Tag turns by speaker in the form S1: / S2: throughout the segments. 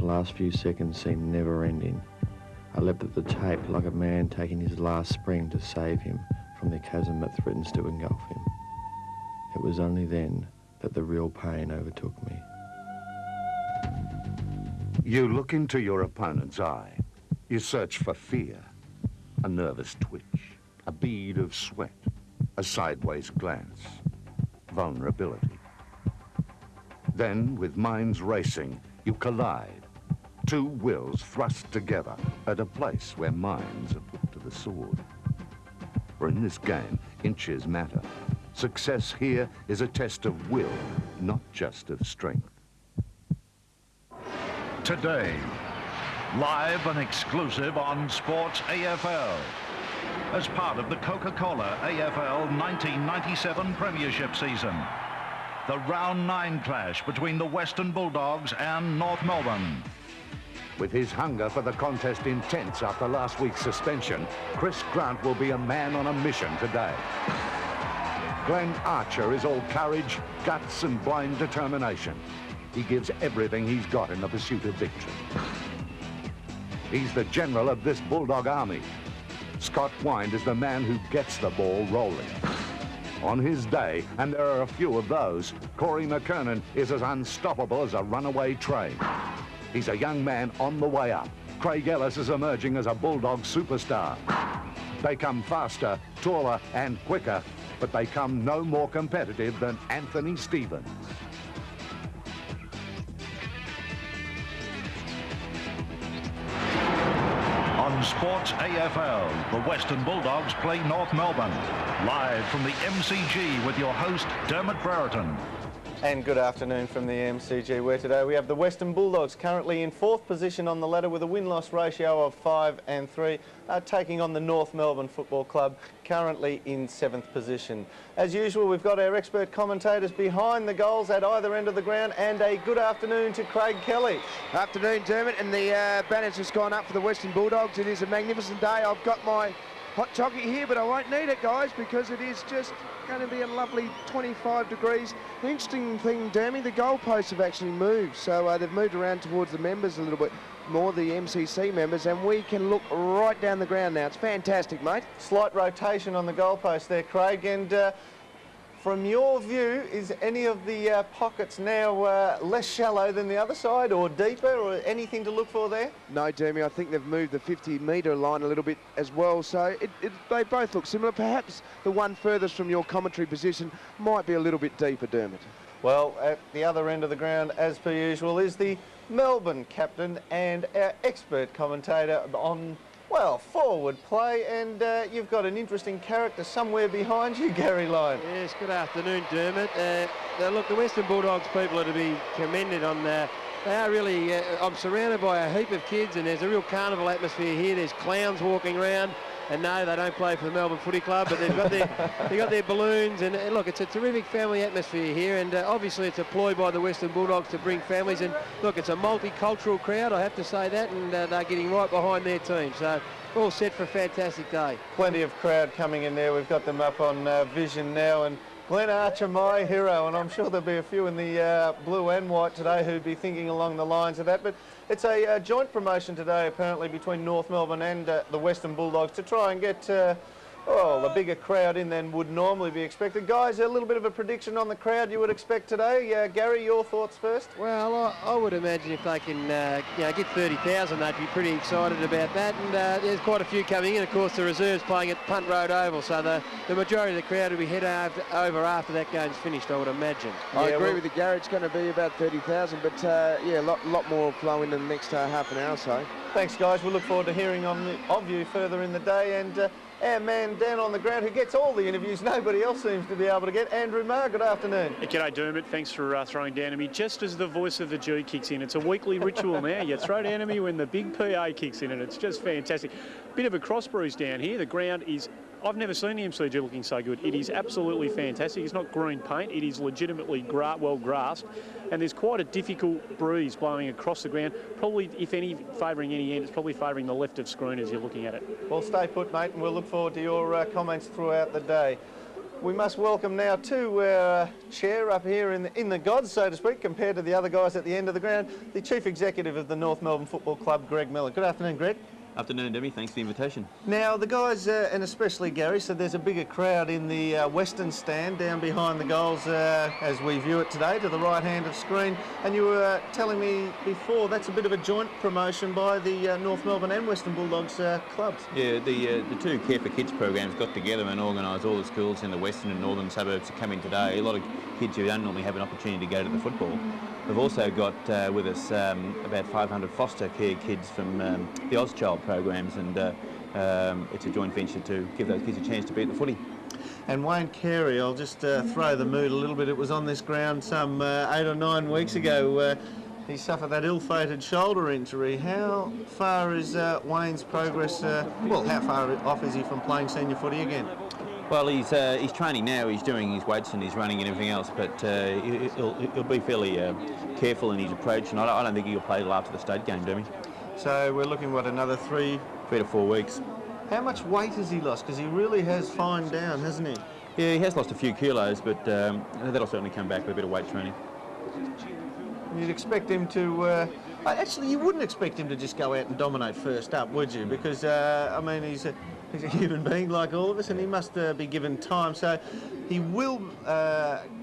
S1: last few seconds seemed never-ending. I leapt at the tape like a man taking his last spring to save him from the chasm that threatens to engulf him. It was only then that the real pain overtook me.
S2: You look into your opponent's eye. You search for fear, a nervous twitch, a bead of sweat, a sideways glance, vulnerability. Then, with minds racing, you collide. Two wills thrust together at a place where minds are put to the sword. For in this game, inches matter. Success here is a test of will, not just of strength.
S3: Today, live and exclusive on Sports AFL. As part of the Coca-Cola AFL 1997 Premiership season. The Round 9 clash between the Western Bulldogs and North Melbourne.
S2: With his hunger for the contest intense after last week's suspension, Chris Grant will be a man on a mission today. Glenn Archer is all courage, guts and blind determination. He gives everything he's got in the pursuit of victory. He's the general of this Bulldog army. Scott Wind is the man who gets the ball rolling. On his day, and there are a few of those, Corey McKernan is as unstoppable as a runaway train. He's a young man on the way up. Craig Ellis is emerging as a Bulldog superstar. They come faster, taller and quicker, but they come no more competitive than Anthony Stevens.
S3: On Sports AFL, the Western Bulldogs play North Melbourne. Live from the MCG with your host, Dermot Brereton.
S4: And good afternoon from the MCG, where today we have the Western Bulldogs currently in 4th position on the ladder with a win-loss ratio of 5-3, taking on the North Melbourne Football Club, currently in 7th position. As usual, we've got our expert commentators behind the goals at either end of the ground, and a good afternoon to Craig Kelly.
S5: Afternoon, Dermot, and the banner's just gone up for the Western Bulldogs. It is a magnificent day. I've got my hot chocolate here, but I won't need it, guys, because it is just going to be a lovely 25 degrees. The interesting thing, Dermy, the goalposts have actually moved, so they've moved around towards the members a little bit more, the MCC members, and we can look right down the ground now. It's fantastic, mate.
S4: Slight rotation on the goalpost there, Craig, and from your view, is any of the pockets now less shallow than the other side, or deeper, or anything to look for there?
S5: No, Dermy, I think they've moved the 50-metre line a little bit as well, so they both look similar. Perhaps the one furthest from your commentary position might be a little bit deeper, Dermot.
S4: Well, at the other end of the ground, as per usual, is the Melbourne captain and our expert commentator on, well, forward play, and you've got an interesting character somewhere behind you, Gary Lyon.
S6: Yes, good afternoon, Dermot. Look, the Western Bulldogs people are to be commended on they are really, I'm surrounded by a heap of kids, and there's a real carnival atmosphere here. There's clowns walking around, and no, they don't play for the Melbourne Footy Club, but they've got their balloons, and look, it's a terrific family atmosphere here, and obviously it's a ploy by the Western Bulldogs to bring families, and look, it's a multicultural crowd, I have to say that, and they're getting right behind their team, so all set for a fantastic day.
S4: Plenty of crowd coming in there. We've got them up on vision now, and Glenn Archer, my hero, and I'm sure there'll be a few in the blue and white today who'd be thinking along the lines of that. But it's a joint promotion today, apparently, between North Melbourne and the Western Bulldogs to try and get a bigger crowd in than would normally be expected. Guys, a little bit of a prediction on the crowd you would expect today. Gary, your thoughts first?
S6: Well, I would imagine if they can get 30,000, they'd be pretty excited about that. And there's quite a few coming in. Of course, the reserves playing at Punt Road Oval, so the majority of the crowd will be heading over after that game's finished, I would imagine.
S5: I agree with you, Gary. It's going to be about 30,000, but a lot more flow in the next half an hour or so.
S4: Thanks, guys. We look forward to hearing of you further in the day, and our man down on the ground who gets all the interviews nobody else seems to be able to get, Andrew Marr, good afternoon.
S7: G'day, Dermot. Thanks for throwing down to me. Just as the voice of the G kicks in, it's a weekly ritual now. You throw down to me when the big PA kicks in, and it's just fantastic. Bit of a cross breeze down here. The ground is... I've never seen the MCG looking so good. It is absolutely fantastic. It's not green paint. It is legitimately well grassed. And there's quite a difficult breeze blowing across the ground. Probably, if any, favouring any end, it's probably favouring the left of screen as you're looking at it.
S4: Well, stay put, mate, and we'll look forward to your comments throughout the day. We must welcome now to chair up here in the gods, so to speak, compared to the other guys at the end of the ground, the Chief Executive of the North Melbourne Football Club, Greg Miller. Good afternoon, Greg.
S8: Afternoon, Debbie. Thanks for the invitation.
S4: Now, the guys, and especially Gary, said there's a bigger crowd in the western stand down behind the goals as we view it today, to the right hand of screen. And you were telling me before that's a bit of a joint promotion by the North Melbourne and Western Bulldogs clubs.
S8: Yeah, the two Care for Kids programs got together and organised all the schools in the western and northern suburbs to come in today. A lot of kids who don't normally have an opportunity to go to the football. We've also got with us about 500 foster care kids from the Auschchild programs, and it's a joint venture to give those kids a chance to be at the footy.
S4: And Wayne Carey, I'll just throw the mood a little bit. It was on this ground some 8 or 9 weeks ago. He suffered that ill-fated shoulder injury. How far is Wayne's progress? How far off is he from playing senior footy again?
S8: Well, he's training now. He's doing his weights and he's running and everything else, but he'll be fairly careful in his approach, and I don't think he'll play till after the state game, do we?
S4: So we're looking, what, another 3
S8: to 4 weeks.
S4: How much weight has he lost? Because he really has fined down, hasn't he?
S8: Yeah, he has lost a few kilos, but that'll certainly come back with a bit of weight training.
S4: You'd expect him to... actually, you wouldn't expect him to just go out and dominate first up, would you? Because, I mean, he's a human being like all of us, and he must be given time. So he will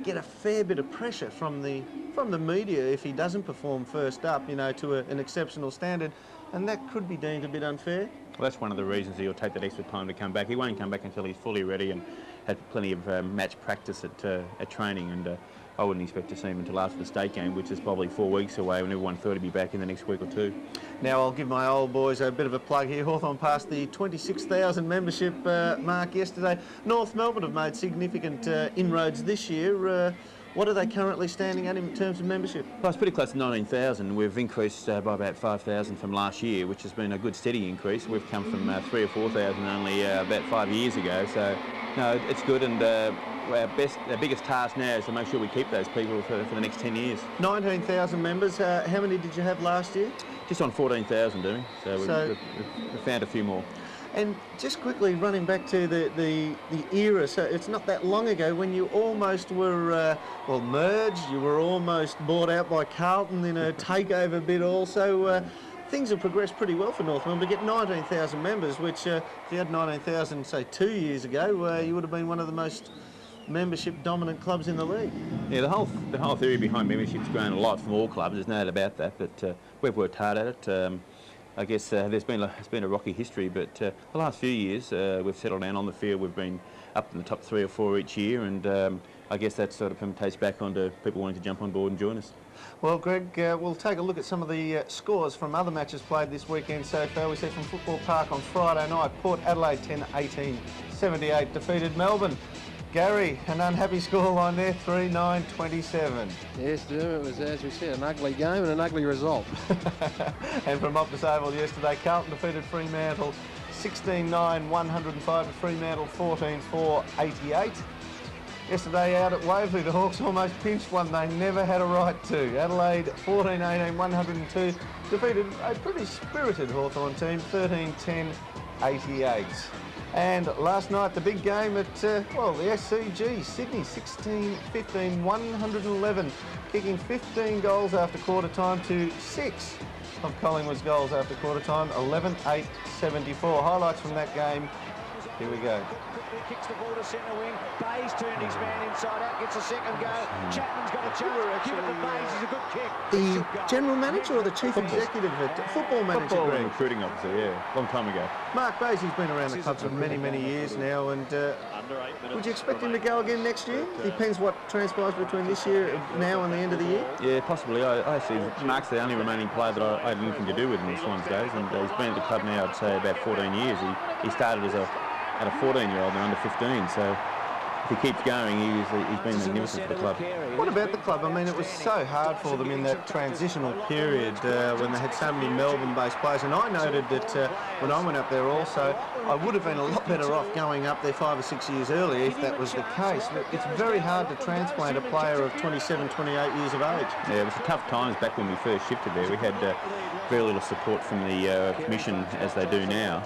S4: get a fair bit of pressure from the media if he doesn't perform first up, you know, to an exceptional standard, and that could be deemed a bit unfair.
S8: Well, that's one of the reasons he'll take that extra time to come back. He won't come back until he's fully ready and had plenty of match practice at training, and I wouldn't expect to see him until after the state game, which is probably 4 weeks away, when everyone thought he'd be back in the next week or two.
S4: Now, I'll give my old boys a bit of a plug here. Hawthorn passed the 26,000 membership mark yesterday. North Melbourne have made significant inroads this year. What are they currently standing at in terms of membership?
S8: Well, it's pretty close to 19,000. We've increased by about 5,000 from last year, which has been a good steady increase. We've come from 3,000 or 4,000 only about 5 years ago. So, no, it's good, and our biggest task now is to make sure we keep those people for the next 10 years. 19,000
S4: members. How many did you have last year?
S8: Just on 14,000, do we? So we've found a few more.
S4: And just quickly running back to the era, so it's not that long ago when you almost were, merged, you were almost bought out by Carlton in a takeover bid also. Things have progressed pretty well for North Melbourne to get 19,000 members, which if you had 19,000, say, 2 years ago, you would have been one of the most membership-dominant clubs in the league.
S8: Yeah, the whole theory behind membership's grown a lot from all clubs, there's no doubt about that, but we've worked hard at it. I guess it's been a rocky history, but the last few years we've settled down on the field. We've been up in the top 3 or 4 each year, and I guess that sort of permutates back onto people wanting to jump on board and join us.
S4: Well, Greg, we'll take a look at some of the scores from other matches played this weekend so far. We see from Football Park on Friday night, Port Adelaide 10-18, 78 defeated Melbourne. Gary, an unhappy scoreline there, 3-9-27.
S6: Yes, it was, as we said, an ugly game and an ugly result.
S4: And from Optus Oval yesterday, Carlton defeated Fremantle 16-9, 105 to Fremantle 14-4, 88. Yesterday out at Waverley, the Hawks almost pinched one they never had a right to. Adelaide 14-18, 102, defeated a pretty spirited Hawthorn team, 13-10, 88. And last night, the big game at, the SCG, Sydney, 16-15, 111, kicking 15 goals after quarter time to 6 of Collingwood's goals after quarter time, 11-8, 74. Highlights from that game, here we go.
S9: Kicks the ball to centre wing. Bayes turned his man inside out, gets a second go. Chapman's got a chance. Give it to Bayes, he's a good kick.
S4: The general manager or the chief executive at football manager?
S8: Football and recruiting officer, yeah, long time ago.
S4: Mark Bayes, he's been around the club for many, many years now, and would you expect him to go again next year? Depends what transpires between this year, now and the end of the year?
S8: Yeah, possibly. I see Mark's the only remaining player that I had anything to do with in the Swans days, and he's been at the club now, I'd say, about 14 years. He started as a 14-year-old and under 15, so if he keeps going, he's been magnificent for the club.
S4: What about the club? I mean, it was so hard for them in that transitional period when they had so many Melbourne-based players, and I noted that when I went up there also, I would have been a lot better off going up there 5 or 6 years earlier if that was the case. But it's very hard to transplant a player of 27, 28 years of age.
S8: Yeah, it was tough times back when we first shifted there. We had very little support from the commission as they do now.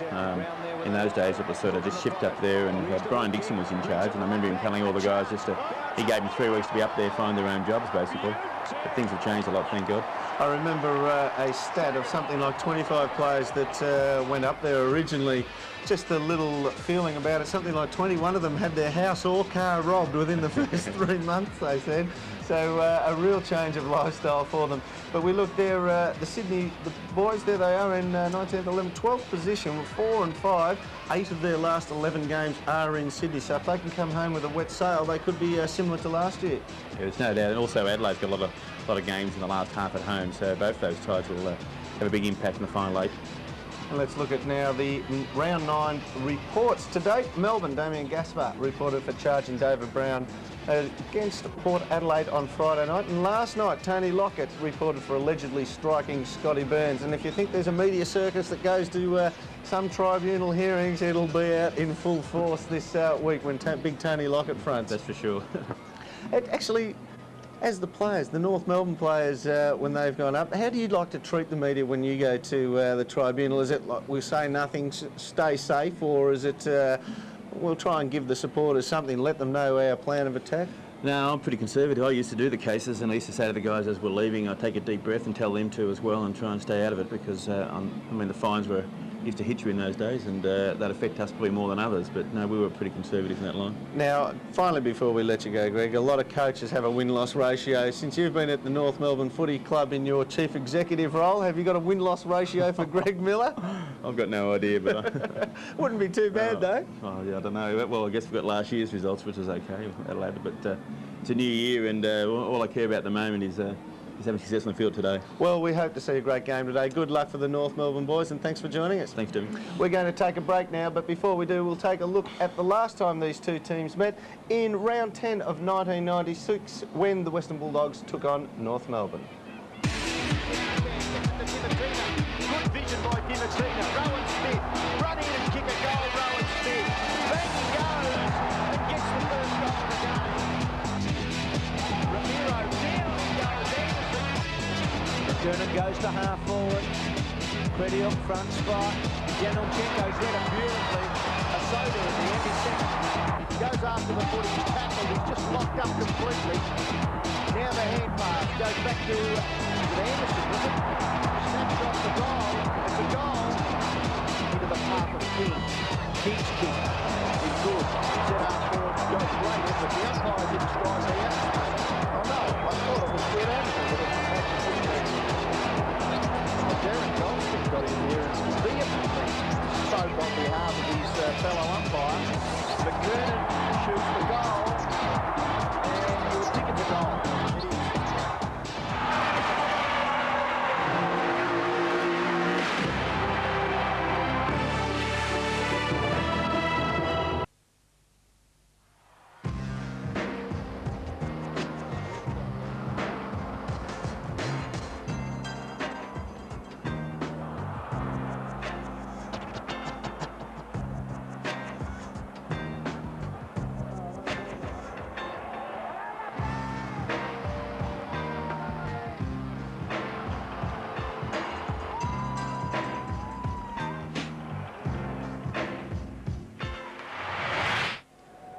S8: In those days it was sort of just shipped up there, and Brian Dixon was in charge, and I remember him telling all the guys he gave them 3 weeks to be up there, find their own jobs basically. But things have changed a lot, thank God.
S4: I remember a stat of something like 25 players that went up there originally. Just a little feeling about it, something like 21 of them had their house or car robbed within the first 3 months, they said. So a real change of lifestyle for them. But we look there, the Sydney, the boys, there they are in 19th, 11th, 12th position with 4 and 5. 8 of their last 11 games are in Sydney. So if they can come home with a wet sail, they could be similar to last year.
S8: Yeah, there's no doubt. And also Adelaide's got a lot of games in the last half at home, so both those sides will have a big impact in the final 8.
S4: And let's look at now the round 9 reports. To date, Melbourne, Damien Gaspar reported for charging David Brown against Port Adelaide on Friday night. And last night, Tony Lockett reported for allegedly striking Scotty Burns. And if you think there's a media circus that goes to some tribunal hearings, it'll be out in full force this week when big Tony Lockett fronts.
S8: That's for sure.
S4: It actually, as the players, the North Melbourne players, when they've gone up, how do you like to treat the media when you go to the tribunal? Is it like we say nothing, stay safe, or is it we'll try and give the supporters something, let them know our plan of attack?
S8: No, I'm pretty conservative. I used to do the cases, and I used to say to the guys as we're leaving, I'd take a deep breath and tell them to as well, and try and stay out of it, because I mean the fines used to hit you in those days, and that affect us probably more than others, but no, we were pretty conservative in that line.
S4: Now, finally, before we let you go, Greg, a lot of coaches have a win-loss ratio. Since you've been at the North Melbourne Footy Club in your chief executive role, have you got a win-loss ratio for Greg Miller?
S8: I've got no idea, but
S4: wouldn't be too bad though.
S8: Oh yeah, I don't know. Well, I guess we've got last year's results, which is okay, Adelaide, but it's a new year, and all I care about at the moment is having success on the field today.
S4: Well, we hope to see a great game today. Good luck for the North Melbourne boys, and thanks for joining us.
S8: Thanks, Jimmy.
S4: We're going to take a break now, but before we do, we'll take a look at the last time these two teams met in round 10 of 1996, when the Western Bulldogs took on North Melbourne.
S9: Good vision by Dimatina. Rowan Smith, run in and kick a goal, Rowan Smith. Back he goes and gets the first goal of the game. Ramiro down he goes, Anderson. McKernan goes to half forward. Crediuk front spot. Janelchenko's read it beautifully. Asoda at the end, he's second. Goes after the foot, he's tackled, he's just locked up completely. Now the hand pass goes back to Anderson, was it? Snaps off the goal. It's a goal into the path of King. King's kick is good. Set up forward, goes great effort. The umpire didn't strike there. Oh no, I thought it was Brett Anderson, but it's Darren Goldston got in there and vehemently spoke on behalf of his fellow umpire. McKernan shoots the goal, and he'll ticket the goal.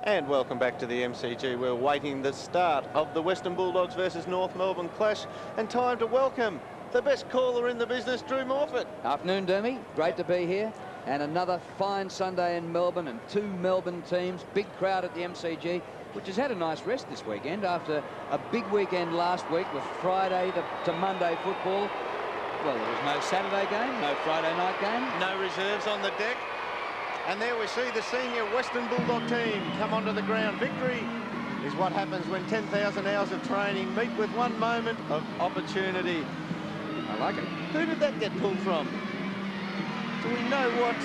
S9: And welcome back to the MCG. We're waiting the start of the Western Bulldogs versus North Melbourne clash, and time to welcome the best caller in the business, Drew Morfitt.
S10: Afternoon, Dermy. Great to be here. And another fine Sunday in Melbourne, and 2 Melbourne teams. Big crowd at the MCG, which has had a nice rest this weekend after a big weekend last week with Friday to Monday football. Well, there was no Saturday game, no Friday night game.
S4: No reserves on the deck. And there we see the senior Western Bulldog team come onto the ground. Victory is what happens when 10,000 hours of training meet with one moment of opportunity.
S10: I like it.
S4: Who did that get pulled from? Do we know what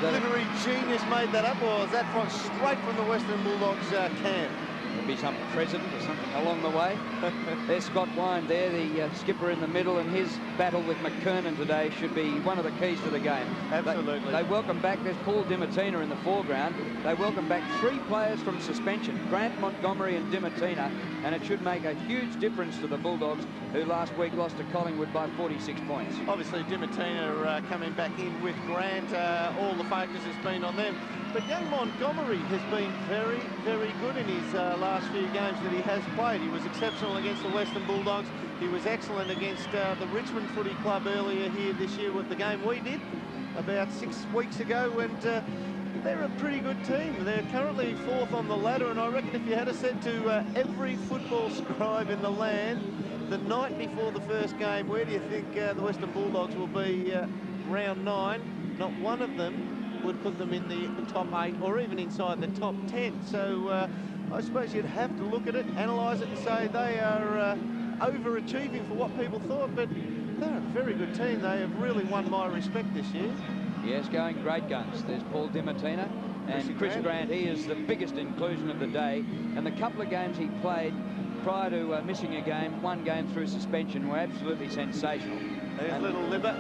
S4: literary genius made that up, or is that straight from the Western Bulldogs camp?
S10: There'll be some president or something along the way. There's Scott Wine there, the skipper in the middle, and his battle with McKernan today should be one of the keys to the game.
S4: Absolutely.
S10: They welcome back, there's Paul Dimatina in the foreground. They welcome back 3 players from suspension, Grant, Montgomery and Dimatina, and it should make a huge difference to the Bulldogs, who last week lost to Collingwood by 46 points.
S4: Obviously, Dimatina coming back in with Grant. All the focus has been on them. But young Montgomery has been very, very good in his last few games that he has played. He was exceptional against the Western Bulldogs. He was excellent against the Richmond Footy Club earlier here this year with the game we did about 6 weeks ago. And they're a pretty good team. They're currently 4th on the ladder. And I reckon if you had said to every football scribe in the land the night before the first game, where do you think the Western Bulldogs will be round 9? Not one of them would put them in the top 8 or even inside the top 10. So I suppose you'd have to look at it, analyse it and say they are overachieving for what people thought, but they're a very good team. They have really won my respect this year.
S10: Yes, going great guns. There's Paul Dimatina and Chris Grant. He is the biggest inclusion of the day, and the couple of games he played prior to missing a game, 1 game through suspension, were absolutely sensational.
S4: There's little Libber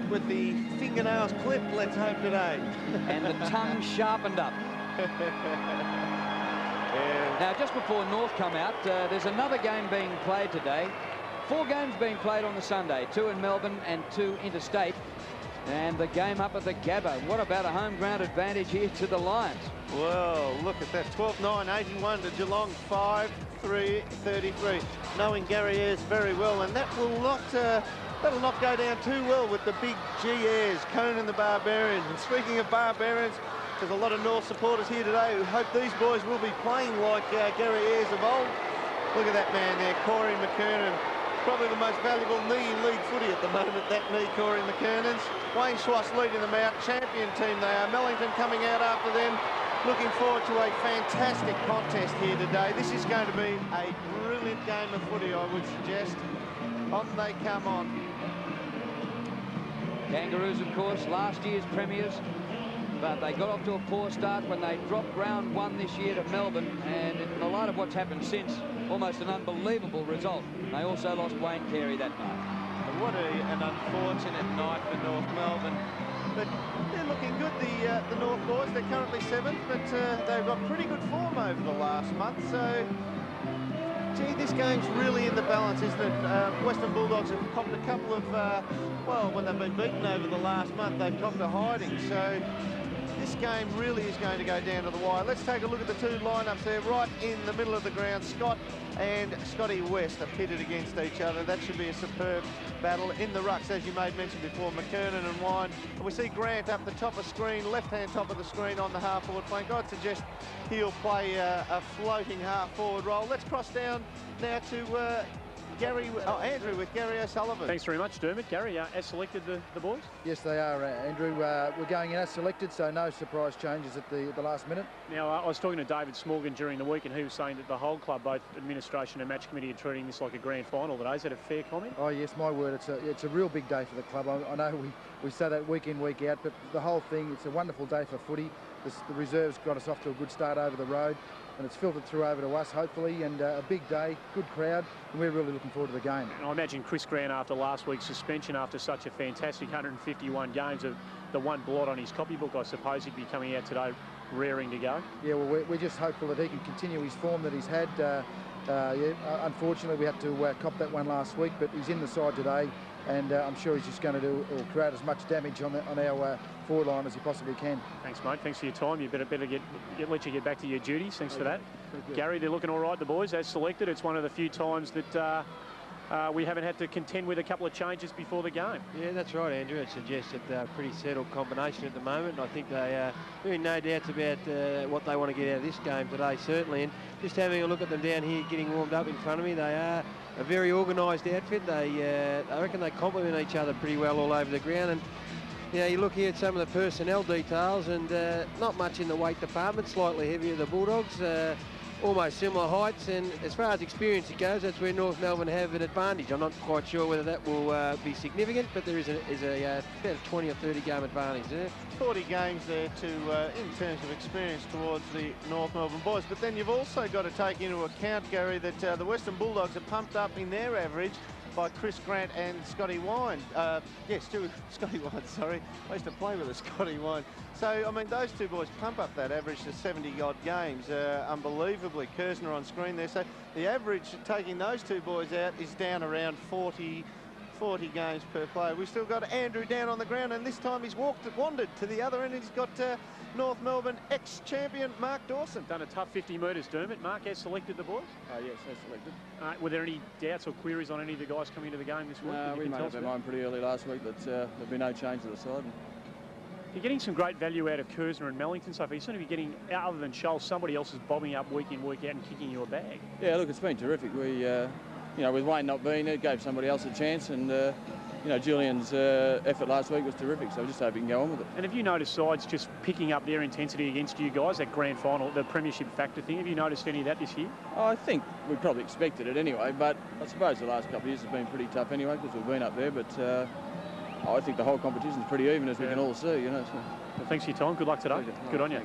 S4: with the fingernails clipped, let's hope today.
S10: And the tongue sharpened up. Now, just before North come out, there's another game being played today. 4 games being played on the Sunday, 2 in Melbourne and 2 interstate. And the game up at the Gabba. What about a home ground advantage here to the Lions?
S4: Well, look at that. 12-9, 81 to Geelong, 5-3, 33. Knowing Gary Ayres very well, and that will not... that'll not go down too well with the big G Ayres, Conan the Barbarians. And speaking of Barbarians, there's a lot of North supporters here today who hope these boys will be playing like Gary Ayres of old. Look at that man there, Corey McKernan. Probably the most valuable knee in league footy at the moment, that knee, Corey McKernan's. Wayne Schwass leading them out. Champion team they are. Mellington coming out after them. Looking forward to a fantastic contest here today. This is going to be a brilliant game of footy, I would suggest. On they come on.
S10: Kangaroos, of course, last year's premiers, but they got off to a poor start when they dropped round 1 this year to Melbourne, and in the light of what's happened since, almost an unbelievable result. They also lost Wayne Carey that night.
S4: What an unfortunate night for North Melbourne. But they're looking good, the North boys. They're currently 7th, but they've got pretty good form over the last month. So, gee, this game's really in the balance, isn't it? Western Bulldogs have copped a couple of, well, when they've been beaten over the last month, they've copped a hiding. So this game really is going to go down to the wire. Let's take a look at the 2 lineups there, right in the middle of the ground. Scott and Scotty West are pitted against each other. That should be a superb battle. In the rucks, as you made mention before, McKernan and Wine. And we see Grant up the top of screen, left-hand top of the screen on the half-forward flank. I'd suggest he'll play a floating half-forward role. Let's cross down now to Andrew with Gary O'Sullivan.
S7: Thanks very much, Dermot. Gary, as selected the boys?
S11: Yes, they are, Andrew. We're going in as selected, so no surprise changes at the last minute.
S7: Now, I was talking to David Smorgan during the week, and he was saying that the whole club, both administration and match committee, are treating this like a grand final today. Is that a fair comment?
S11: Oh, yes, my word. It's a real big day for the club. I know we say that week in, week out, but the whole thing, it's a wonderful day for footy. The reserves got us off to a good start over the road, and it's filtered through over to us, hopefully, and a big day, good crowd, and we're really looking forward to the game.
S7: And I imagine Chris Grant, after last week's suspension, after such a fantastic 151 games, of the one blot on his copybook, I suppose he'd be coming out today raring to go.
S11: Yeah, well, we're just hopeful that he can continue his form that he's had. Unfortunately, we had to cop that one last week, but he's in the side today, and I'm sure he's just going to create as much damage on our forward line as he possibly can.
S7: Thanks, mate. Thanks for your time. You better let you get back to your duties. Thanks for that. Gary, they're looking all right, the boys, as selected. It's one of the few times that we haven't had to contend with a couple of changes before the game.
S6: Yeah, that's right, Andrew. It suggests that they're a pretty settled combination at the moment. I think they are doing no doubts about what they want to get out of this game today, certainly. And just having a look at them down here getting warmed up in front of me, they are a very organised outfit. I reckon they complement each other pretty well all over the ground. And you know, you look here at some of the personnel details, and not much in the weight department, slightly heavier the Bulldogs. almost similar heights, and as far as experience goes, that's where North Melbourne have an advantage. I'm not quite sure whether that will be significant, but there is about a 20 or 30 game advantage there.
S4: 40 games there in terms of experience towards the North Melbourne boys. But then you've also got to take into account, Gary, that the Western Bulldogs are pumped up in their average by Chris Grant and Scotty Wine. Scotty Wine, sorry. I used to play with a Scotty Wine. So, I mean, those two boys pump up that average to 70-odd games, unbelievably. Kersner on screen there. So the average, taking those two boys out, is down around 40 games per player. We've still got Andrew down on the ground, and this time he's wandered to the other end, and he's got North Melbourne ex-champion Mark Dawson.
S7: Done a tough 50 metres, Dermot. Mark has selected the boys?
S12: Yes, has selected.
S7: Were there any doubts or queries on any of the guys coming into the game this week?
S12: We made up our mind pretty early last week that there'd be no change to the side.
S7: You're getting some great value out of Kersner and Mellington so far. You seem to be getting, other than Scholl, somebody else is bobbing up week in, week out and kicking you a bag.
S12: Yeah, look, it's been terrific. We, with Wayne not being there, gave somebody else a chance, and Julian's effort last week was terrific, so we just hope he can go on with it.
S7: And have you noticed sides just picking up their intensity against you guys, that grand final, the premiership factor thing? Have you noticed any of that this year?
S12: I think we probably expected it anyway, but I suppose the last couple of years have been pretty tough anyway because we've been up there, but I think the whole competition's pretty even, as we can all see, So.
S7: Well, thanks for your time. Good luck today. Good on you.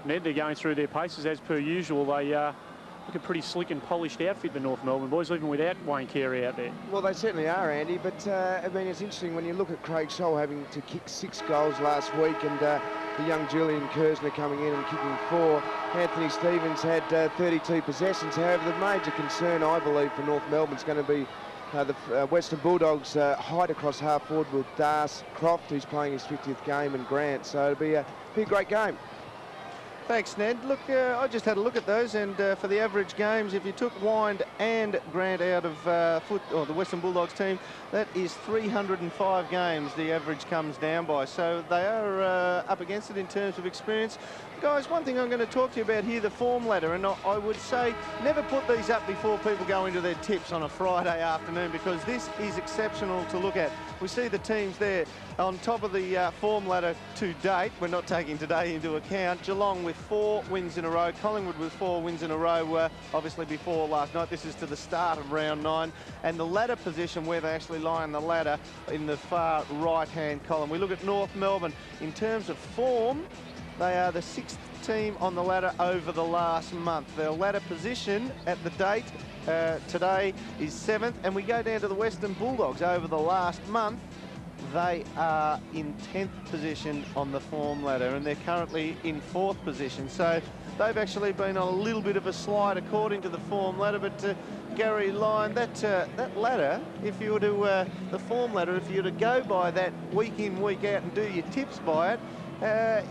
S7: Ned, they're going through their paces as per usual. They look a pretty slick and polished outfit, the North Melbourne boys, even without Wayne Carey out there.
S5: Well, they certainly are, Andy, but I mean, it's interesting when you look at Craig Scholl having to kick 6 goals last week, and the young Julian Kersner coming in and kicking 4. Anthony Stevens had 32 possessions. However, the major concern, I believe, for North Melbourne is going to be the Western Bulldogs height across half forward with Das Croft, who's playing his 50th game, and Grant. So it'll be a great game.
S4: Thanks, Ned. Look, I just had a look at those, and for the average games, if you took Wind and Grant out of the Western Bulldogs team, that is 305 games the average comes down by. So they are up against it in terms of experience. Guys, one thing I'm going to talk to you about here, the form ladder, and I would say never put these up before people go into their tips on a Friday afternoon, because this is exceptional to look at. We see the teams there on top of the form ladder to date. We're not taking today into account. Geelong with 4 wins in a row. Collingwood with 4 wins in a row, obviously before last night. This is to the start of round 9. And the ladder position, where they actually lie on the ladder, in the far right-hand column. We look at North Melbourne. In terms of form, they are the 6th team on the ladder over the last month. Their ladder position at the date today is 7th, and we go down to the Western Bulldogs over the last month. They are in 10th position on the form ladder, and they're currently in 4th position. So they've actually been on a little bit of a slide according to the form ladder. But Gary Lyon, that ladder, if you were to the form ladder, if you were to go by that week in, week out and do your tips by it,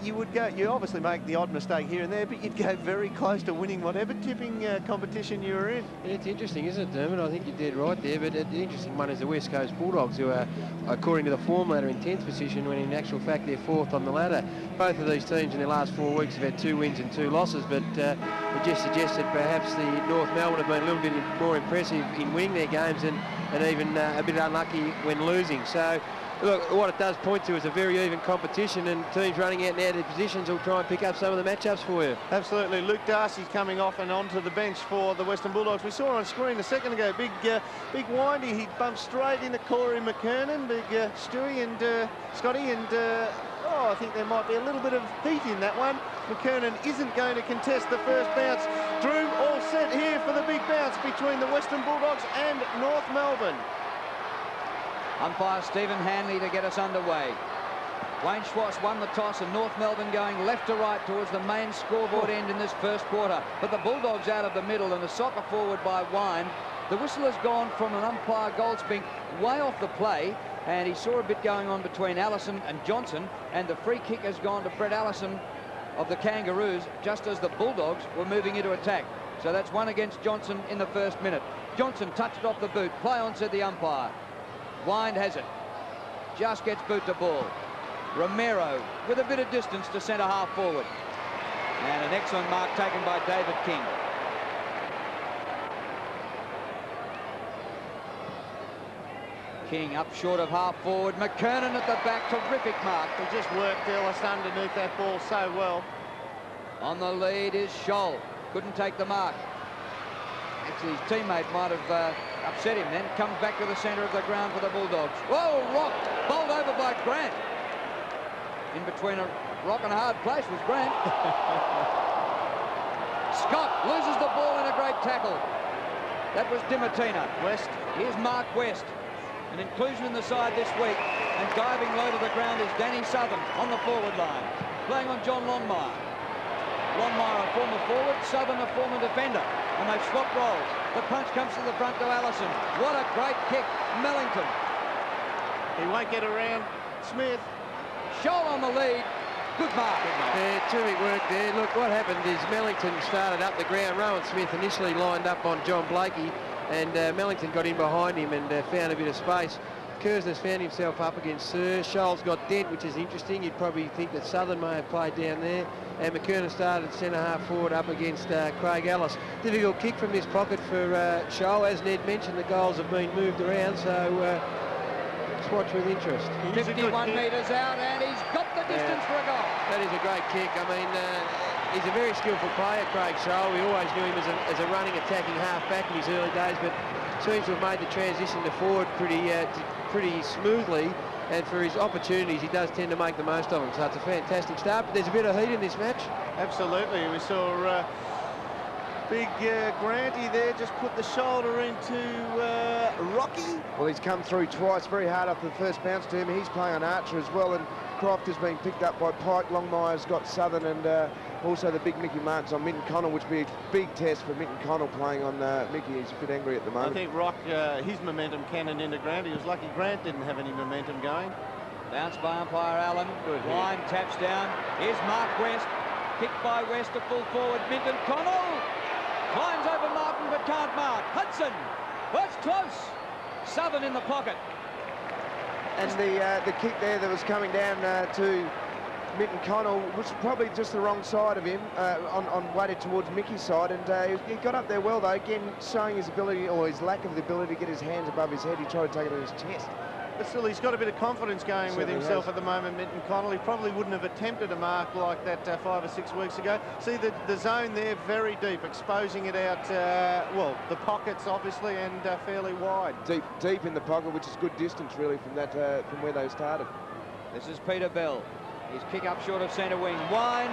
S4: you obviously make the odd mistake here and there, but you'd go very close to winning whatever tipping competition you were in.
S6: It's interesting, isn't it, Dermot? I think you did right there, but the interesting one is the West Coast Bulldogs, who are, according to the form ladder, in 10th position, when in actual fact they're 4th on the ladder. Both of these teams in their last 4 weeks have had 2 wins and 2 losses, but it just suggests that perhaps the North Melbourne have been a little bit more impressive in winning their games and even a bit unlucky when losing. So, look, what it does point to is a very even competition, and teams running out and out of their positions will try and pick up some of the matchups for you.
S4: Absolutely. Luke Darcy's coming off and onto the bench for the Western Bulldogs. We saw on screen a second ago, big windy. He bumped straight into Corey McKernan, big Stewie and Scotty, and I think there might be a little bit of heat in that one. McKernan isn't going to contest the first bounce. Drew, all set here for the big bounce between the Western Bulldogs and North Melbourne.
S10: Umpire Stephen Hanley to get us underway. Wayne Schwartz won the toss, and North Melbourne going left to right towards the main scoreboard end in this first quarter. But the Bulldogs out of the middle, and a soccer forward by Wine. The whistle has gone from an umpire Goldspink way off the play, and he saw a bit going on between Allison and Johnson, and the free kick has gone to Brett Allison of the Kangaroos just as the Bulldogs were moving into attack. So that's 1 against Johnson in the first minute. Johnson touched it off the boot. Play on, said the umpire. Wind has it. Just gets boot to ball. Romero with a bit of distance to centre half forward. And an excellent mark taken by David King. King up short of half forward. McKernan at the back. Terrific mark.
S4: He just worked Ellis underneath that ball so well.
S10: On the lead is Scholl. Couldn't take the mark. Actually, his teammate might have upset him then. Comes back to the centre of the ground for the Bulldogs. Whoa, Rock, bowled over by Grant. In between a rock and a hard place was Grant. Scott loses the ball in a great tackle. That was Dimatina.
S4: West.
S10: Here's Mark West. An inclusion in the side this week. And diving low to the ground is Danny Southern on the forward line. Playing on John Longmire. Longmire, a former forward, Southern, a former defender. And they've swapped roles. The punch comes to the front to Allison. What a great kick. Mellington.
S4: He won't get around Smith.
S10: Shoal on the lead. Good mark.
S6: Yeah, terrific work there. Look, what happened is Mellington started up the ground. Rowan Smith initially lined up on John Blakey, and Mellington got in behind him and found a bit of space. Kersner's found himself up against Sir. Shoal's got Dent, which is interesting. You'd probably think that Southern may have played down there. And McKernan started centre-half forward up against Craig Ellis. Difficult kick from this pocket for Shoal. As Ned mentioned, the goals have been moved around, so let's watch with interest.
S10: 51 metres out, and he's got the distance for a goal.
S6: That is a great kick. I mean, he's a very skillful player, Craig Shoal. We always knew him as a running, attacking half-back in his early days, but seems to have made the transition to forward pretty smoothly, and for his opportunities, he does tend to make the most of them. So it's a fantastic start, but there's a bit of heat in this match.
S4: Absolutely. We saw big Granty there just put the shoulder into Rocky.
S5: Well, he's come through twice, very hard off the first bounce to him. He's playing on Archer as well, and Croft has been picked up by Pike. Longmire's got Southern, and also the big Mickey Martins on Minton Connell, which will be a big test for Minton Connell playing on Mickey. He's a bit angry at the moment.
S4: I think Rock, his momentum cannoned into Grant. He was lucky Grant didn't have any momentum going.
S10: Bounce by umpire Allen. Good. Line taps down. Here's Mark West. Kicked by West to full forward. Minton Connell climbs over Martin but can't mark. Hudson. That's close. Southern in the pocket.
S5: And the kick there that was coming down to Minton Connell was probably just the wrong side of him, on weighted towards Mickey's side, and he got up there well though, again showing his ability, or his lack of the ability to get his hands above his head. He tried to take it on his chest.
S4: But still, he's got a bit of confidence going with himself at the moment, Minton Connell. He probably wouldn't have attempted a mark like that 5 or 6 weeks ago. See the zone there, very deep, exposing it out, well, the pockets obviously, and fairly wide.
S5: Deep in the pocket, which is good distance really from that from where they started.
S10: This is Peter Bell. His kick up short of centre wing. Wine.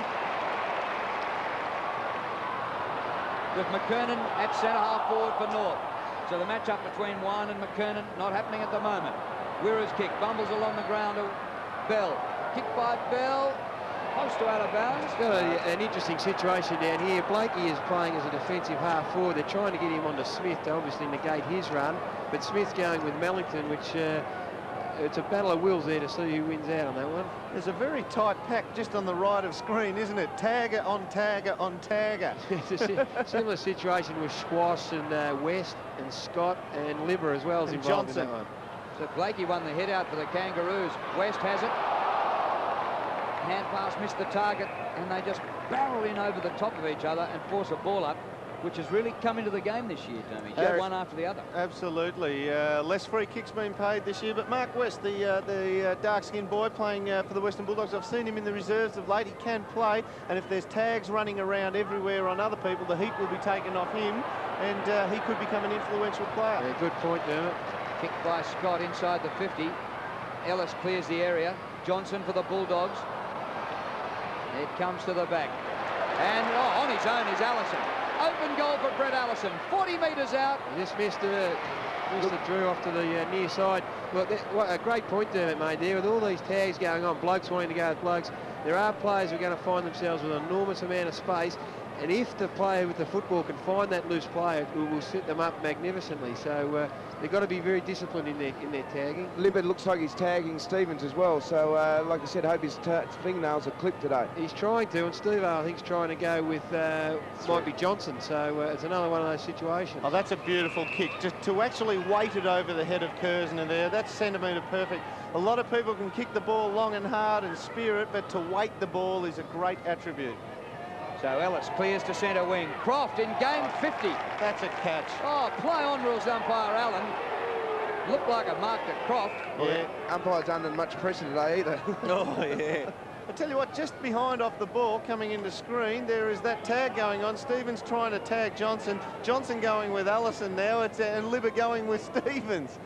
S10: With McKernan at centre half forward for North. So the match up between Wine and McKernan not happening at the moment. Wirra's kick bumbles along the ground to Bell. Kick by Bell. Close to out of bounds.
S6: It's got an interesting situation down here. Blakey is playing as a defensive half forward. They're trying to get him onto Smith to obviously negate his run. But Smith's going with Mellington, which it's a battle of wills there to see who wins out on that one.
S4: There's a very tight pack just on the right of screen, isn't it? Tagger on Tagger on Tagger.
S6: It's a similar situation with Schwass and West and Scott and Libber as well as involved in that one.
S10: So Blakey won the head out for the Kangaroos. West has it. Hand pass missed the target, and they just barrel in over the top of each other and force a ball up, which has really come into the game this year, Tommy. Just one after the other.
S4: Absolutely. Less free kicks being paid this year, but Mark West, the dark-skinned boy playing for the Western Bulldogs, I've seen him in the reserves of late. He can play, and if there's tags running around everywhere on other people, the heat will be taken off him, and he could become an influential player.
S6: Yeah, good point, Dermot.
S10: Kicked by Scott inside the 50. Ellis clears the area. Johnson for the Bulldogs. It comes to the back. And on his own is Allison. Open goal for Brett Allison. 40 metres out.
S6: He just missed the Drew off to the near side. Well, what a great point Dermot made there. With all these tags going on, blokes wanting to go with blokes, there are players who are going to find themselves with an enormous amount of space. And if the player with the football can find that loose player, it will set them up magnificently. So they've got to be very disciplined in their tagging.
S5: Libert looks like he's tagging Stevens as well. So, like I said, I hope his fingernails are clipped today.
S6: He's trying to, and Steve, I think, is trying to go with might be Johnson. So it's another one of those situations.
S4: Oh, that's a beautiful kick. Just to actually weight it over the head of Kersner there, that's centimetre perfect. A lot of people can kick the ball long and hard and spear it, but to weight the ball is a great attribute.
S10: So Ellis clears to centre wing. Croft in game 50.
S4: That's a catch.
S10: Oh, play on rules umpire Allen. Looked like a mark to Croft.
S5: Yeah, umpire's under much pressure today either.
S4: Oh, yeah. I tell you what, just behind off the ball, coming into screen, there is that tag going on. Stevens trying to tag Johnson. Johnson going with Allison now, and Libba going with Stevens.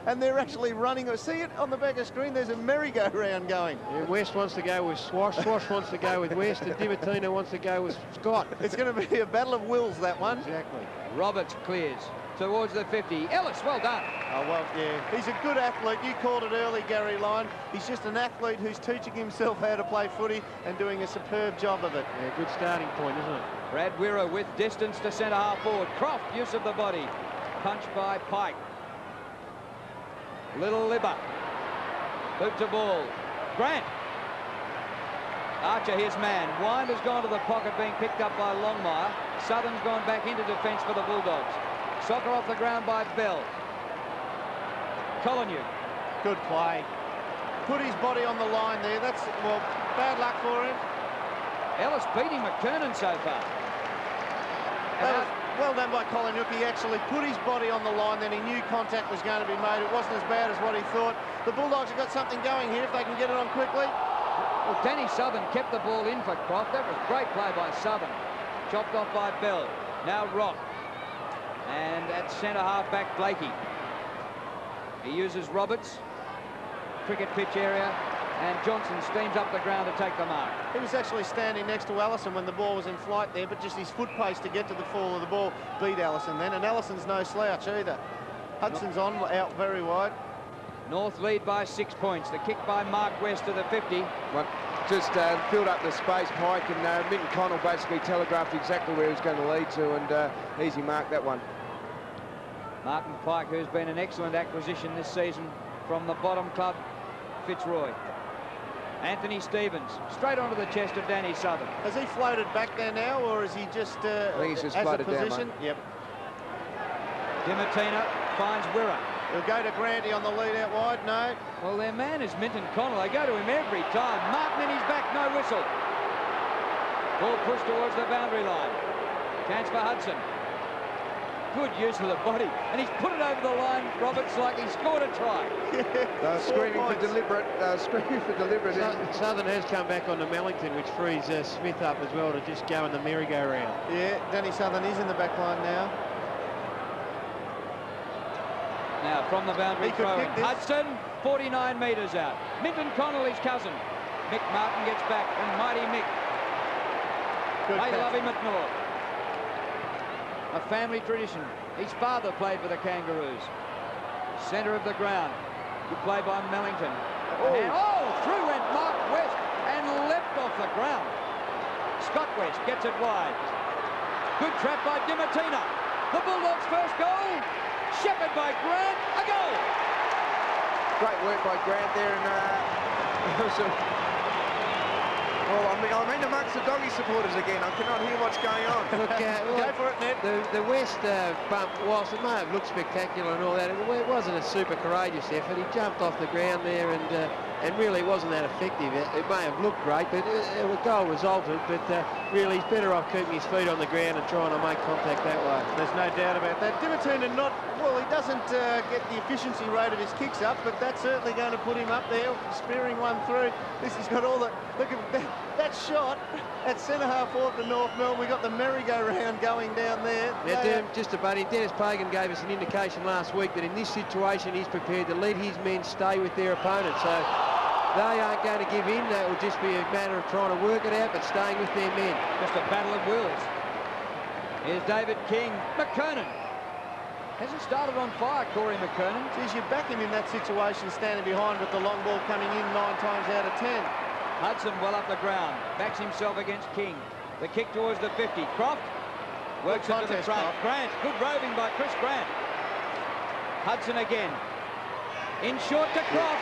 S4: And they're actually running. See it on the back of screen? There's a merry-go-round going.
S6: Yeah, West wants to go with Swash. Swash wants to go with West, and Dimatina wants to go with Scott.
S4: It's going to be a battle of wills, that one.
S6: Exactly.
S10: Roberts clears towards the 50. Ellis, well done.
S4: Oh, well, yeah. He's a good athlete. You called it early, Gary Lyon. He's just an athlete who's teaching himself how to play footy and doing a superb job of it.
S6: Yeah, good starting point, isn't it?
S10: Brad Wirra with distance to centre half forward. Croft, use of the body. Punch by Pike. Little Libba. Boot to ball. Grant. Archer, his man. Wind has gone to the pocket, being picked up by Longmire. Southern's gone back into defence for the Bulldogs. Soccer off the ground by Bell. Collingham.
S4: Good play. Put his body on the line there. That's, well, bad luck for him.
S10: Ellis beating McKernan so far.
S4: Well done by Colin Hook. He actually put his body on the line, then he knew contact was going to be made. It wasn't as bad as what he thought. The Bulldogs have got something going here if they can get it on quickly.
S10: Well, Danny Southern kept the ball in for Croft. That was great play by Southern. Chopped off by Bell. Now Rock. And at centre half back, Blakey. He uses Roberts. Cricket pitch area. And Johnson steams up the ground to take the mark.
S4: He was actually standing next to Allison when the ball was in flight there, but just his foot pace to get to the fall of the ball beat Allison then, and Allison's no slouch either. Hudson's on, out very wide.
S10: North lead by 6 points. The kick by Mark West to the 50.
S5: Well, just filled up the space, Pike, and Minton Connell basically telegraphed exactly where he was going to lead to, and easy mark that one.
S10: Martin Pike, who's been an excellent acquisition this season from the bottom club, Fitzroy. Anthony Stevens, straight onto the chest of Danny Southern.
S4: Has he floated back there now, or is he just,
S5: I think he's just
S4: as a
S5: floated
S4: position?
S5: down,
S4: Yep.
S10: Dimatina finds Wirra.
S4: He'll go to Granty on the lead out wide. No.
S10: Well, their man is Minton Connell. They go to him every time. Martin in his back, no whistle. Ball pushed towards the boundary line. Chance for Hudson. Good use of the body, and he's put it over the line, Roberts, like he scored a try.
S5: Screaming for deliberate. Screaming for deliberate.
S6: Southern has come back on to Mellington, which frees Smith up as well to just go in the merry-go-round.
S4: Yeah, Danny Southern is in the back line now.
S10: Now from the boundary throw in. Hudson, 49 metres out. Minton Connell, his cousin. Mick Martin gets back, and mighty Mick. They love him at North. A family tradition. His father played for the Kangaroos. Centre of the ground. Good play by Mellington. Through went Mark West and leapt off the ground. Scott West gets it wide. Good trap by Dimatina. The Bulldogs' first goal. Shepherd by Grant. A goal.
S5: Great work by Grant there, and well, I'm in amongst the Doggy supporters again. I cannot hear what's going on.
S6: Look,
S4: go for it, Ned.
S6: The West bump, whilst it may have looked spectacular and all that, it wasn't a super courageous effort. He jumped off the ground there and really wasn't that effective. It may have looked great, but the goal resulted. But really, he's better off keeping his feet on the ground and trying to make contact that way.
S4: There's no doubt about that. Dimatina he doesn't get the efficiency rate of his kicks up, but that's certainly going to put him up there, spearing one through. This has got all the... Look at that shot at centre half forward for North Melbourne. We got the merry-go-round going down there.
S6: Now, just to butt in, Dennis Pagan gave us an indication last week that in this situation he's prepared to let his men stay with their opponent. So they aren't going to give in. That will just be a matter of trying to work it out, but staying with their men.
S10: Just a battle of wills. Here's David King. McKernan. Hasn't started on fire, Corey McKernan.
S4: Geez, you back him in that situation, standing behind with the long ball coming in 9 times out of 10.
S10: Hudson well up the ground, backs himself against King. The kick towards the 50. Croft works it to the front. Grant, good roving by Chris Grant. Hudson again. In short to Croft.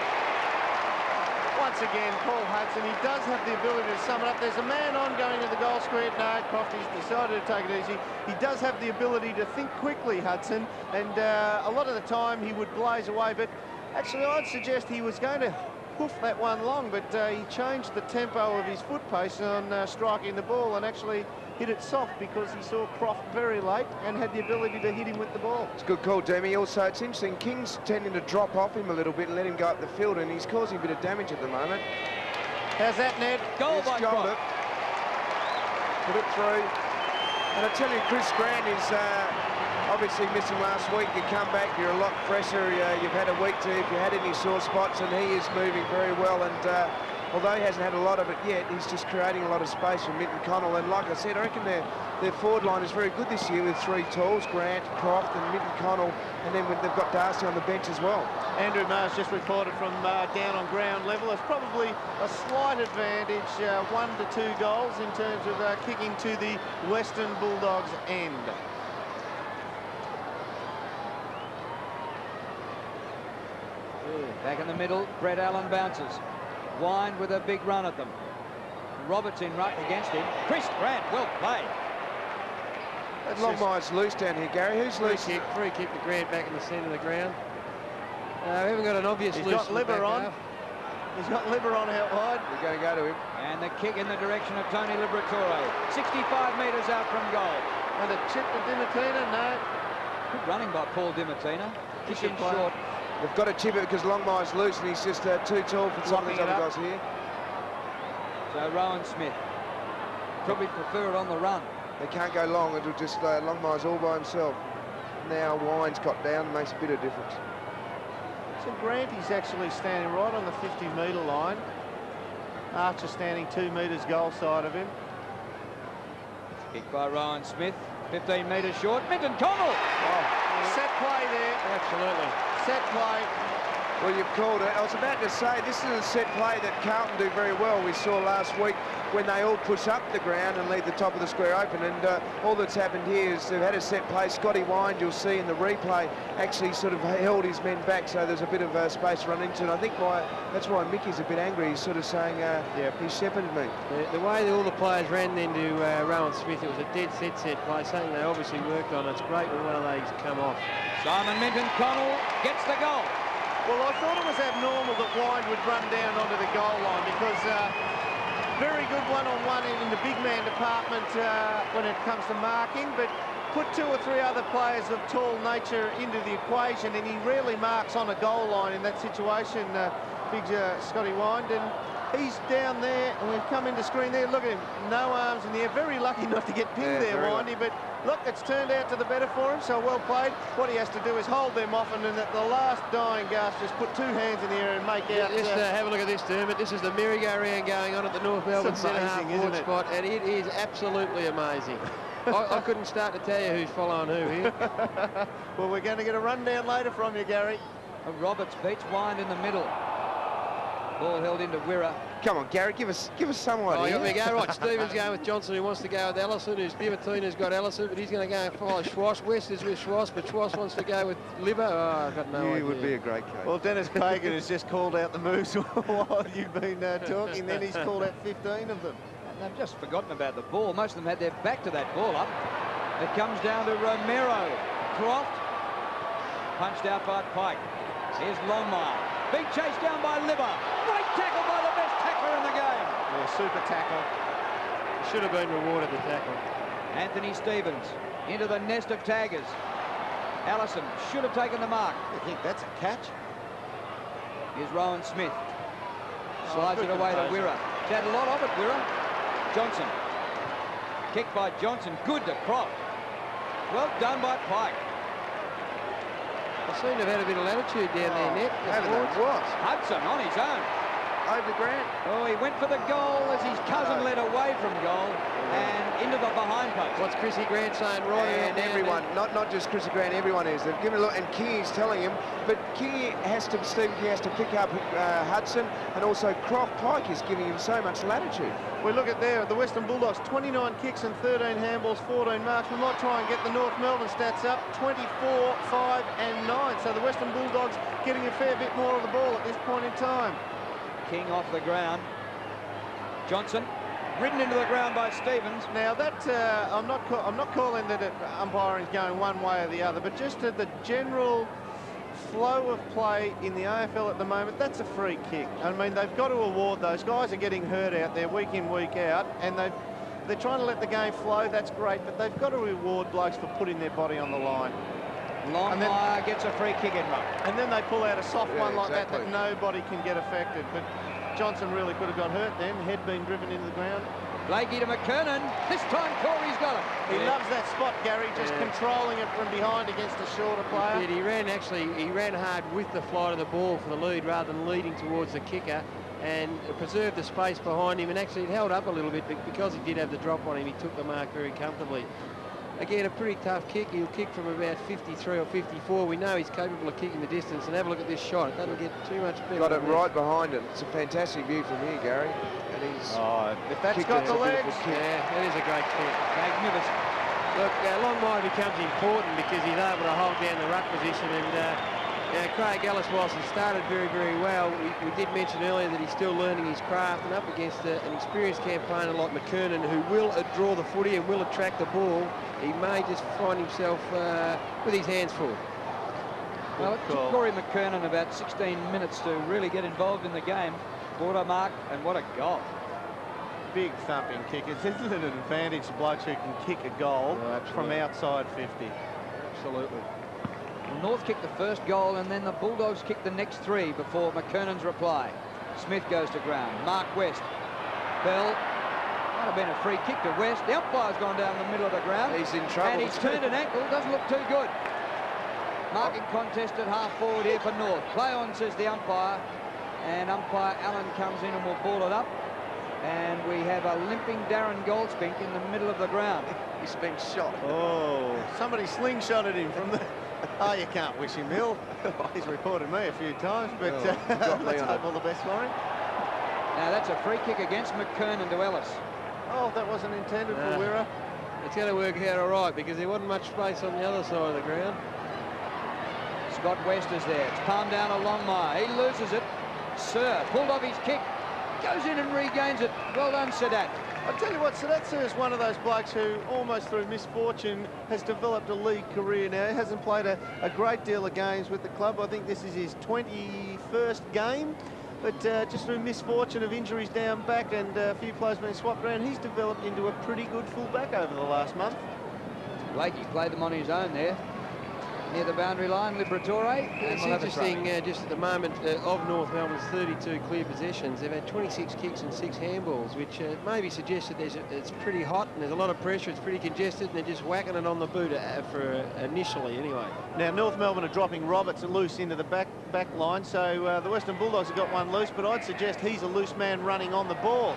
S4: Once again, Paul Hudson, he does have the ability to sum it up. There's a man on going to the goal square. No, Croft, he's decided to take it easy. He does have the ability to think quickly, Hudson, and a lot of the time he would blaze away, but actually I'd suggest he was going to hoof that one long, but he changed the tempo of his foot pace on striking the ball and actually hit it soft because he saw Croft very late and had the ability to hit him with the ball.
S5: It's a good call, Demi. Also, it's interesting, King's tending to drop off him a little bit and let him go up the field, and he's causing a bit of damage at the moment.
S4: How's that, Ned?
S10: Goal
S5: He's
S10: by
S5: got
S10: Croft.
S5: it. Put it through. And I tell you, Chris Grant is obviously missing last week. You come back, you're a lot fresher. You've had a week to, if you had any sore spots, and he is moving very well. And although he hasn't had a lot of it yet, he's just creating a lot of space for Minton Connell. And like I said, I reckon their forward line is very good this year with 3 talls, Grant, Croft and Minton Connell. And then they've got Darcy on the bench as well.
S4: Andrew Mars just reported from down on ground level. It's probably a slight advantage, 1 to 2 goals in terms of kicking to the Western Bulldogs end.
S10: Back in the middle, Brett Allen bounces. Wind with a big run at them. Roberts in ruck against him. Chris Grant, well played.
S5: That Longmire's loose down here, Gary. Who's loose?
S6: Free kick to Grant back in the centre of the ground. We haven't got an obvious
S4: He's
S6: loose.
S4: got Libber on. He's got Libber on out wide.
S5: We're going to go to him.
S10: And the kick in the direction of Tony Liberatore. 65 metres out from goal.
S4: And a chip to Dimatina, no.
S10: Good running by Paul Dimatina. Kick in short.
S5: They've got to chip it because Longmire's loose and he's just too tall for some of these other guys here.
S10: So Rowan Smith probably prefer it on the run.
S5: They can't go long. It'll just Longmire's all by himself. Now Wine's got down, makes a bit of difference.
S4: So Granty's actually standing right on the 50-metre line. Archer standing 2 metres goal side of him.
S10: Kick by Rowan Smith, 15 metres short. Minton Connell!
S4: Oh. Set play there.
S6: Absolutely.
S4: Set play.
S5: Well, you've called it. I was about to say, this is a set play that Carlton do very well. We saw last week when they all push up the ground and leave the top of the square open. And all that's happened here is they've had a set play. Scotty Wind, you'll see in the replay, actually sort of held his men back, so there's a bit of space to run into. And I think that's why Mickey's a bit angry. He's sort of saying, he shepherded me.
S6: The way that all the players ran into Rowan Smith, it was a dead set play, something they obviously worked on. It's great when one of these come off.
S10: Simon Minton Connell gets the goal.
S4: Well, I thought it was abnormal that Wind would run down onto the goal line because very good one-on-one in the big man department when it comes to marking, but put 2 or 3 other players of tall nature into the equation, and he rarely marks on a goal line in that situation, big Scotty Wind, and he's down there, and we've come into screen there. Look at him, no arms in the air. Very lucky not to get pinned there, Windy, but look, it's turned out to the better for him, so well played. What he has to do is hold them off, and then at the last dying gasp, just put 2 hands in the air and make out.
S6: Just have a look at this, Dermot. This is the merry-go-round going on at the North Melbourne centre-half forward spot, and it is absolutely amazing. I couldn't start to tell you who's following who here.
S4: Well, we're going to get a rundown later from you, Gary.
S10: Roberts beats Wind in the middle. Ball held into Wirra.
S5: Come on, Gary, give us some idea.
S6: Oh, you want me to go? Right, Stephen's going with Johnson, who wants to go with Ellison, who's Dimatina's got Ellison, but he's going to go and follow Schwass. West is with Schwass, but Schwass wants to go with Libber. Oh, I've got no idea.
S5: He would be a great coach.
S4: Well, Dennis Pagan has just called out the moves while you've been talking. Then he's called out 15 of them.
S10: They've just forgotten about the ball. Most of them had their back to that ball up. It comes down to Romero. Croft, punched out by Pike. Here's Longmire. Big chase down by Libber. Great tackle by the best tackler in the game.
S4: Yeah, super tackle.
S6: Should have been rewarded, the tackle.
S10: Anthony Stevens into the nest of taggers. Allison should have taken the mark.
S4: I think that's a catch.
S10: Here's Rowan Smith. Slides it away to Wirra. He's had a lot of it, Wirra. Johnson. Kick by Johnson. Good to Croft. Well done by Pike.
S6: They seem to have had a bit of latitude down there, Net.
S10: Hudson on his own.
S5: Over Grant.
S10: Oh, he went for the goal as his cousin led away from goal and into the behind post.
S6: What's Chrissy Grant saying? Right,
S5: and everyone, not just Chrissy Grant, everyone is. They've given a look, and Kingy's telling him, but Stephen King has to pick up Hudson, and also Croft. Pike is giving him so much latitude.
S4: We look at there, the Western Bulldogs, 29 kicks and 13 handballs, 14 marks. We might try and get the North Melbourne stats up, 24, 5 and 9. So the Western Bulldogs getting a fair bit more of the ball at this point in time.
S10: King off the ground. Johnson ridden into the ground by Stevens.
S4: Now that I'm not calling that umpiring is going one way or the other, but just the general flow of play in the AFL at the moment, that's a free kick. I mean, they've got to award those guys are getting hurt out there week in, week out, and they're trying to let the game flow. That's great, but they've got to reward blokes for putting their body on the line.
S5: Longmire gets a free kick in, Mark.
S4: And then they pull out a soft
S5: Yeah,
S4: one like
S5: exactly.
S4: that nobody can get affected. But Johnson really could have got hurt then. Head being driven into the ground.
S10: Blakey to McKernan. This time Corey's got him.
S4: He loves that spot, Gary, just controlling it from behind against a shorter player.
S6: He ran hard with the flight of the ball for the lead rather than leading towards the kicker, and preserved the space behind him, and actually it held up a little bit, but because he did have the drop on him, he took the mark very comfortably. Again, a pretty tough kick. He'll kick from about 53 or 54. We know he's capable of kicking the distance, and have a look at this shot. It doesn't get too much better.
S5: Got it right behind it. It's a fantastic view from here, Gary. And he's
S4: if that's got the legs.
S6: Yeah, it is a great kick. Magnificent. Look, Longmire becomes important because he's able to hold down the ruck position, and Craig Ellis, whilst he started very, very well, we did mention earlier that he's still learning his craft, and up against an experienced campaigner like McKernan, who will draw the footy and will attract the ball, he may just find himself with his hands full.
S10: Well, it took Corey McKernan about 16 minutes to really get involved in the game. Border mark, and what a goal.
S4: Big thumping kick. Isn't it an advantage to blokes who can kick a goal from outside 50?
S10: Absolutely. Well, North kicked the first goal, and then the Bulldogs kicked the next three before McKernan's reply. Smith goes to ground. Mark West. Bell. Might have been a free kick to West. The umpire's gone down the middle of the ground.
S5: He's in trouble.
S10: And he's turned an ankle. Doesn't look too good. Marking contest at half forward here for North. Play on, says the umpire. And umpire Allen comes in and will ball it up. And we have a limping Darren Goldspink in the middle of the ground.
S5: He's been shot.
S4: Oh, somebody slingshotted him from the... Oh, you can't wish him ill. He's reported me a few times, but let's hope all the best for him.
S10: Now that's a free kick against McKernan to Ellis.
S4: Oh, that wasn't intended for Wirra.
S6: It's going to work out all right because there wasn't much space on the other side of the ground.
S10: Scott West is there. It's palmed down to Longmire. He loses it. Sir pulled off his kick. Goes in and regains it. Well done, Sadat.
S4: I tell you what, Sadat is one of those blokes who, almost through misfortune, has developed a league career now. He hasn't played a great deal of games with the club. I think this is his 21st game. But just through misfortune of injuries down back and a few players being swapped around, he's developed into a pretty good fullback over the last month.
S10: Blakey played them on his own there. Near the boundary line, Liberatore.
S6: It's interesting, just at the moment, of North Melbourne's 32 clear possessions, they've had 26 kicks and 6 handballs, which maybe suggests that it's pretty hot and there's a lot of pressure, it's pretty congested, and they're just whacking it on the boot initially anyway.
S4: Now, North Melbourne are dropping Roberts loose into the back line, so the Western Bulldogs have got one loose, but I'd suggest he's a loose man running on the ball.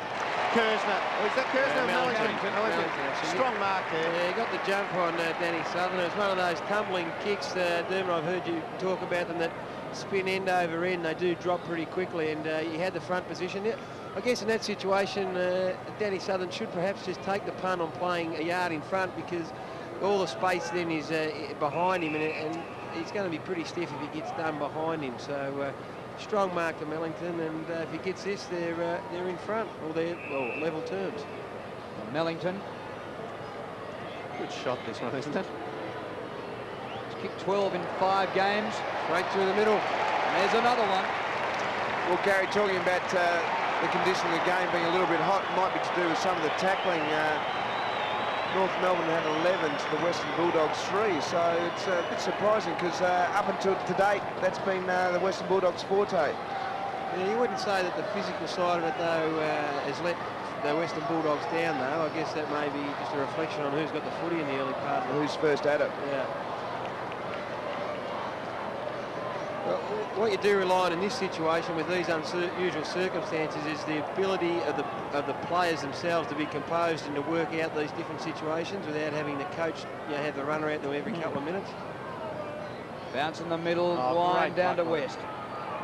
S4: Kersner. Oh, is that Kersner? Mellington. Strong mark there.
S6: Yeah, he got the jump on Danny Southern. It was one of those tumbling kicks, Dermot, I've heard you talk about them, that spin end over end. They do drop pretty quickly, and he had the front position. I guess in that situation, Danny Southern should perhaps just take the punt on playing a yard in front, because all the space then is behind him, and he's going to be pretty stiff if he gets done behind him. So strong mark to Mellington, and if he gets this, they're in front, or they're level terms.
S10: Mellington.
S4: Good shot, this one, isn't it?
S10: He's kicked 12 in 5 games.
S6: Right through the middle.
S10: And there's another one.
S5: Well, Gary, talking about the condition of the game being a little bit hot, might be to do with some of the tackling. North Melbourne had 11 to the Western Bulldogs 3, so it's a bit surprising because up until to date, that's been the Western Bulldogs' forte.
S6: Yeah, you wouldn't say that the physical side of it, though, has let the Western Bulldogs down, though. I guess that may be just a reflection on who's got the footy in the early part.
S5: Who's first at it.
S6: Yeah. Well, what you do rely on in this situation with these unusual circumstances is the ability of the players themselves to be composed and to work out these different situations without having the coach have the runner out to every couple of minutes.
S10: Bounce in the middle, wind down to West.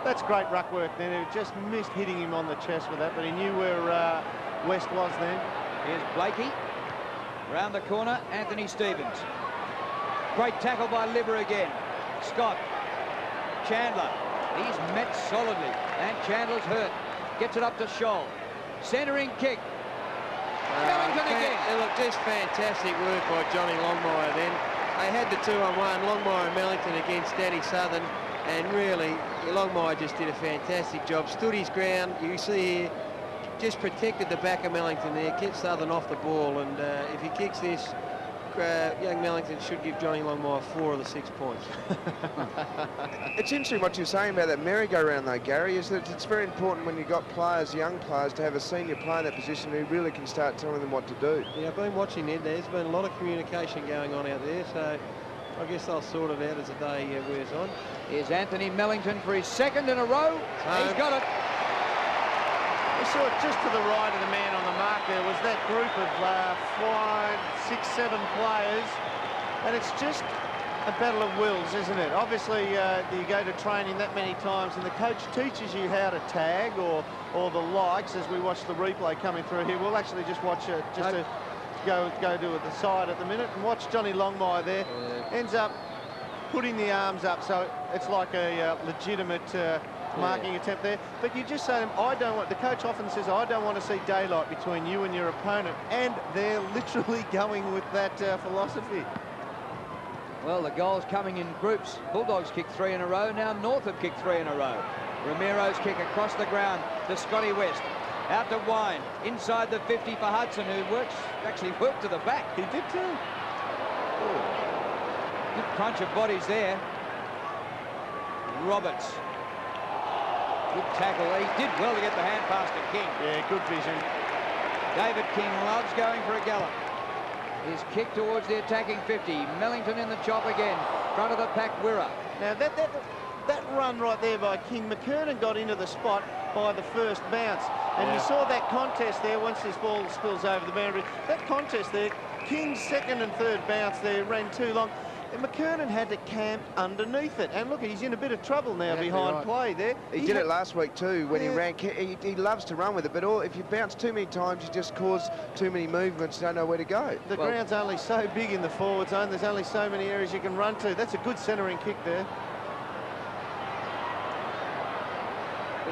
S4: That's great ruck work then. He just missed hitting him on the chest with that, but he knew where West was then.
S10: Here's Blakey. Round the corner, Anthony Stevens. Great tackle by Libber again. Scott. Chandler. He's met solidly, and Chandler's hurt. Gets it up to Scholl. Centering kick. Mellington again.
S6: Look, just fantastic work by Johnny Longmire then. They had the 2-on-1, Longmire and Mellington against Danny Southern, and really, Longmire just did a fantastic job. Stood his ground, you see here, just protected the back of Mellington there, kept Southern off the ball, and if he kicks this, young Mellington should give Johnny Longmire 4 of the 6 points.
S5: It's interesting what you're saying about that merry-go-round, though, Gary, is that it's very important when you've got players, young players, to have a senior player in that position who really can start telling them what to do.
S6: Yeah, I've been watching it. There's been a lot of communication going on out there, so I guess they'll sort it out as the day wears on.
S10: Here's Anthony Mellington for his second in a row. He's got it.
S4: We saw it just to the right of the man on the mark. There was that group of 5, 6, 7 players, and it's just a battle of wills, isn't it? Obviously, you go to training that many times, and the coach teaches you how to tag or the likes. As we watch the replay coming through here, we'll actually just watch it just to go to the side at the minute and watch Johnny Longmire there. Ends up putting the arms up, so it's like a legitimate marking attempt there. But you just say to him, the coach often says, I don't want to see daylight between you and your opponent, and they're literally going with that philosophy.
S10: Well, the goals coming in groups. Bulldogs kicked 3 in a row. Now North have kicked 3 in a row. Ramiro's kick across the ground to Scotty West. Out to Wine, inside the 50 for Hudson, who actually worked to the back.
S4: He did too.
S10: Good crunch of bodies there. Roberts. Good tackle. He did well to get the hand pass to King.
S4: Yeah, good vision.
S10: David King loves going for a gallop. His kick towards the attacking 50. Mellington in the chop again. Front of the pack, Wirra.
S4: Now that run right there by King, McKernan got into the spot by the first bounce. And you saw that contest there once this ball spills over the boundary. That contest there, King's second and third bounce there ran too long. And McKernan had to camp underneath it. And look, he's in a bit of trouble now behind play there.
S5: He did it last week too when he ran. He loves to run with it, but if you bounce too many times, you just cause too many movements, you don't know where to go.
S4: The ground's only so big in the forward zone. There's only so many areas you can run to. That's a good centering kick there.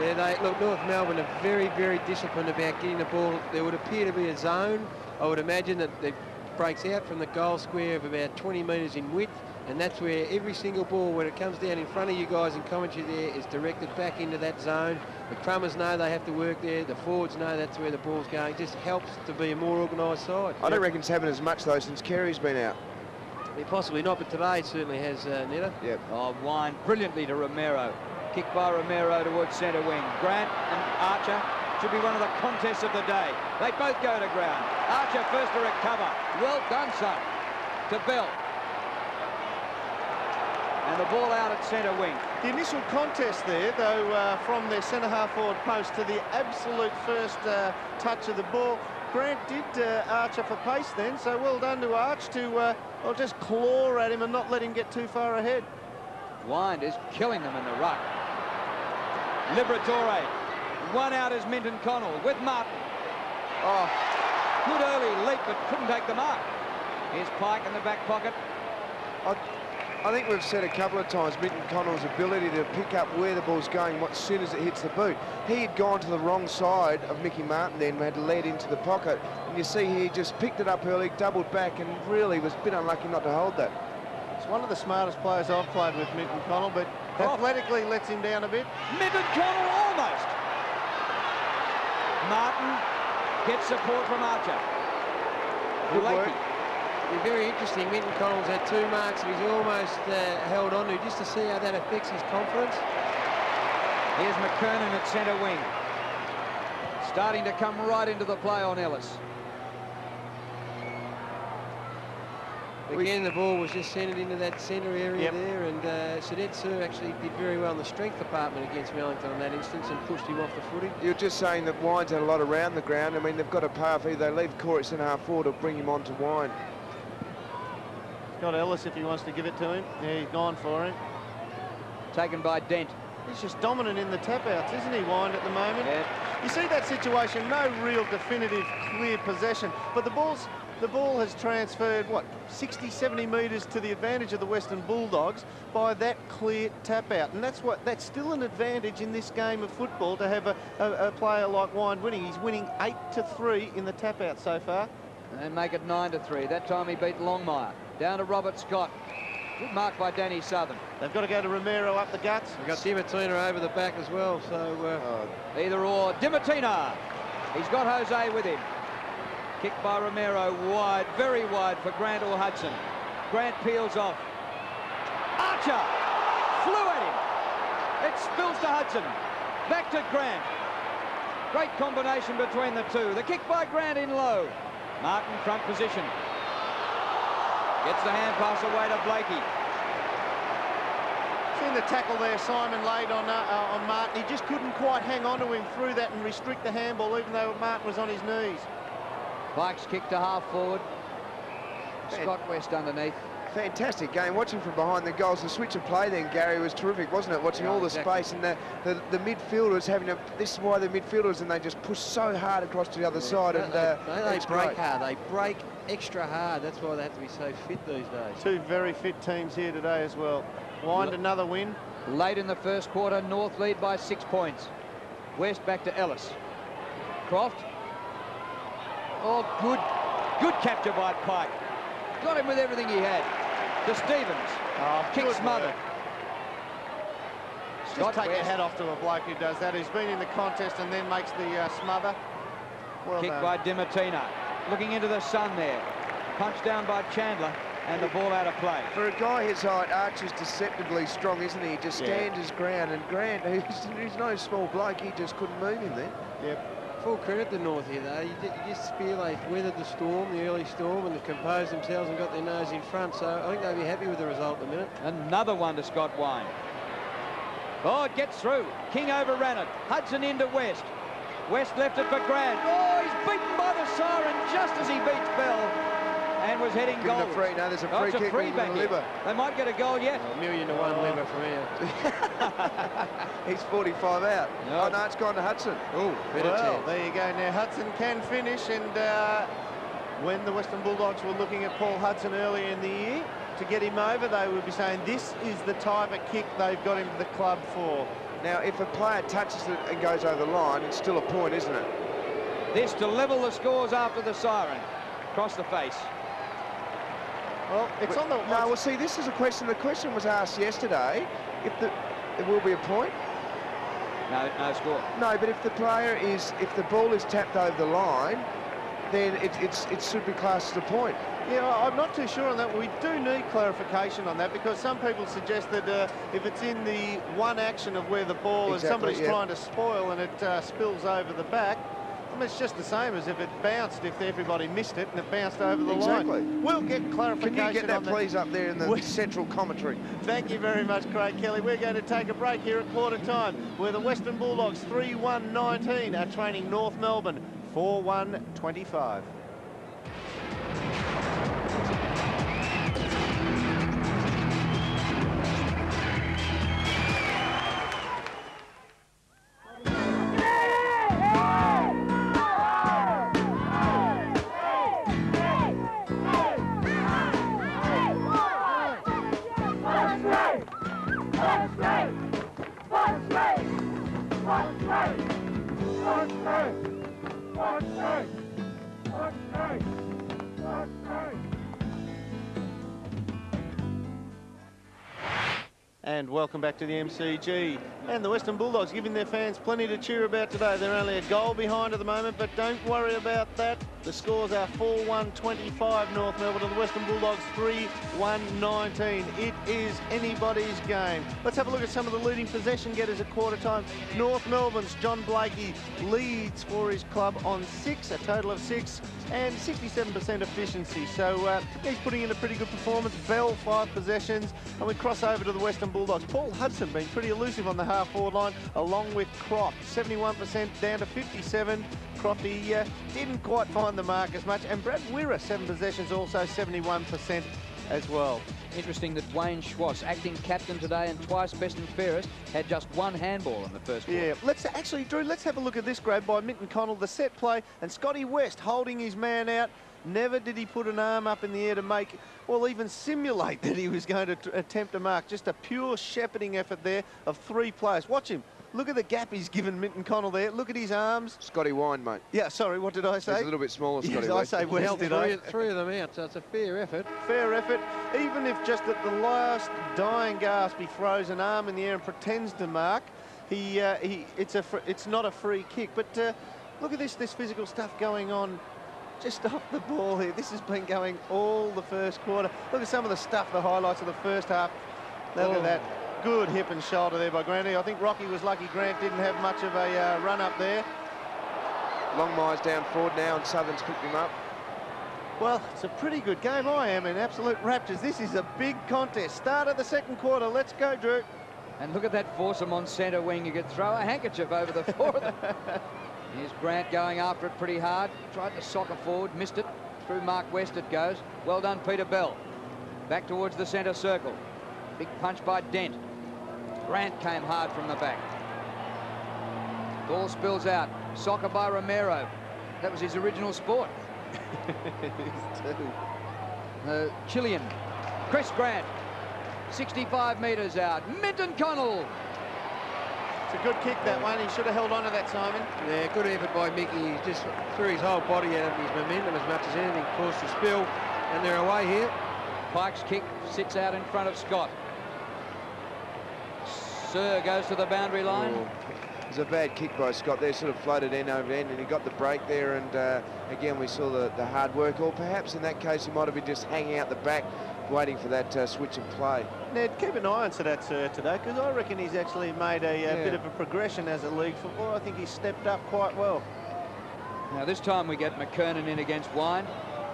S6: Yeah, look, North Melbourne are very, very disciplined about getting the ball. There would appear to be a zone. I would imagine that it breaks out from the goal square of about 20 metres in width, and that's where every single ball, when it comes down in front of you guys in commentary there, is directed back into that zone. The crummers know they have to work there. The forwards know that's where the ball's going. It just helps to be a more organised side.
S5: I don't reckon it's happened as much, though, since Carey's been out.
S6: Yeah, possibly not, but today it certainly has, Netta.
S5: Yep.
S10: Oh, Wine brilliantly to Romero. Kick by Romero towards centre wing. Grant and Archer should be one of the contests of the day. They both go to ground. Archer first to recover. Well done, son. To Bell. And the ball out at centre wing.
S4: The initial contest there, though, from their centre-half forward post to the absolute first touch of the ball, Grant did Archer for pace then, so well done to Arch to just claw at him and not let him get too far ahead.
S10: Wind is killing them in the ruck. Liberatore. One out is Minton Connell with Martin. Oh, good early leap, but couldn't take the mark. Here's Pike in the back pocket.
S5: I think we've said a couple of times Minton Connell's ability to pick up where the ball's going as soon as it hits the boot. He had gone to the wrong side of Mickey Martin then, had led into the pocket. And you see he just picked it up early, doubled back, and really was a bit unlucky not to hold that.
S4: It's one of the smartest players I've played with, Minton Connell, but athletically lets him down a bit.
S10: Minton Connell almost. Martin gets support from Archer.
S5: Good work.
S6: Be very interesting. Minton Connell's had 2 marks that he's almost held on to, just to see how that affects his confidence.
S10: Here's McKernan at centre wing. Starting to come right into the play on Ellis.
S6: Again, the ball was just centred into that centre area there, and Sadet Sir actually did very well in the strength department against Mellington in that instance and pushed him off the footing.
S5: You're just saying that Wine's had a lot around the ground. I mean, they've got to pay off. Either they leave Corey centre-half forward or bring him on to Wine.
S4: Got Ellis if he wants to give it to him. Yeah, he's gone for him.
S10: Taken by Dent.
S4: He's just dominant in the tap-outs, isn't he, Wine, at the moment?
S10: Yeah.
S4: You see that situation, no real definitive, clear possession, but the ball has transferred, what, 60, 70 metres to the advantage of the Western Bulldogs by that clear tap-out. And that's still an advantage in this game of football to have a player like Wine winning. He's winning 8-3 in the tap-out so far.
S10: And make it 9-3. That time he beat Longmire. Down to Robert Scott. Good mark by Danny Southern.
S4: They've got to go to Romero up the guts.
S6: We've got Dimatina over the back as well, so...
S10: Either or. Dimatina. He's got Jose with him. Kick by Romero, wide, very wide for Grant or Hudson. Grant peels off. Archer flew at him. It spills to Hudson. Back to Grant. Great combination between the two. The kick by Grant in low. Martin front position. Gets the hand pass away to Blakey.
S4: Seen the tackle there Simon laid on Martin. He just couldn't quite hang on to him through that and restrict the handball, even though Martin was on his knees.
S10: Pikes kick to half forward. Scott West underneath.
S5: Fantastic game. Watching from behind the goals, the switch of play then, Gary, was terrific, wasn't it? Watching all the space and the midfielders having a... This is why the midfielders, and they just push so hard across to the other side. And
S6: they break hard. They break extra hard. That's why they have to be so fit these days.
S4: Two very fit teams here today as well. Wind another win.
S10: Late in the first quarter, North lead by 6 points. West back to Ellis. Croft. Oh, good capture by Pike. Got him with everything he had. To Stevens. Kick smothered.
S4: Just take your hat off to a bloke who does that. Who's been in the contest and then makes the smother. Well
S10: Kick
S4: done.
S10: by Dimartina. Looking into the sun there. Punch down by Chandler. And the ball out of play.
S5: For a guy his height, Archer's deceptively strong, isn't he? He just stands his ground. And Grant, who's no small bloke, he just couldn't move him there.
S4: Yep.
S6: Full credit to North here, though. You just feel they've weathered the storm, the early storm, and they've composed themselves and got their nose in front. So I think they'll be happy with the result in a minute.
S10: Another one to Scott Wine. Oh, it gets through. King overran it. Hudson into West. West left it for Grant. Oh, he's beaten by the siren just as he beats Bell. And was heading goal.
S5: No, there's a free
S10: it's
S5: kick.
S10: A free back here. They might get a goal yet.
S6: $1,000,000 liver from here.
S5: He's 45 out. Oh, no, it's gone to Hudson.
S6: Oh,
S4: well, there you go. Now, Hudson can finish, and when the Western Bulldogs were looking at Paul Hudson earlier in the year, to get him over, they would be saying this is the type of kick they've got him to the club for.
S5: Now, if a player touches it and goes over the line, it's still a point, isn't it?
S10: This to level the scores after the siren. Across the face.
S4: Well, it's on the...
S5: No, well, see, this is a question. The question was asked yesterday. It will be a point.
S10: No score.
S5: No, but if the ball is tapped over the line, then it should be classed as a point.
S4: Yeah, I'm not too sure on that. We do need clarification on that, because some people suggest that if it's in the one action of where the ball is somebody's trying to spoil and it spills over the back, I mean, it's just the same as if it bounced, if everybody missed it and it bounced over the line. We'll get clarification.
S5: Can you get that, please, up there in the central commentary?
S4: Thank you very much, Craig Kelly. We're going to take a break here at quarter time, where the Western Bulldogs 3-1-19 are training North Melbourne 4-1-25. And welcome back to the MCG. And the Western Bulldogs giving their fans plenty to cheer about today. They're only a goal behind at the moment, but don't worry about that. The scores are 4-1-25 North Melbourne, and the Western Bulldogs 3-1-19. It is anybody's game. Let's have a look at some of the leading possession getters at quarter time. North Melbourne's John Blakey leads for his club on 6, a total of 6, and 67% efficiency. So he's putting in a pretty good performance. Bell 5 possessions, and we cross over to the Western Bulldogs. Paul Hudson being pretty elusive on the half-forward line, along with Croft. 71% down to 57. Crofty didn't quite find the mark as much, and Brad Wirra, 7 possessions, also 71% as well.
S10: Interesting that Wayne Schwass, acting captain today and twice best and fairest, had just 1 handball in the first quarter.
S4: Yeah, let's have a look at this grab by Minton Connell, the set play, and Scotty West holding his man out. Never did he put an arm up in the air to make, well, even simulate that he was going to attempt a mark. Just a pure shepherding effort there of 3 players. Watch him. Look at the gap he's given Minton Connell there. Look at his arms.
S5: Scotty Wine, mate.
S4: Yeah, sorry, what did I say?
S5: He's a little bit smaller, Scotty
S4: West. I say West, did I?
S6: Three of them out, so it's a fair effort.
S4: Fair effort. Even if just at the last dying gasp he throws an arm in the air and pretends to mark, it's not a free kick. But look at this physical stuff going on just off the ball here. This has been going all the first quarter. Look at some of the stuff, the highlights of the first half. Look at that. Good hip and shoulder there by Granty. I think Rocky was lucky Grant didn't have much of a run up there.
S5: Longmire's down forward now, and Southern's picked him up.
S4: Well, it's a pretty good game. I am in absolute raptures. This is a big contest. Start of the second quarter. Let's go, Drew.
S10: And look at that foursome on centre wing. You could throw a handkerchief over the four of them. Here's Grant going after it pretty hard. Tried to soccer forward, missed it. Through Mark West it goes. Well done, Peter Bell. Back towards the centre circle. Big punch by Dent. Grant came hard from the back. Ball spills out. Soccer by Romero. That was his original sport. Chilean. Chris Grant. 65 metres out. Minton Connell.
S4: It's a good kick, that one. He should have held on to that, Simon.
S6: Yeah, good effort by Mickey. He just threw his whole body at him, his momentum as much as anything, caused the spill, and they're away here.
S10: Pike's kick sits out in front of Scott. Sir goes to the boundary line.
S5: It was a bad kick by Scott there, sort of floated end over end, and he got the break there, and again we saw the hard work, or perhaps in that case he might have been just hanging out the back waiting for that switch and play.
S4: Ned, keep an eye on to that Sir today, because I reckon he's actually made a bit of a progression as a league footballer. I think he's stepped up quite well.
S10: Now this time we get McKernan in against Wine,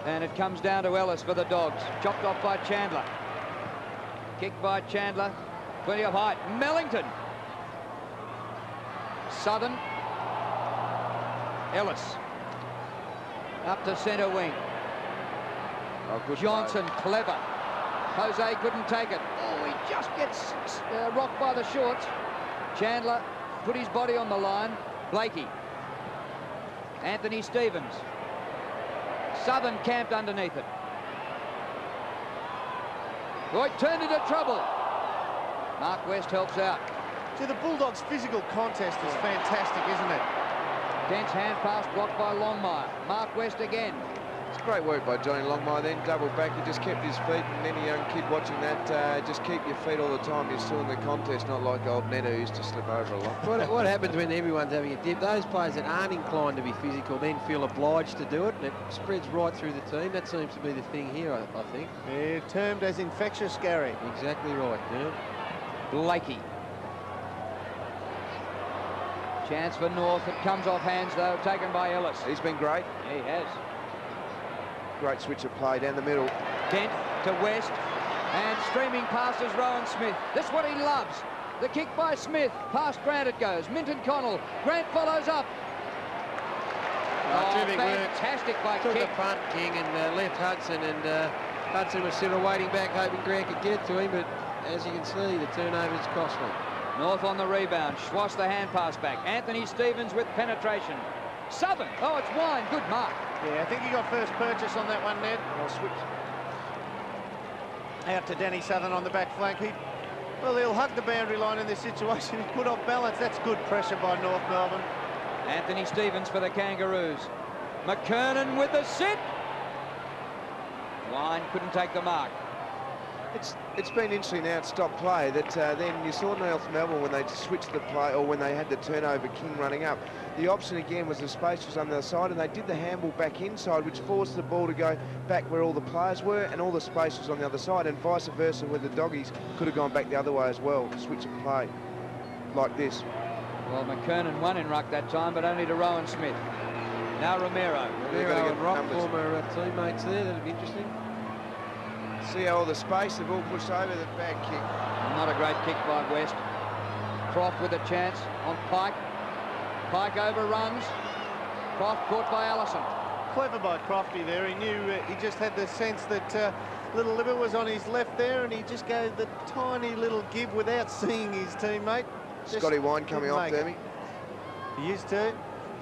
S10: and it comes down to Ellis for the Dogs. Chopped off by Chandler. Kick by Chandler. Plenty of height. Mellington. Southern. Ellis. Up to centre wing.
S5: Oh, good
S10: Johnson, clever. Jose couldn't take it. Oh, he just gets rocked by the shorts. Chandler put his body on the line. Blakey. Anthony Stevens. Southern camped underneath it. Boy, turned into trouble. Mark West helps out.
S4: See, the Bulldogs' physical contest is fantastic, isn't it?
S10: Dent's hand pass blocked by Longmire. Mark West again.
S5: It's great work by Johnny Longmire, then double back. He just kept his feet, and any young kid watching that, just keep your feet all the time. You're still in the contest, not like old Neto who used to slip over a lot.
S6: What happens when everyone's having a dip? Those players that aren't inclined to be physical then feel obliged to do it, and it spreads right through the team. That seems to be the thing here, I think.
S4: Yeah, termed as infectious, Gary.
S6: Exactly right, yeah.
S10: Blakey. Chance for North. It comes off hands, though, taken by Ellis.
S5: He's been great.
S10: Yeah, he has.
S5: Great switch of play down the middle.
S10: Dent to West, and streaming past is Rowan Smith. This is what he loves. The kick by Smith. Past Grant it goes. Minton Connell. Grant follows up.
S6: Terrific work.
S10: Fantastic by
S6: Took
S10: kick.
S6: the punt, King, and left Hudson, and Hudson was sort of waiting back, hoping Grant could get to him, but as you can see, the turnover's costly.
S10: North on the rebound. Schwass the hand pass back. Anthony Stevens with penetration. Southern. Oh, it's Wine. Good mark.
S4: Yeah, I think he got first purchase on that one, Ned.
S5: Well switched.
S4: Out to Danny Southern on the back flank. Well, he'll hug the boundary line in this situation. He put off balance. That's good pressure by North Melbourne.
S10: Anthony Stevens for the Kangaroos. McKernan with the sit. Wine couldn't take the mark.
S5: It's been interesting now at stop play that then you saw North Melbourne when they switched the play, or when they had the turnover, King running up. The option again was the space was on the other side, and they did the handball back inside, which forced the ball to go back where all the players were, and all the space was on the other side, and vice versa, where the Doggies could have gone back the other way as well, switch of play like this.
S10: Well, McKernan won in ruck that time, but only to Rowan Smith. Now Romero.
S6: Romero and Rock, former teammates there. That'll be interesting.
S5: See how all the space, they've all pushed over the bad kick.
S10: Not a great kick by West. Croft with a chance on Pike. Pike overruns. Croft caught by Allison.
S4: Clever by Crofty there. He knew, he just had the sense that little Libber was on his left there, and he just gave the tiny little give without seeing his teammate.
S5: Scotty Wine coming off there.
S4: He used to,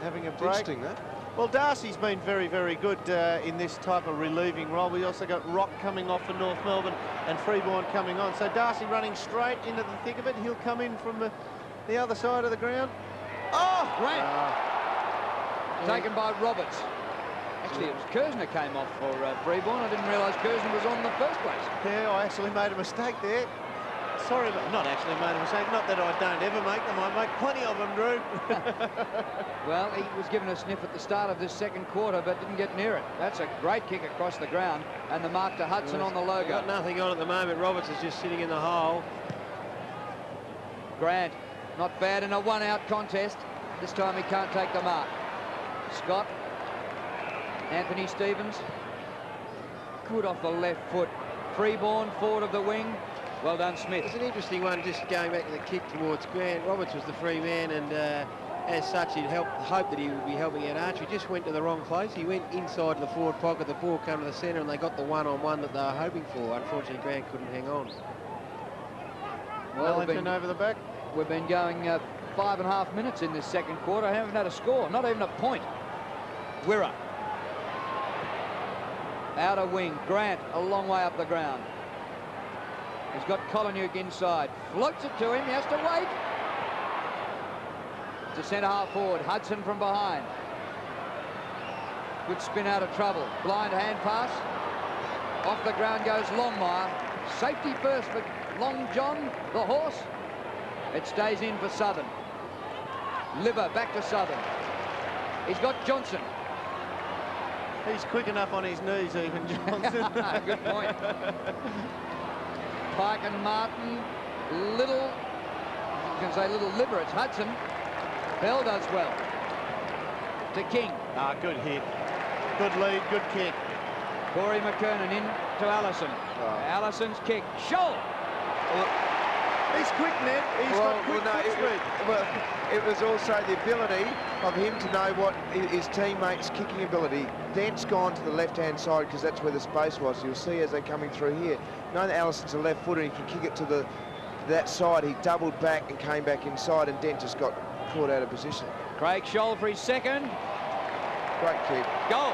S4: having a break.
S5: Interesting, that.
S4: Well, Darcy's been very, very good in this type of relieving role. We also got Rock coming off for North Melbourne and Freeborn coming on. So Darcy running straight into the thick of it. He'll come in from the other side of the ground. Oh,
S10: Grant! Taken by Roberts. Actually, it was Kersner came off for Freeborn. I didn't realise Kersner was on in the first place.
S4: Yeah, I actually made a mistake there.
S13: Sorry, but not actually made a mistake. Not that I don't ever make them. I make plenty of them, Drew.
S10: Well, he was given a sniff at the start of this second quarter, but didn't get near it. That's a great kick across the ground, and the mark to Hudson on the logo.
S6: Got nothing on at the moment. Roberts is just sitting in the hole.
S10: Grant, not bad in a one-out contest. This time he can't take the mark. Scott, Anthony Stevens, good off the left foot. Freeborn, forward of the wing. Well done, Smith.
S6: It's an interesting one, just going back to the kick towards Grant. Roberts was the free man, and as such, he'd hoped that he would be helping out Archer. He just went to the wrong place. He went inside the forward pocket. The ball came to the centre, and they got the one-on-one that they were hoping for. Unfortunately, Grant couldn't hang on.
S10: Well,
S4: Wellington over the back.
S10: We've been going 5.5 minutes in this second quarter. Haven't had a score, not even a point. Wirra. Outer wing. Grant a long way up the ground. He's got Koloniuk inside. Floats it to him. He has to wait. To centre half forward. Hudson from behind. Good spin out of trouble. Blind hand pass. Off the ground goes Longmire. Safety first for Long John, the horse. It stays in for Southern. Liver back to Southern. He's got Johnson.
S13: He's quick enough on his knees, even, Johnson.
S10: Good point. Pike and Martin. Little, you can say little Liver. It's Hudson. Bell does well. To King.
S13: Good hit. Good lead, good kick.
S10: Corey McKernan in to Allison. Allison's kick. Shoal.
S4: He's quick, Ned. He's got quick foot speed.
S5: It was also the ability of him to know what his teammates' kicking ability. Dent's gone to the left-hand side because that's where the space was. You'll see as they're coming through here. Knowing that Allison's a left footer, he can kick it to that side. He doubled back and came back inside, and Dent just got caught out of position.
S10: Craig Scholl for his second.
S5: Great kick.
S10: Goal.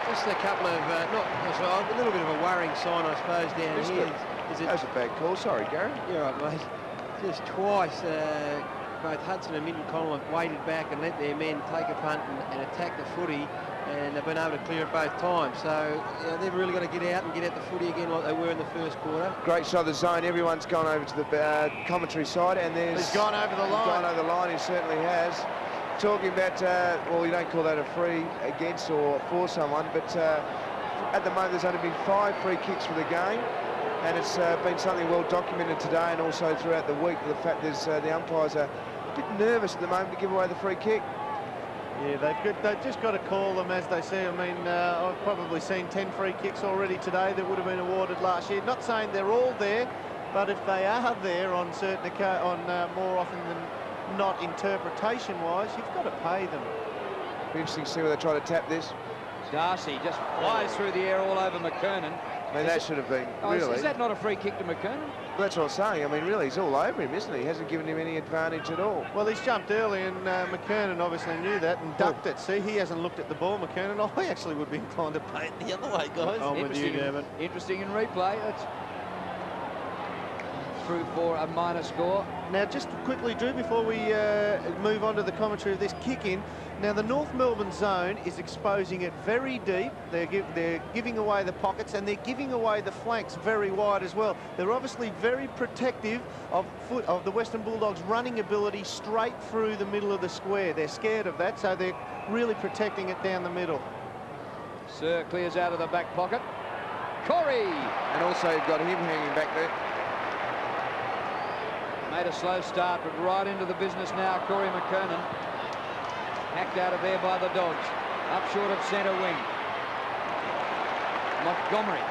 S6: Just a couple of, a little bit of a worrying sign, I suppose, down here.
S5: That was a bad call. Sorry, Gary.
S6: You're right, mate. Just twice, both Hudson and Minton Collin have waited back and let their men take a punt and attack the footy, and they've been able to clear it both times. So they've really got to get out and get at the footy again like they were in the first quarter.
S5: Great shot of the zone. Everyone's gone over to the commentary side, and
S4: he's gone over the line.
S5: He's gone over the line. He certainly has. Talking about, well, you don't call that a free against or for someone, but at the moment there's only been 5 free kicks for the game. And it's been something well documented today and also throughout the week. The fact is the umpires are a bit nervous at the moment to give away the free kick.
S4: Yeah, they've just got to call them as they see. I mean, I've probably seen 10 free kicks already today that would have been awarded last year. Not saying they're all there, but if they are there on certain more often than not interpretation-wise, you've got to pay them.
S5: Be interesting to see where they try to tap this.
S10: Darcy just flies through the air all over McKernan.
S5: I mean, that should have been, really.
S10: Is that not a free kick to McKernan?
S5: Well, that's what I'm saying. I mean, really, he's all over him, isn't he? He hasn't given him any advantage at all.
S4: Well, he's jumped early, and McKernan obviously knew that and ducked it. See, he hasn't looked at the ball, McKernan. I actually would be inclined to pay it the other way, guys.
S6: I'm with you, Dermot.
S10: Interesting in replay. That's through for a minor score.
S4: Now, just quickly, Drew, before we move on to the commentary of this kick-in, now the North Melbourne zone is exposing it very deep. They're giving away the pockets, and they're giving away the flanks very wide as well. They're obviously very protective of the Western Bulldogs' running ability straight through the middle of the square. They're scared of that, so they're really protecting it down the middle.
S10: Sir clears out of the back pocket. Corey!
S5: And also you've got him hanging back there.
S10: Made a slow start, but right into the business now, Corey McKernan. Hacked out of there by the Dogs. Up short of centre wing. Montgomery.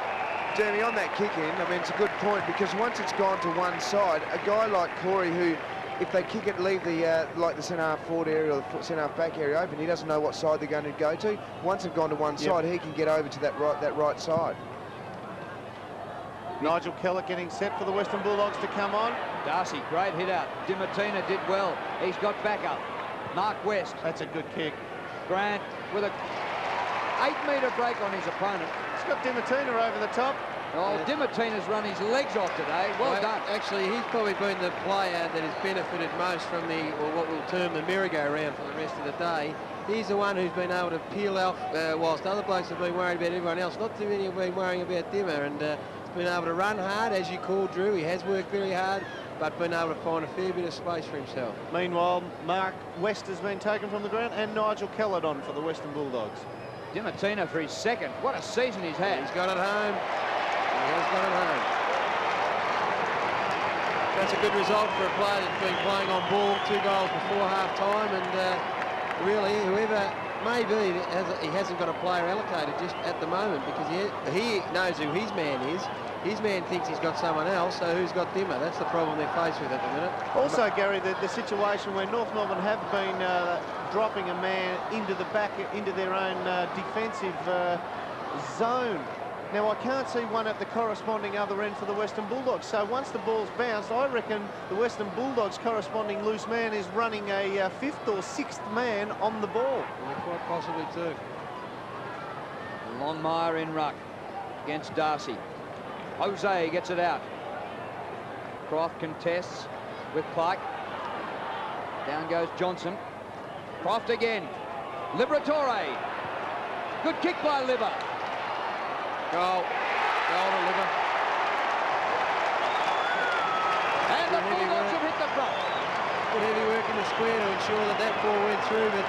S5: Jeremy, on that kick in, I mean, it's a good point because once it's gone to one side, a guy like Corey who, if they kick it, leave the like the centre half forward area or the centre half back area open, he doesn't know what side they're going to go to. Once they've gone to one side, he can get over to that right side.
S4: Nigel Kellett getting set for the Western Bulldogs to come on.
S10: Darcy, great hit out. Dimartina did well. He's got back up. Mark West.
S4: That's a good kick.
S10: Grant with a 8-metre break on his opponent.
S4: He's got Dimartina over the top.
S10: Oh, Dimartina's run his legs off today. Well done.
S6: Actually, he's probably been the player that has benefited most from or what we'll term the merry-go-round for the rest of the day. He's the one who's been able to peel off whilst other blokes have been worried about everyone else. Not too many have been worrying about Dimmer, and He's been able to run hard, as you called, Drew. He has worked very hard, but been able to find a fair bit of space for himself.
S4: Meanwhile, Mark West has been taken from the ground and Nigel Caledon for the Western Bulldogs.
S10: Dimatina for his second. What a season he's had.
S6: He's got it home. He has got it home. That's a good result for a player that's been playing on ball, 2 goals before half-time, and really, whoever may be, he hasn't got a player allocated just at the moment, because he knows who his man is. His man thinks he's got someone else, so who's got Dimmer? That's the problem they're faced with at the minute.
S4: Also, Gary, the situation where North Melbourne have been dropping a man into the back, into their own defensive zone. Now, I can't see one at the corresponding other end for the Western Bulldogs. So once the ball's bounced, I reckon the Western Bulldogs corresponding loose man is running a 5th or 6th man on the ball.
S6: Yeah, quite possibly too.
S10: Longmire in ruck against Darcy. Jose gets it out. Croft contests with Pike. Down goes Johnson. Croft again. Liberatore. Good kick by Liber. Goal. Goal to Liber. And the Bulldogs have hit the front.
S6: Good heavy work in the square to ensure that that ball went through, but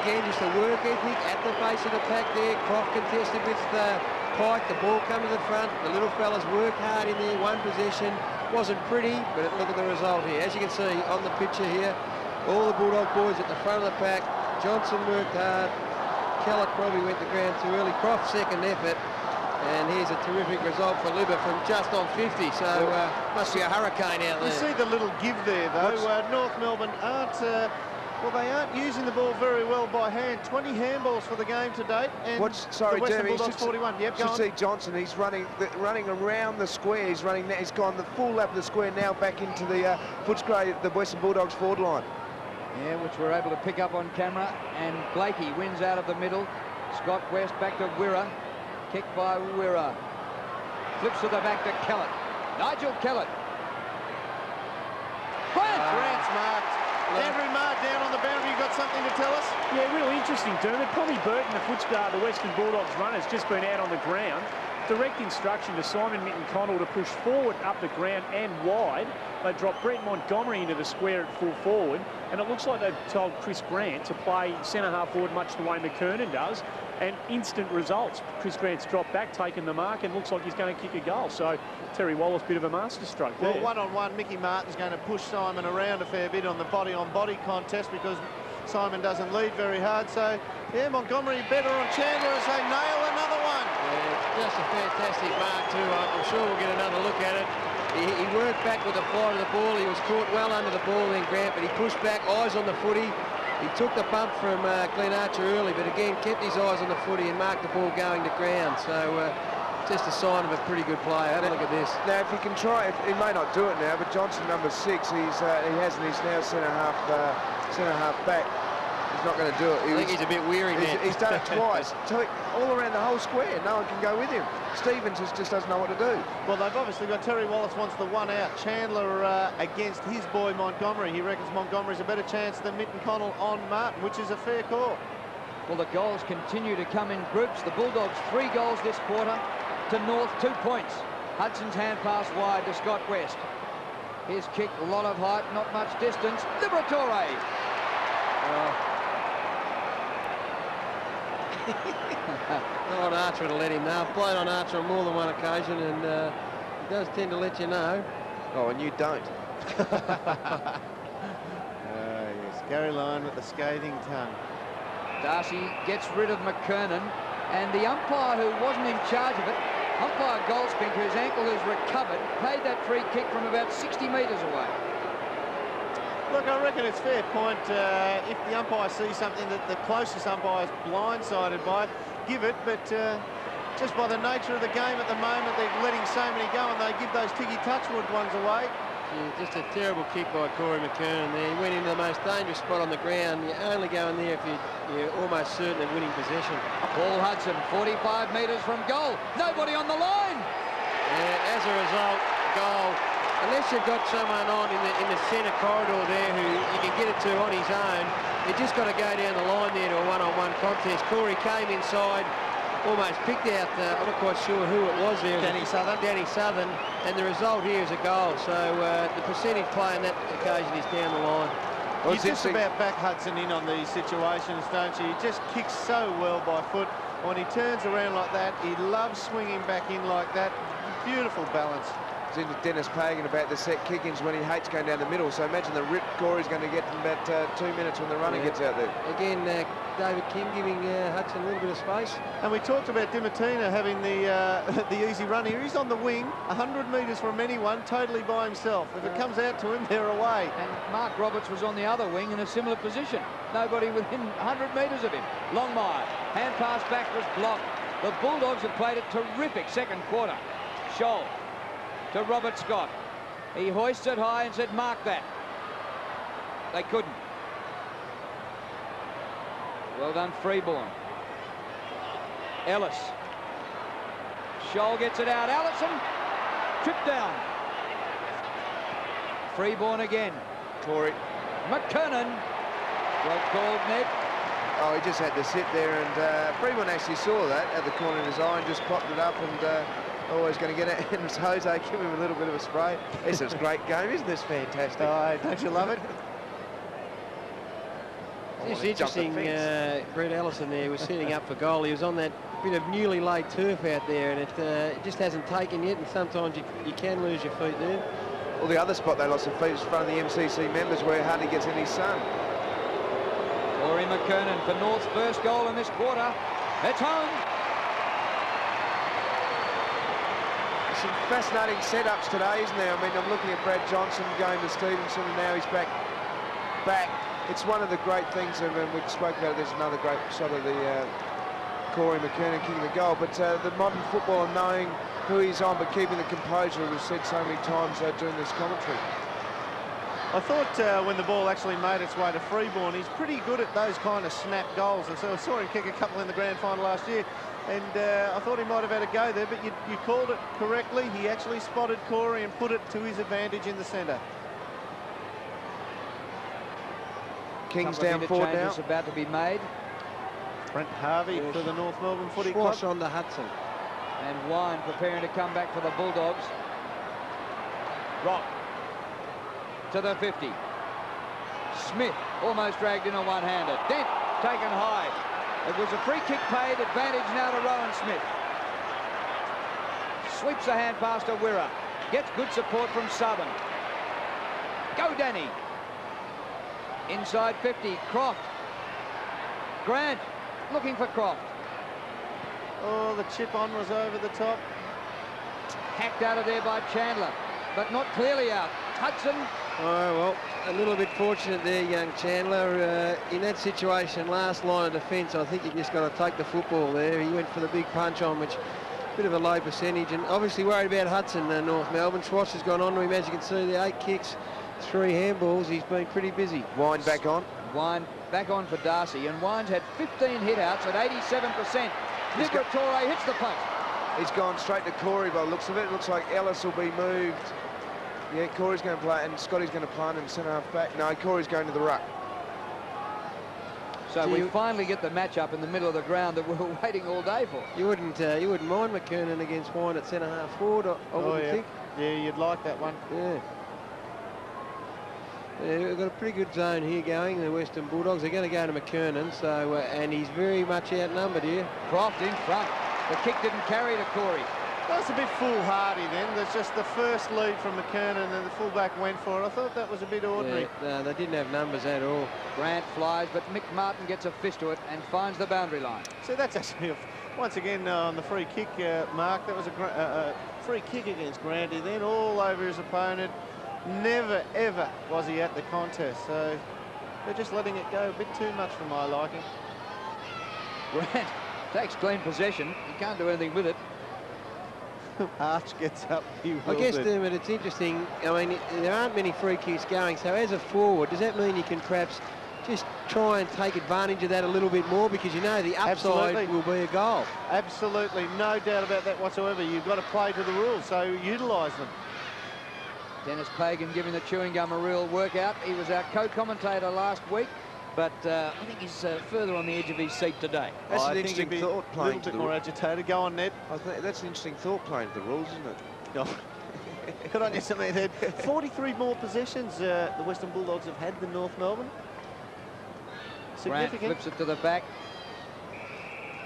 S6: again, just a work ethic at the base of the pack there. Croft contested with Pike. The ball come to the front. The little fellas work hard in there. One possession. Wasn't pretty, but look at the result here. As you can see on the picture here, all the Bulldog boys at the front of the pack. Johnson worked hard. Kellett probably went to ground too early. Croft's second effort. And here's a terrific result for Liber from just on 50. So must be a hurricane out there.
S4: You see the little give there, though. North Melbourne aren't... well, they aren't using the ball very well by hand. 20 handballs for the game to date. And
S5: sorry,
S4: the Western
S5: Jeremy,
S4: Bulldogs 41. Yep, go on.
S5: see Johnson. He's running around the square. He's running. He's gone the full lap of the square now back into the Footscray, the Western Bulldogs forward line.
S10: Yeah, which we're able to pick up on camera. And Blakey wins out of the middle. Scott West back to Wirra. Kick by Wirra. Flips to the back to Kellett. Nigel Kellett.
S4: Grant's marked. Andrew Marr down on the boundary. You got something to tell us?
S7: Yeah, really interesting, Dermot. Tommy Burton, the Footscray, the Western Bulldogs runner, has just been out on the ground. Direct instruction to Simon Minton-Connell to push forward up the ground and wide. They dropped Brett Montgomery into the square at full forward, and it looks like they've told Chris Grant to play centre-half forward much the way McKernan does, and instant results. Chris Grant's dropped back, taken the mark, and looks like he's going to kick a goal. So Terry Wallace, bit of a masterstroke there.
S4: Well, one-on-one, Mickey Martin's going to push Simon around a fair bit on the body-on-body contest because Simon doesn't lead very hard. So, yeah, Montgomery better on Chandler as they nail another one.
S6: Yeah, just a fantastic mark too. I'm sure we'll get another look at it. He worked back with the flight of the ball. He was caught well under the ball then, Grant, but he pushed back, eyes on the footy. He took the bump from Glenn Archer early, but again kept his eyes on the footy and marked the ball going to ground. So just a sign of a pretty good player. Have a look at this.
S5: Now, if he can try, he may not do it now, but Johnson, number 6, he hasn't. He's now centre half back. He's not going to do it.
S6: I think he's a bit weary now.
S5: He's done it twice, all around the whole square. No one can go with him. Stevens just doesn't know what to do.
S4: Well, they've obviously got Terry Wallace wants the one out. Chandler against his boy Montgomery. He reckons Montgomery's a better chance than Minton-Connell on Martin, which is a fair call.
S10: Well, the goals continue to come in groups. The Bulldogs 3 goals this quarter to North, 2 points. Hudson's hand pass wide to Scott West. His kick, a lot of height, not much distance. Liberatore.
S6: Not on Archer to let him know. I've played on Archer on more than one occasion, and he does tend to let you know.
S5: Oh, and you don't.
S4: Yes, Gary Lyon with the scathing tongue.
S10: Darcy gets rid of McKernan, and the umpire who wasn't in charge of it, umpire Goldspink, whose ankle is recovered, paid that free kick from about 60 metres away.
S4: Look, I reckon it's fair point. If the umpire sees something that the closest umpire is blindsided by, give it. But just by the nature of the game at the moment, they're letting so many go, and they give those Tiggy Touchwood ones away.
S6: Yeah, just a terrible kick by Corey McKernan there. He went into the most dangerous spot on the ground. You only go in there if you're almost certain of winning possession.
S10: Paul Hudson, 45 metres from goal. Nobody on the line.
S6: Yeah, as a result, goal. Unless you've got someone on in the centre corridor there who you can get it to on his own, you just got to go down the line there to a one-on-one contest. Corey came inside, almost picked out, I'm not quite sure who it was there.
S13: Danny Southern.
S6: Danny Southern, and the result here is a goal. So the percentage play on that occasion is down the line.
S4: Well, you just about back Hudson in on these situations, don't you? He just kicks so well by foot. When he turns around like that, he loves swinging back in like that. Beautiful balance.
S5: It's into Dennis Pagan about the set kick-ins when he hates going down the middle. So imagine the rip Corey's going to get in about 2 minutes when the runner gets out there.
S6: Again, David Kim giving Hudson a little bit of space.
S4: And we talked about Dimartina having the easy run here. He's on the wing, 100 metres from anyone, totally by himself. If it comes out to him, they're away.
S10: And Mark Roberts was on the other wing in a similar position. Nobody within 100 metres of him. Longmire, hand pass back was blocked. The Bulldogs have played a terrific second quarter. Scholl to Robert Scott. He hoisted high and said, mark that. They couldn't. Well done, Freeborn. Ellis. Scholl gets it out. Allison, tripped down. Freeborn again.
S5: Corey.
S10: McKernan. Well called, Ned.
S5: Oh, he just had to sit there, and Freeborn actually saw that at the corner of his eye and just popped it up, and always going to get it. And Jose give him a little bit of a spray. This is a great game, isn't this fantastic?
S4: Oh, don't you love it?
S6: It's interesting, Brett Ellison there was setting up for goal. He was on that bit of newly laid turf out there, and it just hasn't taken yet, and sometimes you can lose your feet there.
S5: Well, the other spot they lost their feet is in front of the MCC members where Hardly gets any sun.
S10: Rory McKernan for North's first goal in this quarter. It's home.
S5: Some fascinating setups today, isn't there? I mean, I'm looking at Brad Johnson going to Stevenson, and now he's back. It's one of the great things, and we spoke about it, there's another great shot of the Corey McKernan kicking the goal, but the modern footballer knowing who he's on, but keeping the composure, as we've said so many times during this commentary.
S4: I thought when the ball actually made its way to Freeborn, he's pretty good at those kind of snap goals. And so I saw him kick a couple in the grand final last year, and I thought he might have had a go there, but you called it correctly. He actually spotted Corey and put it to his advantage in the centre.
S5: Kings down forward now.
S10: About to be made.
S4: Brent Harvey for the North Melbourne Footy Club.
S6: Swash on the Hudson.
S10: And Wine preparing to come back for the Bulldogs. Rock to the 50. Smith almost dragged in a one-hander. Dent taken high. It was a free kick paid. Advantage now to Rowan Smith. Sweeps the hand pass to Wirra. Gets good support from Southern. Go Danny. Inside 50. Croft. Grant looking for Croft.
S4: Oh, the chip on was over the top.
S10: Hacked out of there by Chandler, but not clearly out. Hudson.
S6: Oh, well, a little bit fortunate there, young Chandler. In that situation, last line of defence, I think he just got to take the football there. He went for the big punch on, which bit of a low percentage, and obviously worried about Hudson, North Melbourne. Schwartz has gone on to him, as you can see, the 8 kicks, 3 handballs. He's been pretty busy.
S5: Wine back on.
S10: Wine back on for Darcy, and Wine's had 15 hit-outs at 87%. Liberatore hits the post.
S5: He's gone straight to Corey by the looks of it. It looks like Ellis will be moved. Yeah, Corey's going to play, and Scotty's going to plant in centre half back. No, Corey's going to the ruck.
S10: So we finally get the match-up in the middle of the ground that we were waiting all day for.
S6: You wouldn't mind McKernan against Wine at centre half forward, I wouldn't think.
S4: Yeah, you'd like that one.
S6: Yeah. Yeah, we've got a pretty good zone here going, the Western Bulldogs. They're going to go to McKernan, so and he's very much outnumbered here.
S10: Croft in front. The kick didn't carry to Corey.
S4: That's a bit foolhardy then. There's just the first lead from McKernan and the fullback went for it. I thought that was a bit ordinary.
S6: Yeah, no, they didn't have numbers at all.
S10: Grant flies, but Mick Martin gets a fist to it and finds the boundary line.
S4: So that's actually, once again, on the free kick mark, that was a free kick against Grandy, then all over his opponent. Never, ever was he at the contest. So they're just letting it go a bit too much for my liking.
S10: Grant takes clean possession. He can't do anything with it.
S4: Arch gets up.
S6: I guess, Dermot, it's interesting. I mean, there aren't many free kicks going. So as a forward, does that mean you can perhaps just try and take advantage of that a little bit more, because you know the upside will be a goal?
S4: Absolutely. No doubt about that whatsoever. You've got to play to the rules, so utilise them.
S10: Dennis Pagan giving the chewing gum a real workout. He was our co-commentator last week but I think he's further on the edge of his seat today.
S13: That's
S5: I
S13: an
S5: think
S13: interesting
S5: he'd be
S13: thought
S5: a
S13: playing
S5: little
S13: to
S5: bit
S13: the
S5: more agitated. Go on, Ned.
S13: I think that's an interesting thought playing to the rules, isn't it?
S5: Oh. Good on you, Samir Head. 43 more possessions the Western Bulldogs have had than North Melbourne.
S10: Grant
S5: Significant.
S10: flips it to the back.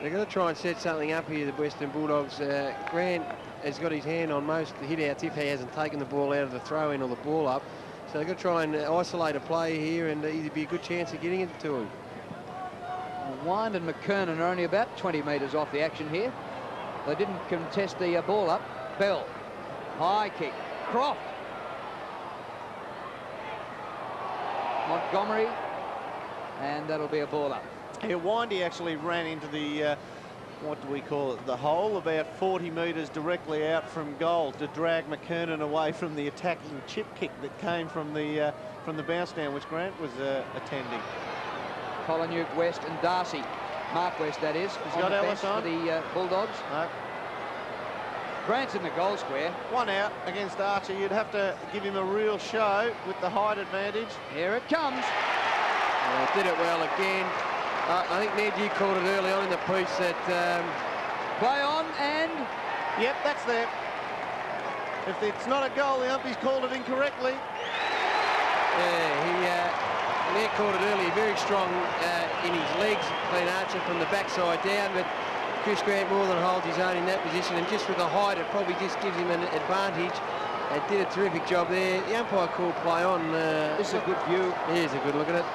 S6: They're going to try and set something up here, the Western Bulldogs. Grant has got his hand on most of the hit-outs if he hasn't taken the ball out of the throw-in or the ball up. So they're going to try and isolate a play here, and either be a good chance of getting it to him.
S10: Wind and McKernan are only about 20 metres off the action here. They didn't contest the ball up. Bell. High kick. Croft. Montgomery. And that'll be a ball up.
S5: Yeah, Windy actually ran into the, what do we call it, the hole, about 40 metres directly out from goal to drag McKernan away from the attacking chip kick that came from the bounce down, which Grant was attending.
S10: Collinuk, West and Darcy. Mark West, that is.
S5: He's got Ellis on.
S10: For the Bulldogs.
S5: No.
S10: Grant's in the goal square.
S5: One out against Archer. You'd have to give him a real show with the height advantage.
S10: Here it comes.
S6: Did it well again. I think, Ned, you called it early on in the piece that...
S10: play on and...
S5: Yep, that's there. If it's not a goal, the umpires called it incorrectly.
S6: Yeah, Ned called it early. Very strong in his legs, Glenn Archer, from the backside down, but Chris Grant more than holds his own in that position, and just with the height, it probably just gives him an advantage. Did a terrific job there. The umpire called play on.
S10: This is a good view.
S6: Here's a good look at it.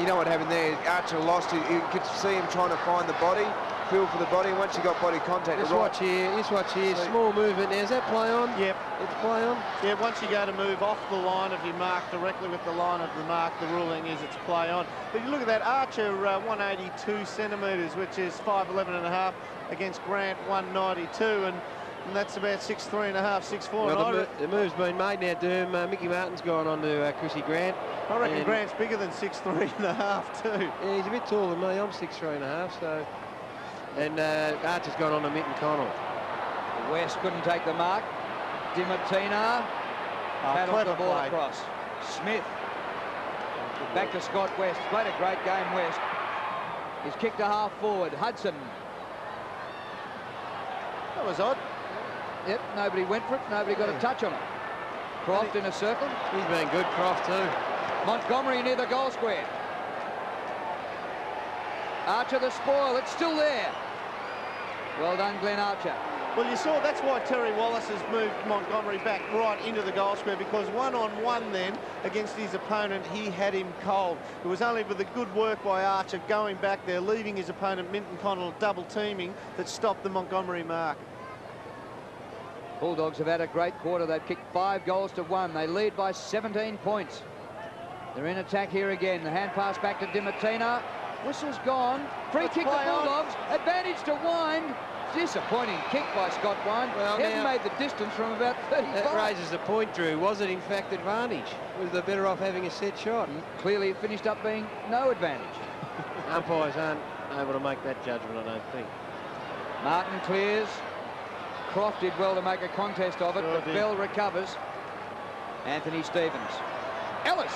S12: You know what happened there? Archer lost it. You could see him trying to find the body, feel for the body. Once you got body contact,
S6: This watch here, small movement. Now, is that play on?
S5: Yep.
S6: It's play on?
S5: Yeah, once you go to move off the line of your mark directly with the line of the mark, the ruling is it's play on. But you look at that, Archer 182 centimetres, which is 5'11.5", against Grant 192, and that's about 6'3.5", 6'4".
S6: Well, the move's been made now, Doom. Mickey Martin's gone on to Chrissy Grant.
S5: I reckon Grant's bigger than 6'3.5" too.
S6: Yeah, he's a bit taller than me. I'm 6'3.5", so... And Archer's gone on to Mitten Connell.
S10: West couldn't take the mark. Dimartina paddled the ball
S5: play.
S10: across. Smith. Back to Scott West. Played a great game, West. He's kicked a half forward. Hudson.
S5: That was odd.
S10: Yep, nobody went for it. Nobody got a touch on it. Croft in a circle.
S6: He's been good, Croft, too.
S10: Montgomery near the goal square. Archer the spoil. It's still there. Well done, Glenn Archer.
S5: Well, you saw that's why Terry Wallace has moved Montgomery back right into the goal square, because one-on-one then against his opponent, he had him cold. It was only with the good work by Archer going back there, leaving his opponent Minton Connell double teaming, that stopped the Montgomery mark.
S10: Bulldogs have had a great quarter. They've kicked 5 goals to 1. They lead by 17 points. They're in attack here again. The hand pass back to Dimartina. Whistle's gone. Free kick to Bulldogs. Advantage to Wind. Disappointing kick by Scott Wind. Well, he hasn't made the distance from about 35.
S6: That raises the point, Drew. Was it in fact advantage? Was they better off having a set shot?
S10: Clearly it finished up being no advantage.
S6: Umpires aren't able to make that judgment, I don't think.
S10: Martin clears. Croft did well to make a contest of it, but Bell recovers. Anthony Stevens. Ellis.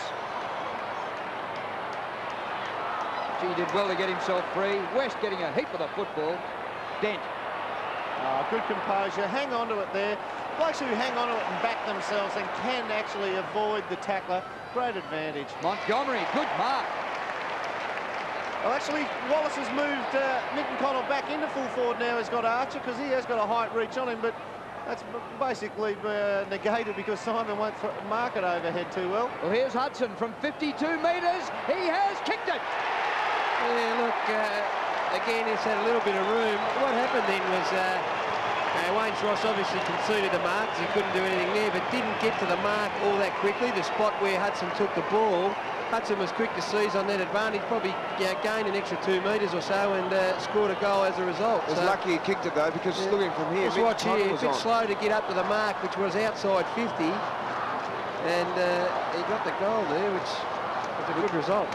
S10: He did well to get himself free. West getting a heap of the football. Dent.
S5: Good composure. Hang on to it there. Blokes who hang on to it and back themselves and can actually avoid the tackler. Great advantage.
S10: Montgomery, good mark.
S5: Well, actually, Wallace has moved Minton Connell back into full forward now. He's got Archer because he has got a height reach on him, but that's basically negated because Simon won't mark it overhead too well.
S10: Well, here's Hudson from 52 metres. He has kicked it.
S6: Yeah, look, again, it's had a little bit of room. What happened then was Wayne Ross obviously conceded the mark because he couldn't do anything there, but didn't get to the mark all that quickly, the spot where Hudson took the ball. Hudson was quick to seize on that advantage, probably gained an extra 2 metres or so and scored a goal as a result.
S12: It was lucky he kicked it, though, because looking from here,
S6: just watch here, a bit slow to get up to the mark, which was outside 50, and he got the goal there, which was a good result.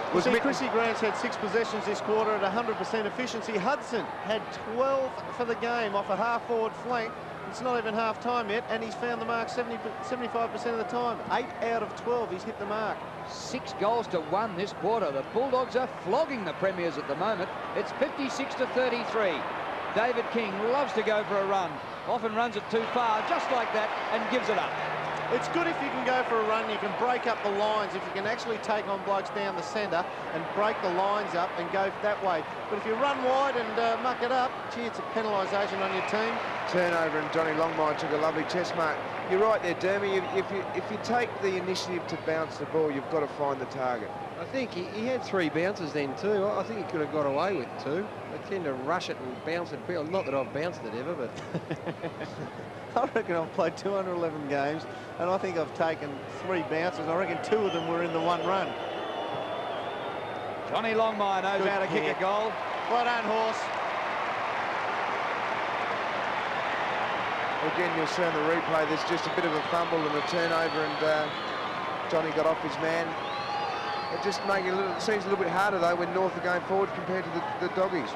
S5: Chrissy Grant's had 6 possessions this quarter at 100% efficiency. Hudson had 12 for the game off a half-forward flank. It's not even half-time yet, and he's found the mark 75% of the time. 8 out of 12, he's hit the mark.
S10: 6-1 this quarter. The Bulldogs are flogging the Premiers at the moment. It's 56-33. David King loves to go for a run. Often runs it too far, just like that, and gives it up.
S13: It's good if you can go for a run, you can break up the lines, if you can actually take on blokes down the centre and break the lines up and go that way. But if you run wide and muck it up, gee, it's a penalisation on your team.
S5: Turnover, and Johnny Longmire took a lovely chest mark. You're right there, Dermy. If you take the initiative to bounce the ball, you've got to find the target.
S6: I think he had 3 bounces then too. I think he could have got away with 2. They tend to rush it and bounce it. Not that I've bounced it ever, but
S13: I reckon I've played 211 games and I think I've taken 3 bounces. I reckon 2 of them were in the 1 run.
S10: Johnny Longmire knows how to kick a goal.
S13: Well done, Horse.
S5: Again, you'll see on the replay, there's just a bit of a fumble and a turnover, and Johnny got off his man. It just seems a little bit harder, though, when North are going forward compared to the Doggies.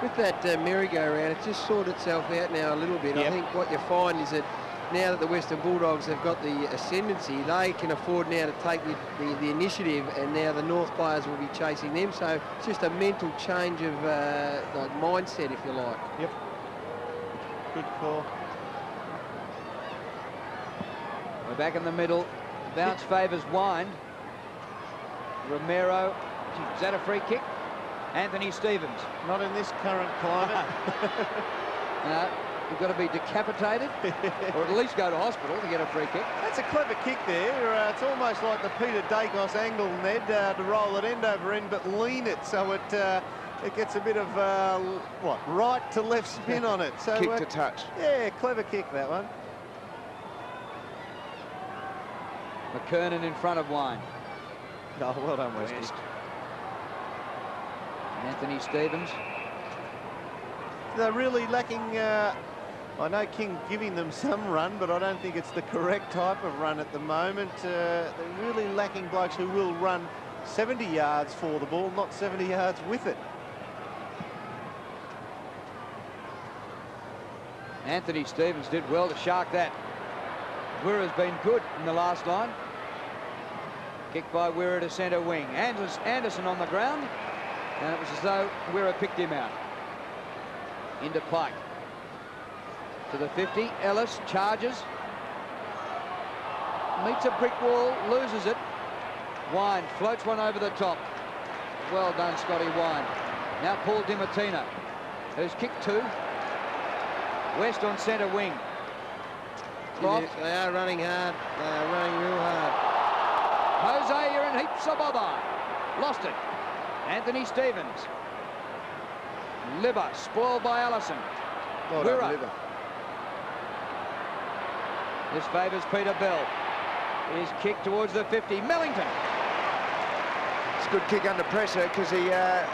S6: with that merry-go-round, it's just sorted itself out now a little bit.
S13: Yep.
S6: I think what you find is that now that the Western Bulldogs have got the ascendancy, they can afford now to take the initiative, and now the North players will be chasing them. So it's just a mental change of like mindset, if you like.
S13: Yep. Good call.
S10: We're back in the middle. Bounce favours Wind. Romero. Is that a free kick? Anthony Stevens.
S13: Not in this current climate.
S10: You've got to be decapitated or at least go to hospital to get a free kick.
S13: That's a clever kick there. It's almost like the Peter Dacos angle, Ned, to roll it end over end but lean it so it gets a bit of right to left spin on it. So
S5: kick to touch.
S13: Yeah, clever kick, that one.
S10: McKernan in front of Wine.
S13: Oh, well done, Westy.
S10: Anthony Stevens.
S13: They're really lacking. I know King giving them some run, but I don't think it's the correct type of run at the moment. They're really lacking blokes who will run 70 yards for the ball, not 70 yards with it.
S10: Anthony Stevens did well to shark that. Wirra's been good in the last line. Kick by Wirra to centre wing. Anderson on the ground, and it was as though Wirra picked him out. Into Pike. To the 50. Ellis charges. Meets a brick wall, loses it. Wine floats one over the top. Well done, Scotty Wine. Now Paul DiMartino, who's kicked two. West on centre wing.
S6: Yes, they are running hard. They are running real hard.
S10: Jose, you're in heaps of bother. Lost it. Anthony Stevens. Libber, spoiled by Allison.
S5: Well done, Libber.
S10: This favours Peter Bell. His kick towards the 50. Millington.
S5: It's a good kick under pressure because he, I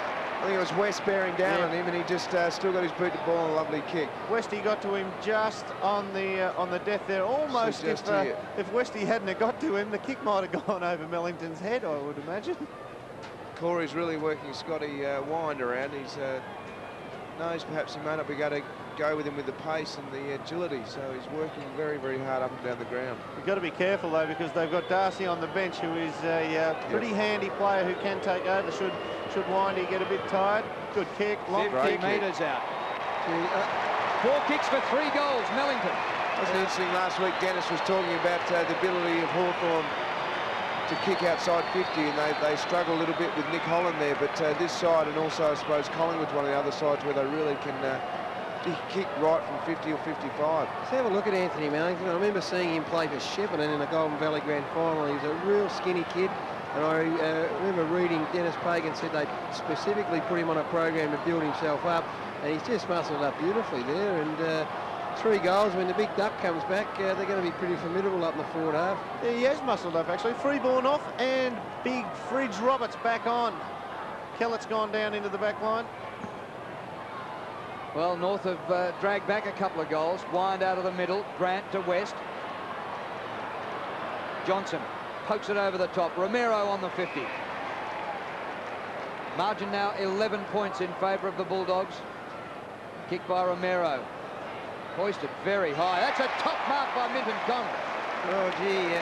S5: think it was West bearing down on him, and he just still got his boot to ball and a lovely kick.
S13: Westy got to him just on the death there. Almost if Westy hadn't have got to him, the kick might have gone over Millington's head, I would imagine.
S5: Corey's really working Scotty Wind around. He knows perhaps he may not be going to go with him with the pace and the agility, so he's working very, very hard up and down the ground.
S13: You've got to be careful though, because they've got Darcy on the bench, who is a pretty handy player who can take over. Should Windy get a bit tired? Good kick, long
S10: 50
S13: kick.
S10: metres out. 4 kicks for 3 goals. Millington.
S5: That's interesting. Last week Dennis was talking about the ability of Hawthorn to kick outside 50, and they struggle a little bit with Nick Holland there, but this side, and also I suppose Collingwood's one of the other sides where they really can kick right from 50 or 55.
S6: Let's have a look at Anthony Millington. I remember seeing him play for Shepparton in the Golden Valley Grand Final. He was a real skinny kid, and I remember reading Dennis Pagan said they specifically put him on a program to build himself up, and he's just muscled up beautifully there, and 3 goals. When the big duck comes back, they're going to be pretty formidable up in the forward half.
S13: Yeah, he has muscled up actually. Freeborn off, and big Fridge Roberts back on. Kellett's gone down into the back line.
S10: Well, North have dragged back a couple of goals. Wind out of the middle. Grant to West. Johnson pokes it over the top. Romero on the 50. Margin now 11 points in favour of the Bulldogs. Kick by Romero. Hoisted very high. That's a top mark by Minton Cong.
S6: Oh, gee,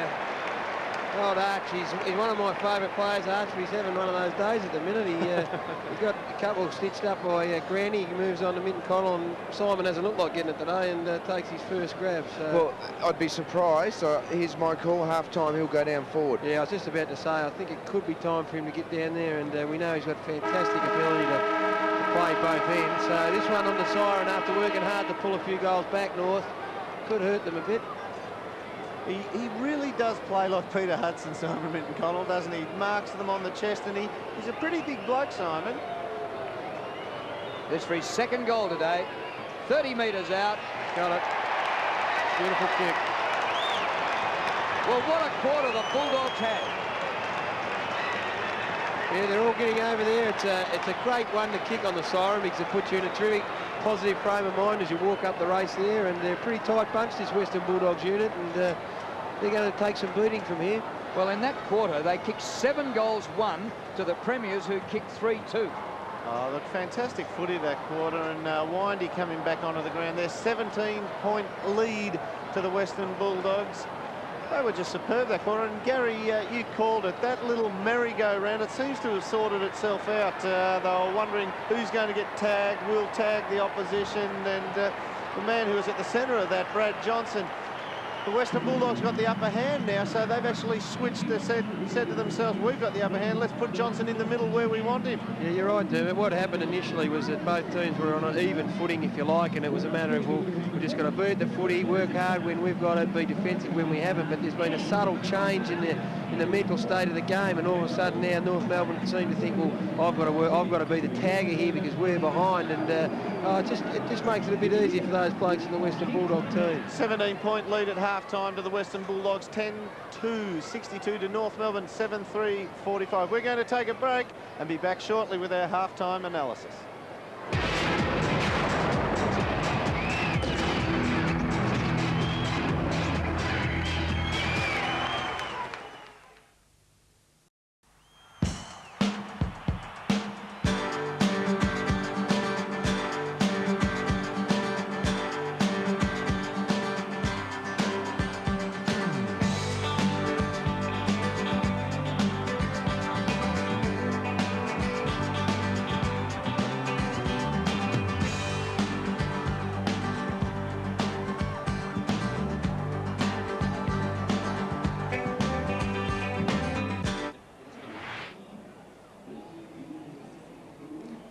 S6: Oh, Arch, he's one of my favourite players, Arch. He's having one of those days at the minute. He got a couple stitched up by Granny. He moves on to Minton Connell, and Simon hasn't looked like getting it today and takes his first grab. So.
S5: Well, I'd be surprised. Here's my call. Half-time, he'll go down forward.
S6: Yeah, I was just about to say, I think it could be time for him to get down there, and we know he's got fantastic ability to play both ends. So this one on the siren, after working hard to pull a few goals back north, could hurt them a bit.
S13: He really does play like Peter Hudson, Simon Minton Connell, doesn't he? He marks them on the chest, and he's a pretty big bloke, Simon.
S10: This for his second goal today. 30 metres out.
S6: Got it. Beautiful kick.
S10: Well, what a quarter the Bulldogs had.
S6: Yeah, they're all getting over there. It's a great one to kick on the siren because it puts you in a terrific positive frame of mind as you walk up the race there, and they're a pretty tight bunch, this Western Bulldogs unit, and they're going to take some beating from here.
S10: Well, in that quarter, they kicked 7 goals, 1 to the Premiers, who kicked 3-2.
S13: Oh, look, fantastic footy that quarter, and Windy coming back onto the ground. Their 17-point lead to the Western Bulldogs. They were just superb that quarter, and Gary, you called it, that little merry-go-round, it seems to have sorted itself out. They were wondering who's going to get tagged, will tag the opposition, and the man who was at the centre of that, Brad Johnson. The Western Bulldogs got the upper hand now, so they've actually switched, said to themselves, we've got the upper hand, let's put Johnson in the middle where we want him.
S6: Yeah, you're right, Dermot. What happened initially was that both teams were on an even footing, if you like, and it was a matter of, well, we've just got to beat the footy, work hard when we've got it, be defensive when we haven't, but there's been a subtle change in the mental state of the game, and all of a sudden now North Melbourne seem to think, well, I've got to be the tagger here because we're behind, and it just makes it a bit easier for those blokes in the Western Bulldog team.
S13: 17-point lead at half-time to the Western Bulldogs, 10-2, 62 to North Melbourne, 7-3, 45. We're going to take a break and be back shortly with our half-time analysis.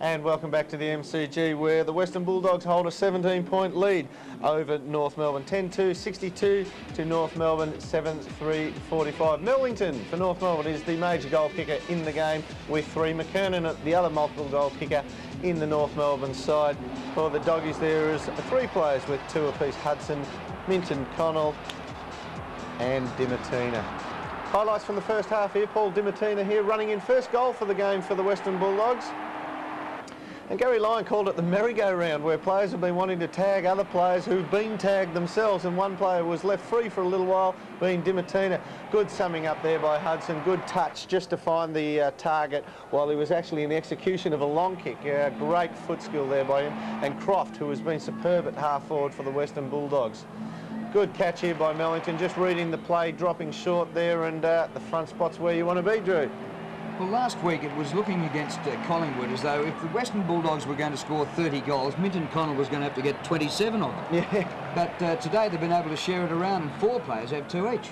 S13: And welcome back to the MCG, where the Western Bulldogs hold a 17-point lead over North Melbourne. 10-2, 62 to North Melbourne, 7-3, 45. Millington for North Melbourne is the major goal kicker in the game with 3. McKernan, the other multiple goal kicker in the North Melbourne side. For the Doggies, there is 3 players with 2 apiece: Hudson, Minton Connell and Dimartina. Highlights from the first half here. Paul Dimartina here running in first goal for the game for the Western Bulldogs. And Gary Lyon called it the merry-go-round, where players have been wanting to tag other players who've been tagged themselves, and one player was left free for a little while, being Dimartina. Good summing up there by Hudson, good touch just to find the target while he was actually in execution of a long kick. Great foot skill there by him. And Croft, who has been superb at half-forward for the Western Bulldogs. Good catch here by Mellington, just reading the play, dropping short there, and the front spot's where you want to be, Drew.
S10: Well, last week it was looking against Collingwood as though if the Western Bulldogs were going to score 30 goals, Minton Connell was going to have to get 27 of them.
S13: Yeah.
S10: But today they've been able to share it around, and 4 players have 2 each.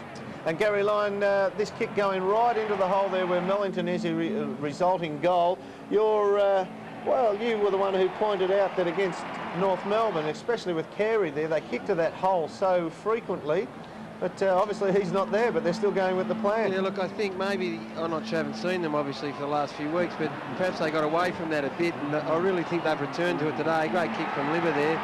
S13: And Gary Lyon, this kick going right into the hole there where Mellington is, a resulting goal. Well, you were the one who pointed out that against North Melbourne, especially with Carey there, they kick to that hole so frequently. But obviously he's not there, but they're still going with the plan.
S6: Yeah, look, I think maybe, I'm not sure, I haven't seen them obviously for the last few weeks, but perhaps they got away from that a bit, and I really think they've returned to it today. Great kick from Libba there.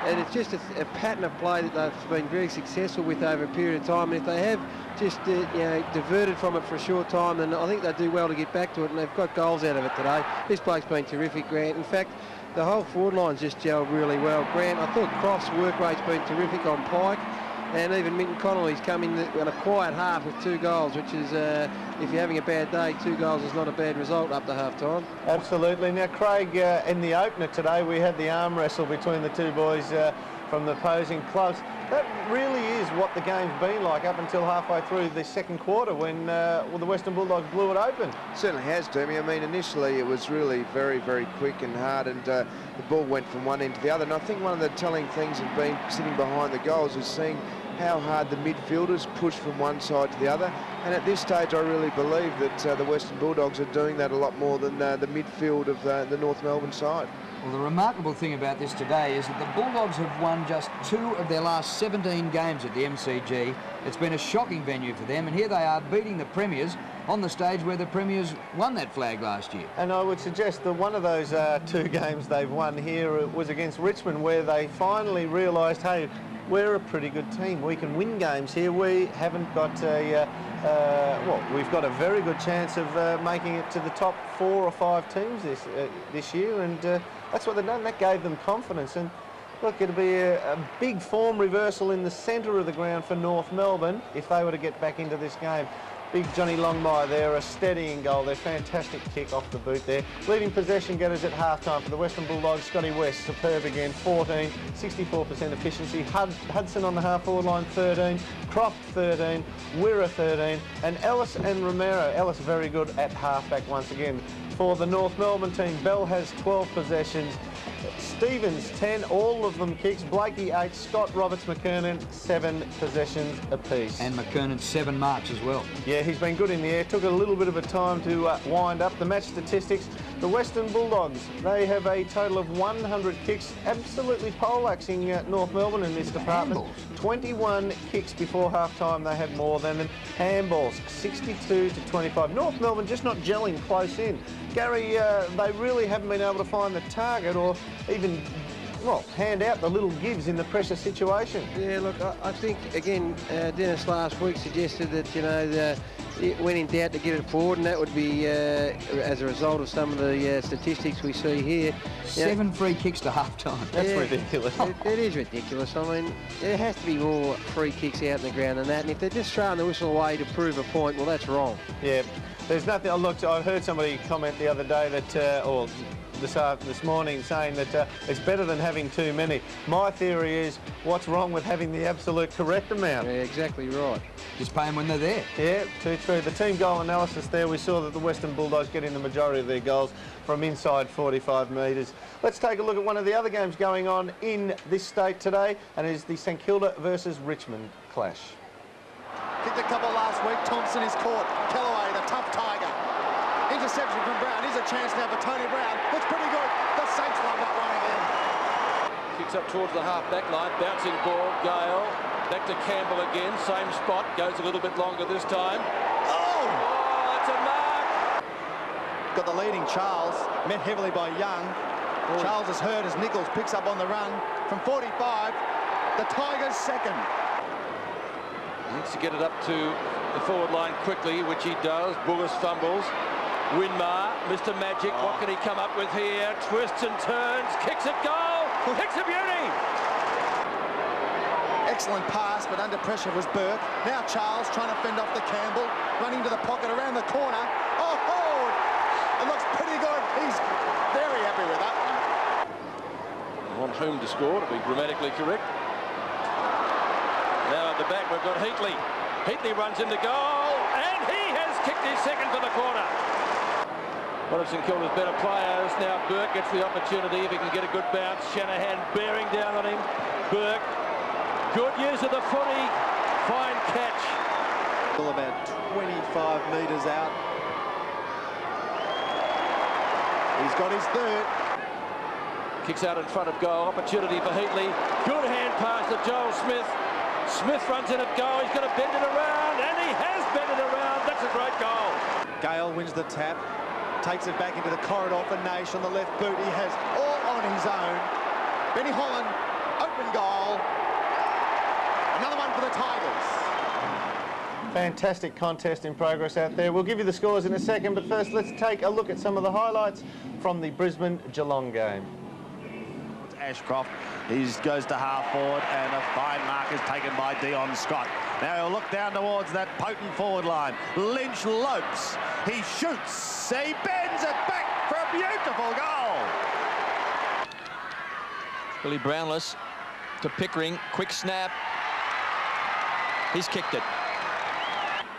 S6: And it's just a pattern of play that they've been very successful with over a period of time. And if they have just diverted from it for a short time, then I think they do well to get back to it, and they've got goals out of it today. This bloke's been terrific, Grant. In fact, the whole forward line's just gelled really well. Grant, I thought Croft's work rate's been terrific on Pike. And even Minton Connell, he's come in on a quiet half with 2 goals, which is, if you're having a bad day, 2 goals is not a bad result up to half-time.
S13: Absolutely. Now, Craig, in the opener today, we had the arm wrestle between the 2 boys from the opposing clubs.
S4: That really is what the game's been like up until halfway through the second quarter when well, the Western Bulldogs blew it open.
S5: Certainly has, Dermy. I mean, initially it was really very, very quick and hard, and the ball went from one end to the other. And I think one of the telling things has been sitting behind the goals is seeing how hard the midfielders push from one side to the other. And at this stage, I really believe that the Western Bulldogs are doing that a lot more than the midfield of the North Melbourne side.
S10: Well, the remarkable thing about this today is that the Bulldogs have won just 2 of their last 17 games at the MCG. It's been a shocking venue for them, and here they are beating the Premiers on the stage where the Premiers won that flag last year.
S4: And I would suggest that one of those 2 games they've won here was against Richmond, where they finally realised, hey, we're a pretty good team. We can win games here. We haven't got a, well, we've got a very good chance of making it to the top 4 or 5 teams this year, and that's what they've done. That gave them confidence. And look, it'll be a big form reversal in the centre of the ground for North Melbourne if they were to get back into this game. Big Johnny Longmire there, a steadying goal there, fantastic kick off the boot there. Leading possession getters at half-time for the Western Bulldogs, Scotty West, superb again, 14, 64% efficiency. Hudson on the half-forward line, 13, Croft, 13, Wirra, 13, and Ellis and Romero. Ellis very good at half-back once again. For the North Melbourne team, Bell has 12 possessions, Stevens 10, all of them kicks, Blakey 8, Scott, Roberts, McKernan 7 possessions apiece.
S10: And McKernan 7 marks as well.
S4: Yeah, he's been good in the air. Took a little bit of a time to wind up. The match statistics, the Western Bulldogs, they have a total of 100 kicks, absolutely poleaxing North Melbourne in this department.
S10: Handballs.
S4: 21 kicks before half-time, they had more than them. Handballs, 62 to 25. North Melbourne just not gelling close in. Gary, they really haven't been able to find the target or even, well, hand out the little gives in the pressure situation.
S6: Yeah, look, I think, again, Dennis last week suggested that, you know, when in doubt to get it forward, and that would be as a result of some of the statistics we see here.
S10: 7 free kicks to half-time.
S4: That's ridiculous.
S6: It is ridiculous. I mean, there has to be more free kicks out in the ground than that, and if they're just throwing the whistle away to prove a point, well, that's wrong.
S4: Yeah, there's nothing. I heard somebody comment the other day that, or this morning, saying that it's better than having too many. My theory is, what's wrong with having the absolute correct amount?
S6: Yeah, exactly right.
S10: Just pay them when they're there.
S4: Yeah, too true. The team goal analysis there, we saw that the Western Bulldogs getting the majority of their goals from inside 45 metres. Let's take a look at one of the other games going on in this state today, and it is the St Kilda versus Richmond clash.
S14: Kicked a couple last week. Thompson is caught. Kellaway, the tough tiger. Interception from Brown. Here's a chance now for Tony Brown. Looks pretty good. The Saints won that one again.
S15: Kicks up towards the half-back line. Bouncing ball. Gale. Back to Campbell again. Same spot. Goes a little bit longer this time.
S14: Oh!
S15: That's a mark.
S14: Got the leading Charles. Met heavily by Young. Charles is hurt as Nichols picks up on the run from 45. The Tigers second.
S15: He needs to get it up to the forward line quickly, which he does. Bullis fumbles. Winmar, Mr. Magic, what can he come up with here? Twists and turns, kicks it goal, kicks a beauty!
S14: Excellent pass, but under pressure was Burke. Now Charles trying to fend off the Campbell, running to the pocket around the corner. Oh, forward! It looks pretty good. He's very happy with that one.
S15: Want whom to score, to be grammatically correct. Now at the back we've got Heatley. Heatley runs into goal, and he has kicked his second for the corner. One of St Kilda's better players. Now Burke gets the opportunity if he can get a good bounce. Shanahan bearing down on him. Burke, good use of the footy. Fine catch.
S14: Still about 25 metres out. He's got his third.
S15: Kicks out in front of goal. Opportunity for Heatley. Good hand pass to Joel Smith. Smith runs in at goal. He's going to bend it around, and he has bent it around. That's a great goal.
S14: Gale wins the tap. Takes it back into the corridor for Naish on the left boot. He has all on his own. Benny Holland, open goal. Another one for the Tigers.
S4: Fantastic contest in progress out there. We'll give you the scores in a second, but first let's take a look at some of the highlights from the Brisbane-Geelong game.
S16: Ashcroft, he goes to half forward, and a fine mark is taken by Dion Scott. Now he'll look down towards that potent forward line. Lynch lopes, he shoots, he bends it back for a beautiful goal.
S17: Billy Brownless to Pickering, quick snap, He's kicked it.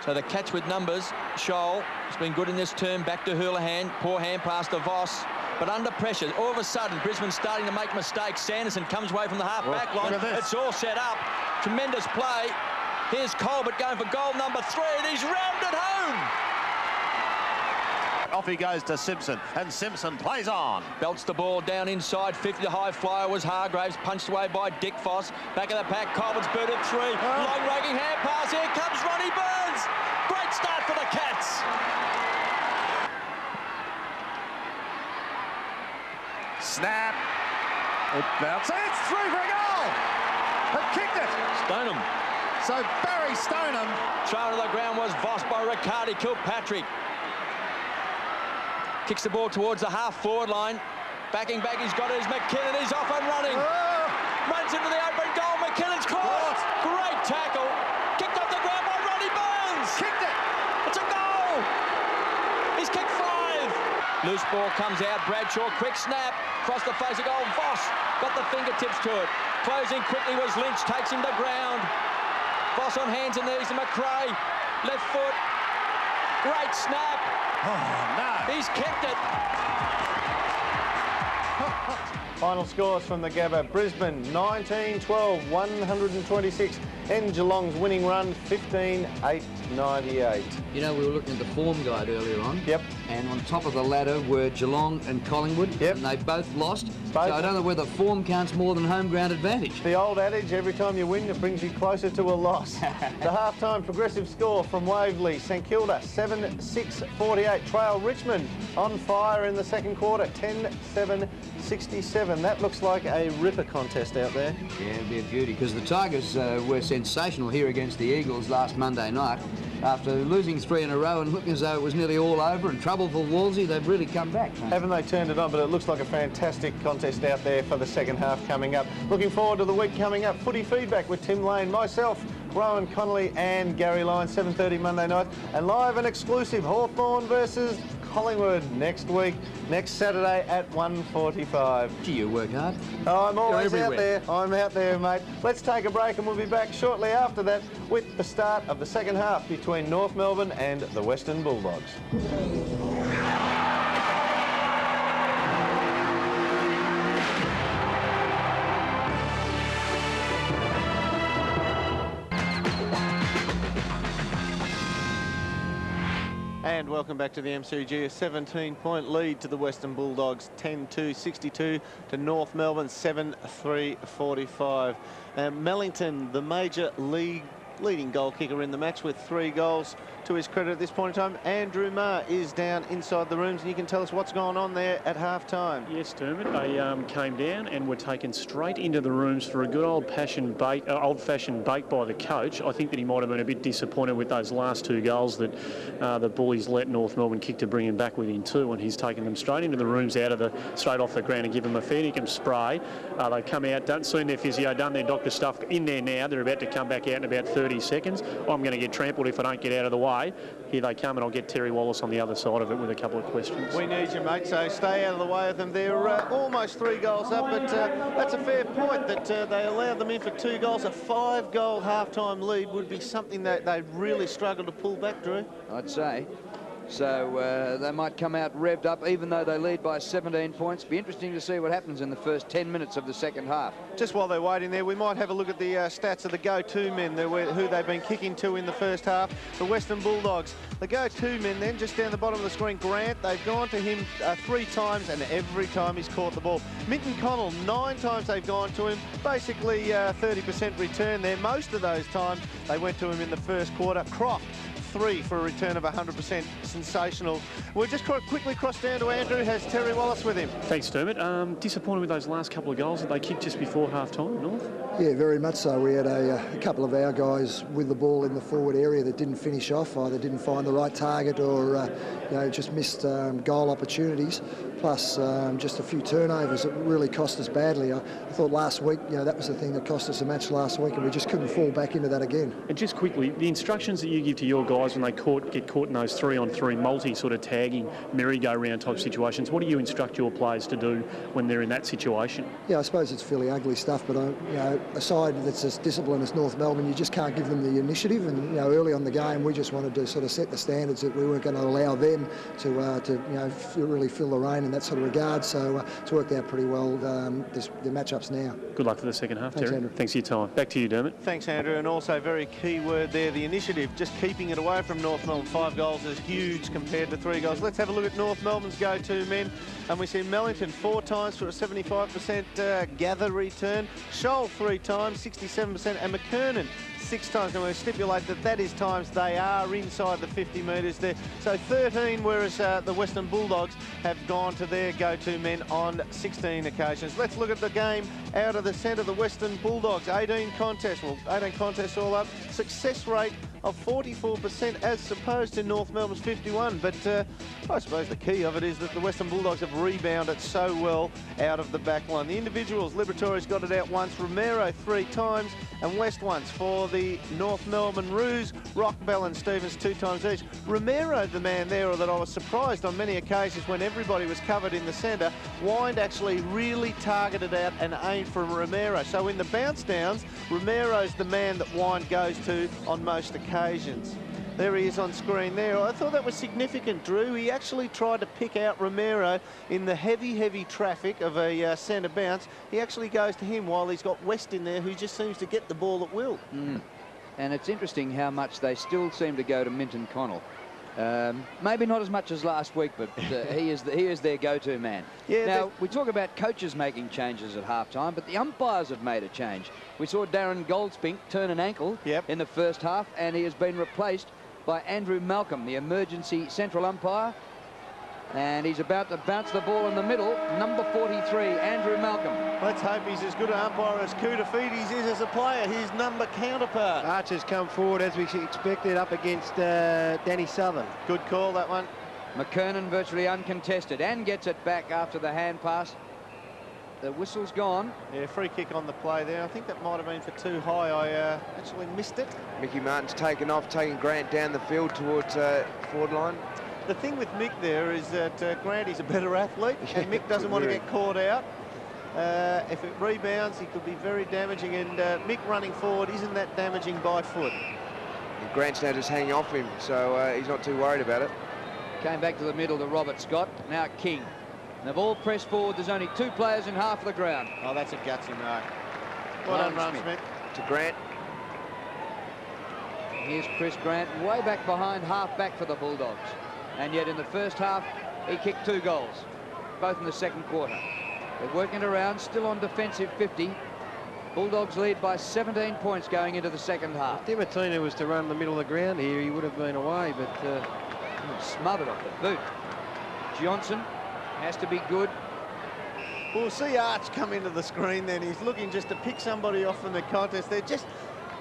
S17: So the catch with numbers, Scholl has been good in this term, back to Houlihan, poor hand pass to Voss, but under pressure. All of a sudden, Brisbane's starting to make mistakes. Sanderson comes away from the half-back line. It's all set up. Tremendous play. Here's Colbert going for goal number 3, and he's rammed it home.
S16: Off he goes to Simpson, and Simpson plays on.
S17: Belts the ball down inside 50. The high flyer was Hargraves, punched away by Dick Foss. Back of the pack, Colbert's booted 3. Long raking hand pass. Here comes Ronnie Burns. Great start for the Cats.
S16: Snap. It bounces. It's through for a goal. It kicked it.
S17: Stoneham.
S16: So Barry Stoneham.
S17: Thrown to the ground was Voss by Riccardi. Kilpatrick. Kicks the ball towards the half-forward line. Backing back, he's got it. Is McKinnon. He's off and running. Runs into the open goal. McKinnon's caught. Great tackle. Kicked off the ground by Ronnie Burns.
S16: Kicked it.
S17: It's a goal. He's kicked 5. Loose ball comes out. Bradshaw, quick snap. Across the face of goal. Voss got the fingertips to it. Closing quickly was Lynch. Takes him to ground. Voss on hands and knees to McRae. Left foot. Great snap.
S16: Oh, no.
S17: He's kicked it.
S4: Final scores from the Gabba. Brisbane 19-12, 126. And Geelong's winning run 15-8-98.
S10: You know, we were looking at the form guide earlier on.
S4: Yep.
S10: And on top of the ladder were Geelong and Collingwood.
S4: Yep.
S10: And they both lost. So I don't know whether form counts more than home ground advantage.
S4: The old adage, every time you win, it brings you closer to a loss. The half-time progressive score from Waverley. St Kilda 7-6-48. Trail Richmond on fire in the second quarter, 10-7-67. That looks like a ripper contest out there.
S10: Yeah, it'd be a beauty, because the Tigers were sensational here against the Eagles last Monday night. After losing 3 in a row and looking as though it was nearly all over and trouble for Wolsey, they've really come back.
S4: Haven't they turned it on? But it looks like a fantastic contest out there for the second half coming up. Looking forward to the week coming up. Footy feedback with Tim Lane, myself, Rowan Connolly and Gary Lyons, 7:30 Monday night. And live and exclusive, Hawthorn versus Collingwood next week, next Saturday at 1:45.
S10: Gee, you work hard.
S4: Oh, I'm always out there. I'm out there, mate. Let's take a break and we'll be back shortly after that with the start of the second half between North Melbourne and the Western Bulldogs. And welcome back to the MCG. A 17-point lead to the Western Bulldogs, 10-2, 62 to North Melbourne, 7-3-45. Mellington, the major league leading goal kicker in the match with 3 goals to his credit at this point in time. Andrew Marr is down inside the rooms, and you can tell us what's going on there at half-time.
S7: Yes, Dermot, they came down and were taken straight into the rooms for a good old-fashioned bait by the coach. I think that he might have been a bit disappointed with those last 2 goals that the Bullies let North Melbourne kick to bring him back within 2, and he's taken them straight into the rooms, straight off the ground, and give them a fair dinkum spray. They come out, seen their physio, done their doctor stuff in there now. They're about to come back out in about 30 seconds. I'm going to get trampled if I don't get out of the way. Here they come, and I'll get Terry Wallace on the other side of it with a couple of questions.
S4: We need you, mate, so stay out of the way of them. They're almost 3 goals up, but that's a fair point that they allowed them in for 2 goals. A 5-goal half-time lead would be something that they'd really struggle to pull back, Drew.
S10: I'd say. So they might come out revved up, even though they lead by 17 points. Be interesting to see what happens in the first 10 minutes of the second half.
S4: Just while they're waiting there, we might have a look at the stats of the go-to men who they've been kicking to in the first half. The Western Bulldogs. The go-to men then, just down the bottom of the screen, Grant, they've gone to him 3 times, and every time he's caught the ball. Minton Connell, 9 times they've gone to him. Basically 30% return there. Most of those times they went to him in the first quarter. Croft, 3 for a return of 100%. Sensational. We'll just quickly cross down to Andrew. Has Terry Wallace with him.
S7: Thanks, Dermot. Disappointed with those last couple of goals that they kicked just before half-time, North?
S18: Yeah, very much so. We had a couple of our guys with the ball in the forward area that didn't finish off, either didn't find the right target or just missed goal opportunities. Plus just a few turnovers that really cost us badly. I thought last week, that was the thing that cost us a match last week, and we just couldn't fall back into that again.
S7: And just quickly, the instructions that you give to your guys guys when they get caught in those 3-on-3 multi sort of tagging, merry-go-round type situations. What do you instruct your players to do when they're in that situation?
S18: Yeah, I suppose it's fairly ugly stuff, but you know, a side that's as disciplined as North Melbourne, you just can't give them the initiative. And you know, early on the game, we just wanted to sort of set the standards that we weren't going to allow them to you know, really fill the rein in that sort of regard. So it's worked out pretty well. The matchups now.
S7: Good luck for the second half,
S18: Thanks,
S7: Terry.
S18: Andrew.
S7: Thanks for your time. Back to you, Dermot.
S13: Thanks, Andrew, and also very key word there, the initiative, just keeping it away from North Melbourne. 5 goals is huge compared to 3 goals. Let's have a look at North Melbourne's go-to men, and we see Mellington 4 times for a 75% gather return, Scholl 3 times, 67%, and McKernan 6 times. Now we stipulate that that is times they are inside the 50 metres there. So 13, whereas the Western Bulldogs have gone to their go-to men on 16 occasions. Let's look at the game out of the centre. The Western Bulldogs, 18 contests, well, 18 contests all up. Success rate of 44% as opposed to North Melbourne's 51. But I suppose the key of it is that the Western Bulldogs have rebounded so well out of the back line. The individuals, Liberatore's got it out once, Romero 3 times, and West once for the North Melbourne Roos. Rockbell and Stevens 2 times each. Romero, the man there that I was surprised on many occasions when everybody was covered in the centre. Wind actually really targeted out and aimed for Romero. So in the bounce downs, Romero's the man that Wind goes to on most occasions. There he is on screen there. I thought that was significant, Drew. He actually tried to pick out Romero in the heavy traffic of a centre bounce. He actually goes to him while he's got West in there, who just seems to get the ball at will.
S10: And it's interesting how much they still seem to go to Minton Connell. Maybe not as much as last week, but he is their go-to man. Yeah, now, we talk about coaches making changes at halftime, but the umpires have made a change. We saw Darren Goldspink turn an ankle in the first half, and he has been replaced by Andrew Malcolm, the emergency central umpire. And he's about to bounce the ball in the middle. Number 43, Andrew Malcolm.
S13: Let's hope he's as good an umpire as Koutafidis is as a player, his number counterpart.
S6: Archer's come forward as we expected up against Danny Southern.
S13: Good call, that one.
S10: McKernan virtually uncontested and gets it back after the hand pass. The whistle's gone.
S13: Yeah, free kick on the play there. I think that might have been for too high. I actually missed it.
S5: Mickey Martin's taken off, taking Grant down the field towards forward line.
S13: The thing with Mick there is that Grant is a better athlete, and Mick doesn't want to get caught out. If it rebounds, he could be very damaging, and Mick running forward isn't that damaging by foot.
S5: And Grant's now just hanging off him, so he's not too worried about it.
S10: Came back to the middle to Robert Scott, now King. And they've all pressed forward. There's only 2 players in half of the ground.
S13: Oh, that's a gutsy mark. Well done, Ron Smith.
S5: To Grant.
S10: Here's Chris Grant, way back behind, half back for the Bulldogs. And yet in the first half, he kicked 2 goals, both in the second quarter. They're working it around, still on defensive 50. Bulldogs lead by 17 points going into the second half.
S6: If Dimatina was to run the middle of the ground here, he would have been away, but
S10: smothered off the boot. Johnson has to be good.
S13: We'll see Arch come into the screen then. He's looking just to pick somebody off from the contest. They're just,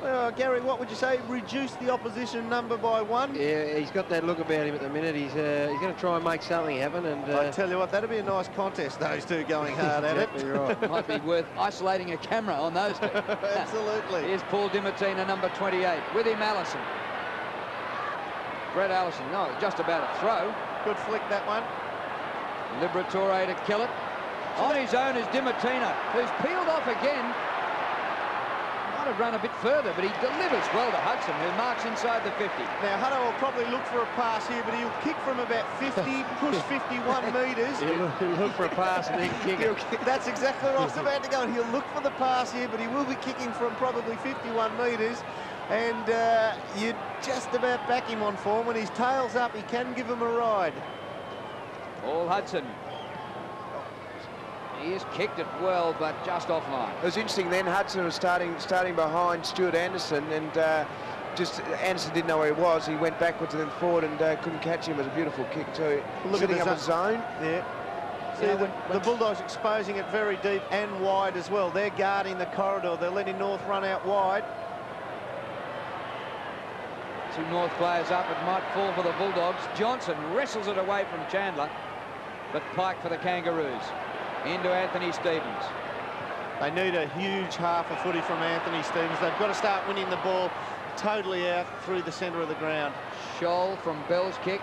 S13: well, Gary, what would you say? Reduce the opposition number by 1?
S6: Yeah, he's got that look about him at the minute. He's going to try and make something happen. And
S13: I tell you what, that'd be a nice contest, those two going hard at it.
S6: Right.
S10: Might be worth isolating a camera on those two.
S13: Absolutely.
S10: Here's Paul Dimatina, number 28. With him, Allison. Brett Allison, no, just about a throw.
S13: Good flick, that one.
S10: Liberatore to kill it. On his own is Dimatina, who's peeled off again. Might have run a bit further, but he delivers well to Hudson, who marks inside the 50.
S13: Now, Hutto will probably look for a pass here, but he'll kick from about 50, push 51 metres.
S6: He'll look for a pass and then kick it.
S13: That's exactly what I was about to go. And he'll look for the pass here, but he will be kicking from probably 51 metres. And you just about back him on form. When his tail's up, he can give him a ride.
S10: All Hudson. He has kicked it well, but just offline.
S5: It was interesting then. Hudson was starting behind Stuart Anderson, and just Anderson didn't know where he was. He went backwards and then forward and couldn't catch him. It was a beautiful kick too. Setting up a zone.
S13: Yeah. See, the Bulldogs exposing it very deep and wide as well. They're guarding the corridor. They're letting North run out wide.
S10: 2 North players up. It might fall for the Bulldogs. Johnson wrestles it away from Chandler, but Pike for the Kangaroos. Into Anthony Stevens.
S13: They need a huge half a footy from Anthony Stevens. They've got to start winning the ball totally out through the centre of the ground.
S10: Scholl from Bell's kick.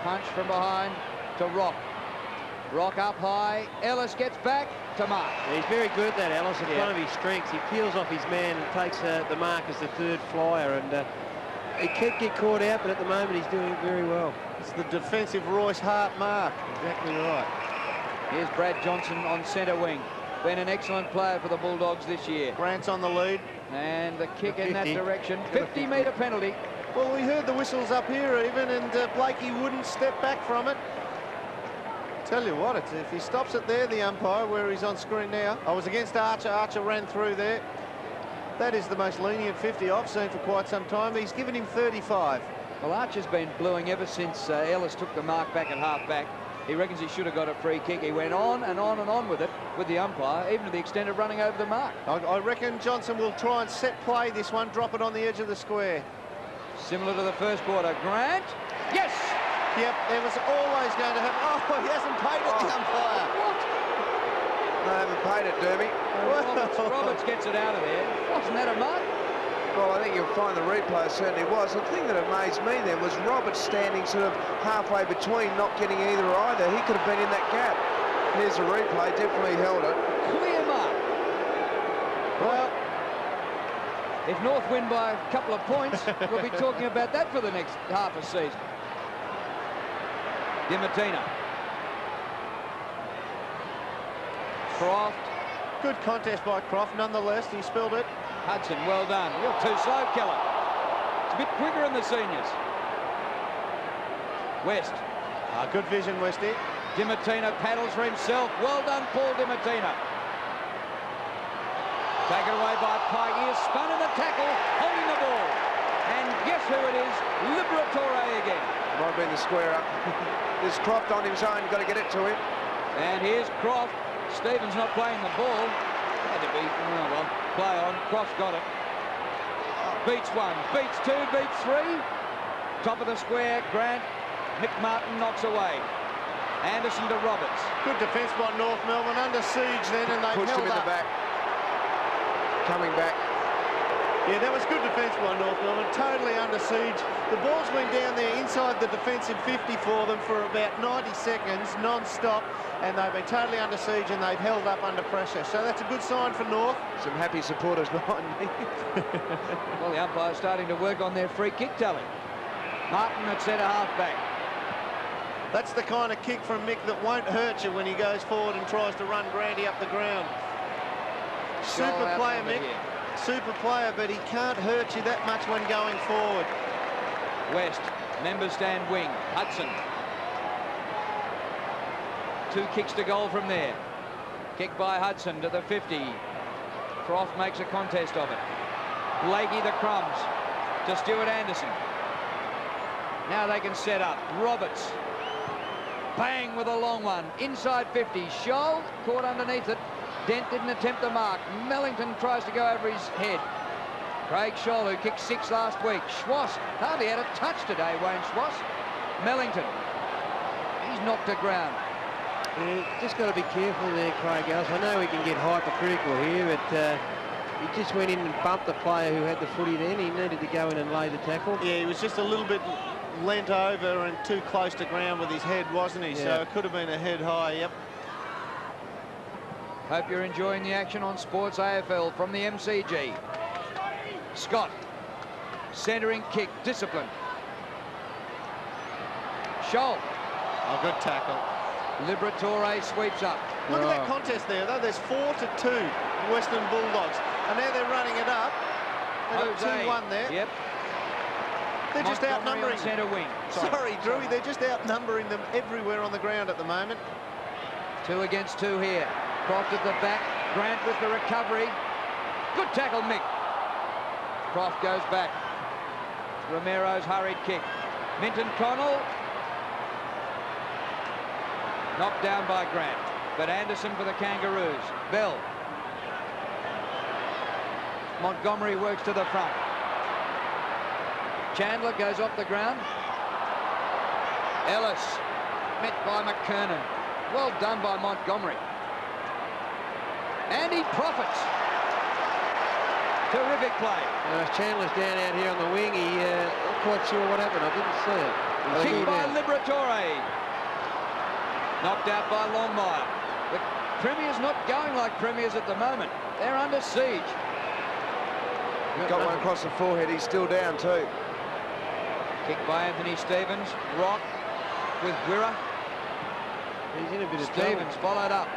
S10: Punch from behind to Rock. Rock up high. Ellis gets back to Mark.
S6: He's very good at that, Ellis. It's one of his strengths. He peels off his man and takes the mark as the third flyer. And he could get caught out, but at the moment he's doing it very well.
S13: It's the defensive Royce Hart mark. Exactly right.
S10: Here's Brad Johnson on centre wing. Been an excellent player for the Bulldogs this year.
S13: Grant's on the lead.
S10: And the kick in that direction. 50-metre penalty.
S13: Well, we heard the whistles up here even, and Blakey wouldn't step back from it. Tell you what, if he stops it there, the umpire, where he's on screen now. I was against Archer. Archer ran through there. That is the most lenient 50 I've seen for quite some time. He's given him 35.
S10: Well, Archer's been bluing ever since Ellis took the mark back at half-back. He reckons he should have got a free kick. He went on and on and on with it, with the umpire, even to the extent of running over the mark.
S13: I reckon Johnson will try and set play this one, drop it on the edge of the square.
S10: Similar to the first quarter. Grant, yes!
S13: Yep, it was always going to happen. Oh, he hasn't paid it, the umpire.
S10: What?
S5: They haven't paid it, Derby.
S10: Roberts gets it out of there. Wasn't that a mark?
S5: Well, I think you'll find the replay certainly was. The thing that amazed me then was Roberts standing sort of halfway between, not getting either or either. He could have been in that gap. Here's the replay, definitely held it.
S10: Clear mark. Well, if North win by a couple of points, we'll be talking about that for the next half a season. Dimatina. Croft.
S13: Good contest by Croft, nonetheless. He spilled it.
S10: Hudson, well done. You're too slow, Keller. It's a bit quicker in the seniors. West.
S13: Good vision, Westy.
S10: Dimatina paddles for himself. Well done, Paul Dimatina. Taken away by Pike. He is spun in the tackle, holding the ball. And guess who it is? Liberatore again.
S5: Might have been the square up. There's Croft on his own, got to get it to him.
S10: And here's Croft. Stevens not playing the ball. Had to be, oh well, play on. Croft's got it. Beats one, beats two, beats three. Top of the square, Grant. Mick Martin knocks away. Anderson to Roberts.
S13: Good defence by North Melbourne, under siege then, and they
S5: pushed him in the back. Coming back.
S13: Yeah, that was good defence by North Melbourne, totally under siege. The balls went down there inside the defensive 50 for them for about 90 seconds, non-stop, and they've been totally under siege and they've held up under pressure. So that's a good sign for North.
S5: Some happy supporters behind me.
S10: Well, the umpire's starting to work on their free kick tally. Martin at centre half-back.
S13: That's the kind of kick from Mick that won't hurt you when he goes forward and tries to run Grandy up the ground. Super player, Mick. Super player, but he can't hurt you that much when going forward.
S10: West, members stand wing. Hudson. 2 kicks to goal from there. Kick by Hudson to the 50. Croft makes a contest of it. Blakey the crumbs to Stuart Anderson. Now they can set up. Roberts. Bang with a long one. Inside 50. Scholl caught underneath it. Dent didn't attempt the mark. Mellington tries to go over his head. Craig Scholl, who kicked 6 last week. Schwass hardly had a touch today, Wayne Schwass. Mellington. He's knocked to ground.
S6: Yeah, just got to be careful there, Craig Ellis. I know we can get hypercritical here, but he just went in and bumped the player who had the footy then. He needed to go in and lay the tackle.
S13: Yeah, he was just a little bit leant over and too close to ground with his head, wasn't he?
S6: Yeah.
S13: So it could have been a head high, yep.
S10: Hope you're enjoying the action on Sports AFL from the MCG. Scott, centering kick, discipline. Scholl.
S13: Oh, good tackle.
S10: Liberatore sweeps up.
S13: Look at that contest there, though. There's 4-2 Western Bulldogs. And now they're running it up. They've got 2-1 there.
S10: Yep.
S13: They're just outnumbering.
S10: Centre wing.
S13: Sorry, Drewy, they're just outnumbering them everywhere on the ground at the moment.
S10: 2 against 2 here. Croft at the back. Grant with the recovery. Good tackle, Mick. Croft goes back. Romero's hurried kick. Minton Connell. Knocked down by Grant. But Anderson for the Kangaroos. Bell. Montgomery works to the front. Chandler goes off the ground. Ellis. Met by McKernan. Well done by Montgomery. And he profits. Terrific play.
S6: Chandler's down out here on the wing. Not quite sure what happened. I didn't see it.
S10: Kicked by Liberatore. Knocked out by Longmire. The Premier's not going like Premiers at the moment. They're under siege.
S5: Got one across the forehead. He's still down too.
S10: Kicked by Anthony Stevens. Rock with Wirra.
S6: He's in a bit of
S10: Stevens followed up.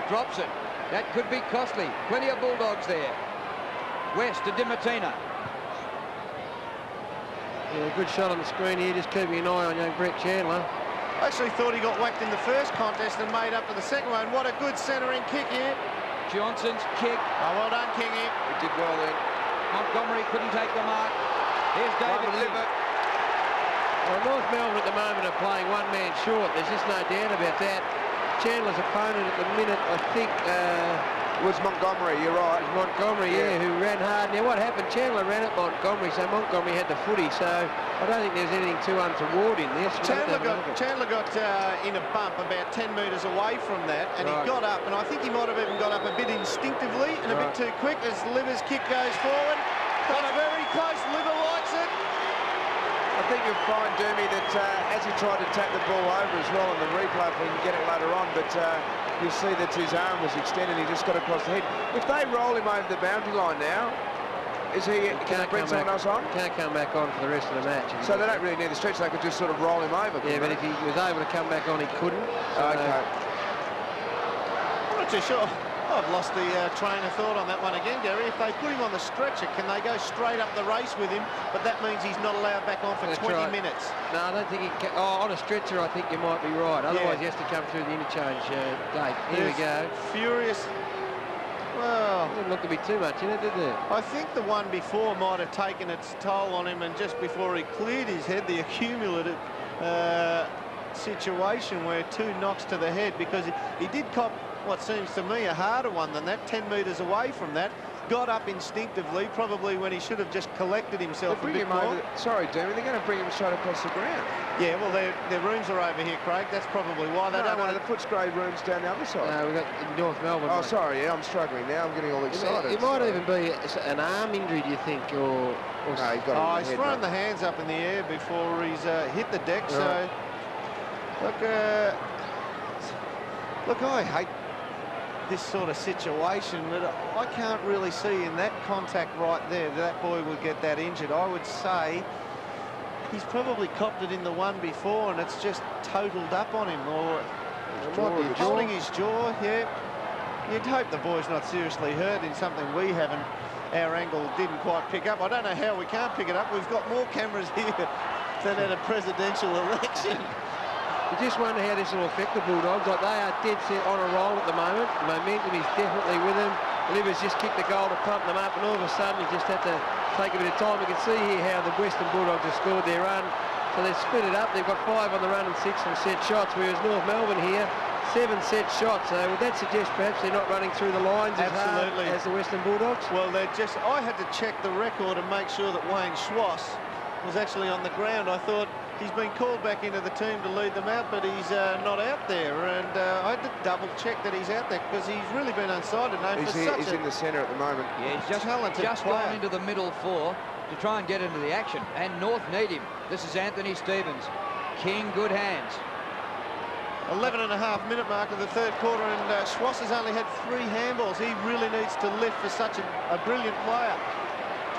S10: Drops it. That could be costly. Plenty of Bulldogs there. West to Dimatina.
S6: Yeah, good shot on the screen here, just keeping an eye on young Brett Chandler.
S4: I actually thought he got whacked in the first contest and made up for the second one. What a good centering kick here.
S10: Johnson's kick.
S4: Oh, well done, Kingy.
S5: He did well then.
S10: Montgomery couldn't take the mark. Here's David Liver.
S6: Well, North Melbourne at the moment are playing one man short. There's just no doubt about that. Chandler's opponent at the minute, I think,
S5: was Montgomery, you're right.
S6: Montgomery, yeah, who ran hard. Now, what happened? Chandler ran at Montgomery, so Montgomery had the footy, so I don't think there's anything too untoward in this.
S4: Chandler got in a bump about 10 metres away from that, and he got up, and I think he might have even got up a bit instinctively and a bit too quick as Liver's kick goes forward. Got very close, Liver likes it.
S5: I think you'll find, Dermy, that as he tried to tap the ball over as well in the replay, if we can get it later on, but you'll see that his arm was extended, he just got across the head. If they roll him over the boundary line now, can they bring someone else on?
S6: Can't come back on for the rest of the match.
S5: So they don't really need the stretch, they could just sort of roll him over.
S6: Yeah, but if he was able to come back on, he couldn't. So
S5: okay.
S4: I'm not too sure. I've lost the train of thought on that one again, Gary. If they put him on the stretcher, can they go straight up the race with him? But that means he's not allowed back on for 20 minutes.
S6: No, I don't think he can. Oh, on a stretcher, I think you might be right. Otherwise, he has to come through the interchange gate. Here we go.
S4: Furious. Well,
S6: didn't look to be too much in it, did there?
S4: I think the one before might have taken its toll on him, and just before he cleared his head, the accumulative situation where 2 knocks to the head, because he did cop what seems to me a harder one than that, 10 metres away from that, got up instinctively, probably when he should have just collected himself a bit more.
S5: Sorry, Dermy, they're going to bring him straight across the ground.
S4: Yeah, well, their rooms are over here, Craig. That's probably why they don't want
S5: the Footscray rooms down the other side.
S6: No, we've got in North Melbourne.
S5: Oh, sorry, yeah, I'm struggling now. I'm getting all excited.
S6: It might even be an arm injury, do you think, or
S5: no, he's got
S4: he's thrown the hands up in the air before he's hit the deck. So, look, I hate this sort of situation, but I can't really see in that contact right there that boy would get that injured. I would say he's probably copped it in the one before, and it's just totaled up on him, or holding his jaw. Yeah, you'd hope the boy's not seriously hurt in something we haven't. Our angle didn't quite pick up. I don't know how we can't pick it up. We've got more cameras here than at a presidential election.
S6: You just wonder how this will affect the Bulldogs. Like, they are dead set on a roll at the moment. The momentum is definitely with them. Livers just kicked the goal to pump them up, and all of a sudden he just had to take a bit of time. You can see here how the Western Bulldogs have scored their run. So they've split it up. They've got 5 on the run and 6 from set shots, whereas North Melbourne here, 7 set shots. So would that suggest perhaps they're not running through the lines as hard as the Western Bulldogs?
S4: Well, I had to check the record and make sure that Wayne Schwass was actually on the ground. I thought he's been called back into the team to lead them out, but he's not out there. And I had to double check that he's out there, because he's really been unsighted.
S5: He's in the centre at the moment.
S10: Yeah, he's just gone into the middle 4 to try and get into the action. And North need him. This is Anthony Stevens. King, good hands.
S4: 11.5-minute mark of the third quarter, and Schwass has only had 3 handballs. He really needs to lift for such a brilliant player.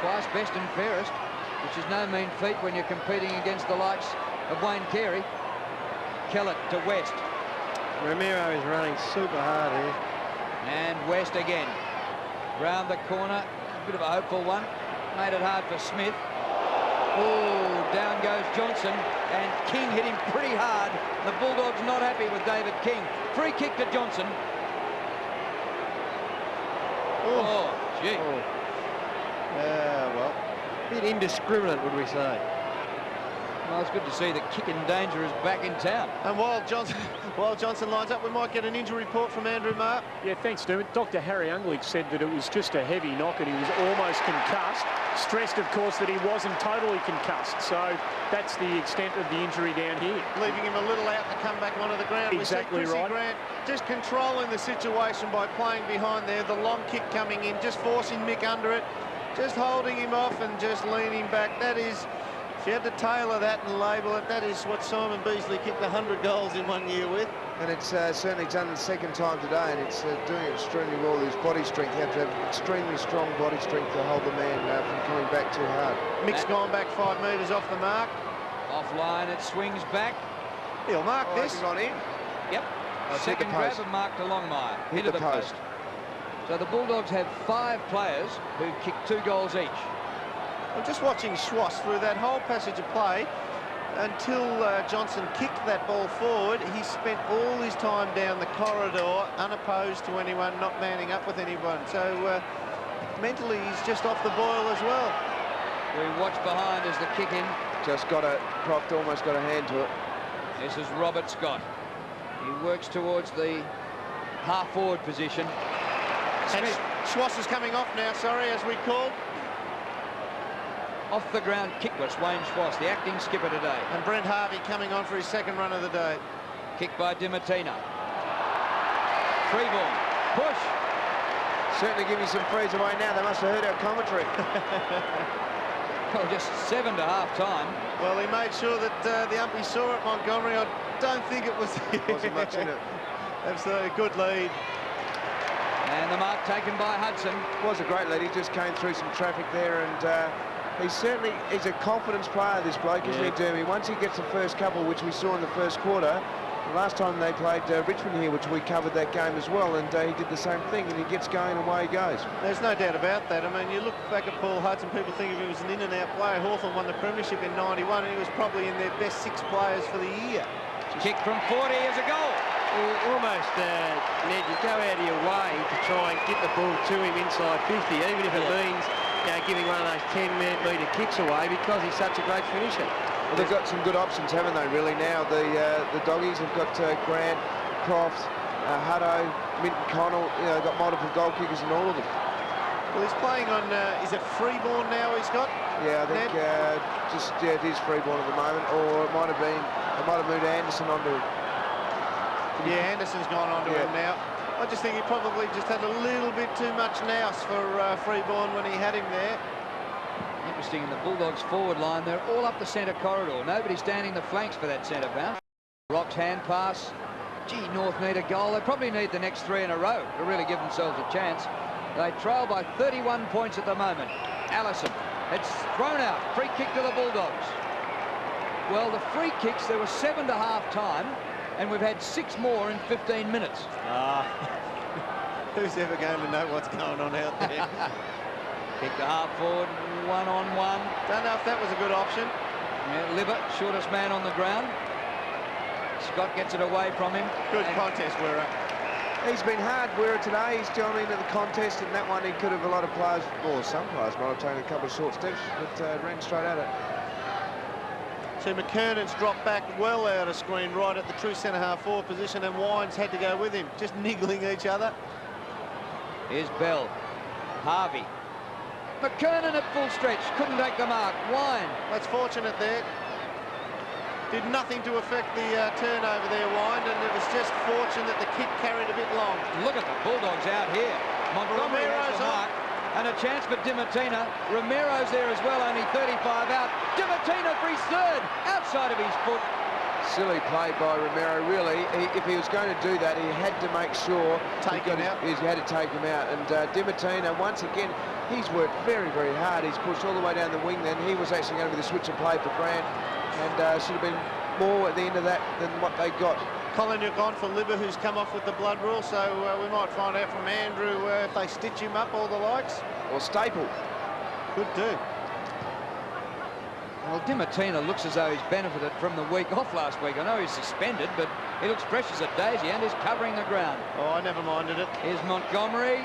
S10: Twice best and fairest, which is no mean feat when you're competing against the likes of Wayne Carey. Kellett to West.
S6: Ramiro is running super hard here.
S10: And West again. Round the corner, a bit of a hopeful one. Made it hard for Smith. Oh, down goes Johnson, and King hit him pretty hard. The Bulldogs not happy with David King. Free kick to Johnson. Oh, gee.
S4: Well.
S6: A bit indiscriminate, would we say?
S10: Well, it's good to see that Kicking Danger is back in town.
S13: And while Johnson lines up, we might get an injury report from Andrew Marr.
S7: Yeah, thanks, Dermot. Dr. Harry Unglich said that it was just a heavy knock and he was almost concussed. Stressed, of course, that he wasn't totally concussed. So that's the extent of the injury down here.
S13: Leaving him a little out to come back onto the ground.
S7: Exactly
S13: we see Chrissy
S7: right.
S13: Grant just controlling the situation by playing behind there. The long kick coming in, just forcing Mick under it, just holding him off and just leaning back. That is, if you had to tailor that and label it, that is what Simon Beasley kicked 100 goals in 1 year with.
S5: And it's certainly done the second time today, and it's doing it extremely well. His body strength, you have to have extremely strong body strength to hold the man from coming back too hard.
S13: Mick's gone back 5 metres off the mark.
S10: Offline, it swings back.
S13: He'll mark this.
S5: Gone in.
S10: Yep. Second grab of Mark to Longmire.
S5: Hit
S10: Into
S5: the post.
S10: So the Bulldogs have 5 players who kicked 2 goals each.
S13: I'm just watching Schwass through that whole passage of play. Until Johnson kicked that ball forward, he spent all his time down the corridor, unopposed to anyone, not manning up with anyone. So mentally, he's just off the boil as well.
S10: We watch behind as the kick in.
S5: Just got a Croft, almost got a hand to it.
S10: This is Robert Scott. He works towards the half-forward position.
S13: And Schwass is coming off now, sorry, as we called.
S10: Off the ground kickless, Wayne Schwass, the acting skipper today.
S13: And Brent Harvey coming on for his second run of the day.
S10: Kick by Dimatina. Freeborn, push.
S5: Certainly give you some frees away now. They must have heard our commentary.
S10: Well, just 7 to half-time.
S13: Well, he made sure that the umpy saw it, Montgomery. I don't think it was...
S5: Wasn't much in it.
S13: Absolutely good lead.
S10: And the mark taken by Hudson.
S5: It was a great lead. He just came through some traffic there, and he's a confidence player, this bloke, isn't he, Dermy? Once he gets the first couple, which we saw in the first quarter, the last time they played Richmond here, which we covered that game as well, and he did the same thing, and he gets going and away he goes.
S13: There's no doubt about that. I mean, you look back at Paul Hudson, people think of him as an in-and-out player. Hawthorn won the premiership in '91, and he was probably in their best 6 players for the year.
S10: Kick from 40 is a goal.
S6: Almost, Ned, you go out of your way to try and get the ball to him inside 50, even if it means giving one of those 10-metre kicks away, because he's such a great finisher.
S5: Well, they've got some good options, haven't they, really, now? The Doggies have got Grant, Croft, Hutto, Minton Connell, they've got multiple goal kickers in all of them.
S13: Well, he's playing on, is it Freeborn now he's got?
S5: Yeah, I think it is Freeborn at the moment, or it might have moved Anderson onto him.
S13: Yeah, Anderson's gone onto him now. I just think he probably just had a little bit too much nous for Freeborn when he had him there.
S10: Interesting, in the Bulldogs forward line, they're all up the centre corridor. Nobody standing the flanks for that centre bounce. Rock's hand pass. Gee, North need a goal. They probably need the next 3 in a row to really give themselves a chance. They trail by 31 points at the moment. Allison, it's thrown out. Free kick to the Bulldogs. Well, the free kicks, there were 7 to half-time, and we've had 6 more in 15 minutes.
S13: Who's ever going to know what's going on out there?
S10: Kick to half-forward, 1-on-1.
S13: Don't know if that was a good option.
S10: Yeah, Libber, shortest man on the ground. Scott gets it away from him.
S13: Good contest, Werra.
S5: He's been hard, Werra, today. He's gone into the contest, and that one he could have, a lot of players, or some players might have taken a couple of short steps, but ran straight at it.
S13: So McKernan's dropped back well out of screen, right at the true centre-half forward position, and Wines had to go with him, just niggling each other.
S10: Here's Bell. Harvey. McKernan at full stretch, couldn't take the mark. Wine.
S13: That's fortunate there. Did nothing to affect the turnover there, Wine, and it was just fortunate that the kick carried a bit long.
S10: Look at the Bulldogs out here. Montgomery has the mark, and a chance for Dimatina. Romero's there as well, only 35 out. Dimatina for his 3rd, outside of his foot.
S5: Silly play by Romero, really. If he was going to do that, he had to make sure he had to take him out. And Dimatina, once again, he's worked very, very hard. He's pushed all the way down the wing then. He was actually going to be the switch of play for Grant, and should have been more at the end of that than what they got.
S13: Colin, you're gone for Libber, who's come off with the blood rule, so we might find out from Andrew if they stitch him up, all the likes.
S5: Or Staple.
S13: Could do.
S10: Well, Dimatina looks as though he's benefited from the week off last week. I know he's suspended, but he looks fresh as a daisy and is covering the ground.
S13: Oh, I never minded it.
S10: Here's Montgomery.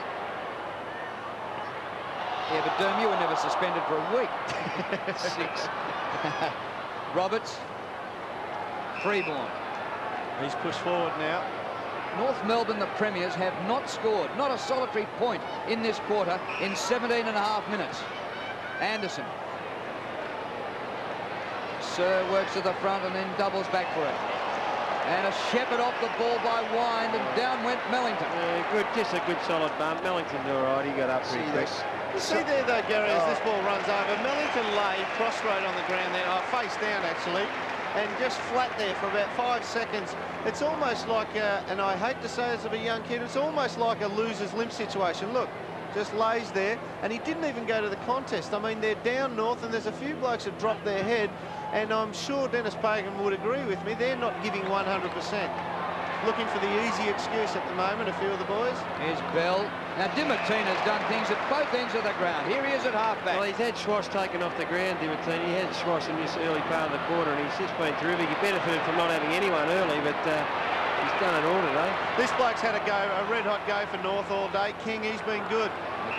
S10: Yeah, but Derm, you were never suspended for a week.
S5: 6.
S10: Roberts. Freeborn.
S13: He's pushed forward now.
S10: North Melbourne, the premiers, have not scored, not a solitary point in this quarter in 17 and a half minutes. Anderson. Sir works to the front and then doubles back for it. And a shepherd off the ball by Wind, and down went Mellington.
S6: Good, just a good solid bump. Mellington's all right. He got up pretty quick.
S13: You see there, though, Gary, as this ball runs over, Mellington lay prostrate on the ground there, face down actually, and just flat there for about 5 seconds. It's almost like, and I hate to say this of a young kid, it's almost like a loser's limp situation. Look, just lays there, and he didn't even go to the contest. I mean, they're down north, and there's a few blokes that dropped their head, and I'm sure Dennis Pagan would agree with me. They're not giving 100%. Looking for the easy excuse at the moment, a few of the boys.
S10: Here's Bell. Now, Dimartina's done things at both ends of the ground. Here he is at halfback.
S6: Well, he's had Schwass taken off the ground, Dimartina. He had Schwass in this early part of the quarter, and he's just been terrific. He benefited from not having anyone early, but he's done it all today.
S13: This bloke's had a go, a red-hot go for North all day. King, he's been good.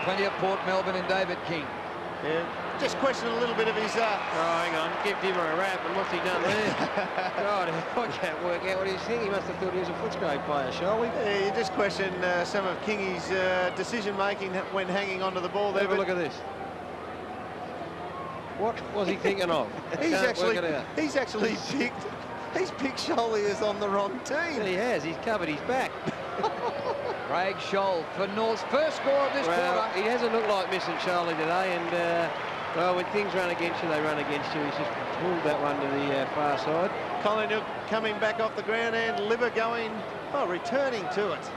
S10: Plenty of Port Melbourne and David King.
S13: Yeah, just question a little bit of his...
S6: Oh, hang on. Give Dimmer a rap, and what's he done there? God, I can't work out what he's thinking. He must have thought he was a Footscray player, surely.
S13: Yeah, you just question some of Kingy's decision-making when hanging onto the ball there.
S6: Have a look at this. What was he thinking of?
S13: He's actually picked Sholey as on the wrong team.
S6: Yeah, he has. He's covered his back.
S10: Craig Scholl for North's first score of this quarter.
S6: He hasn't looked like missing Charlie today, and well, when things run against you, they run against you. He's just pulled that one to the far side.
S13: Collingwood coming back off the ground, and Liver going, returning to it.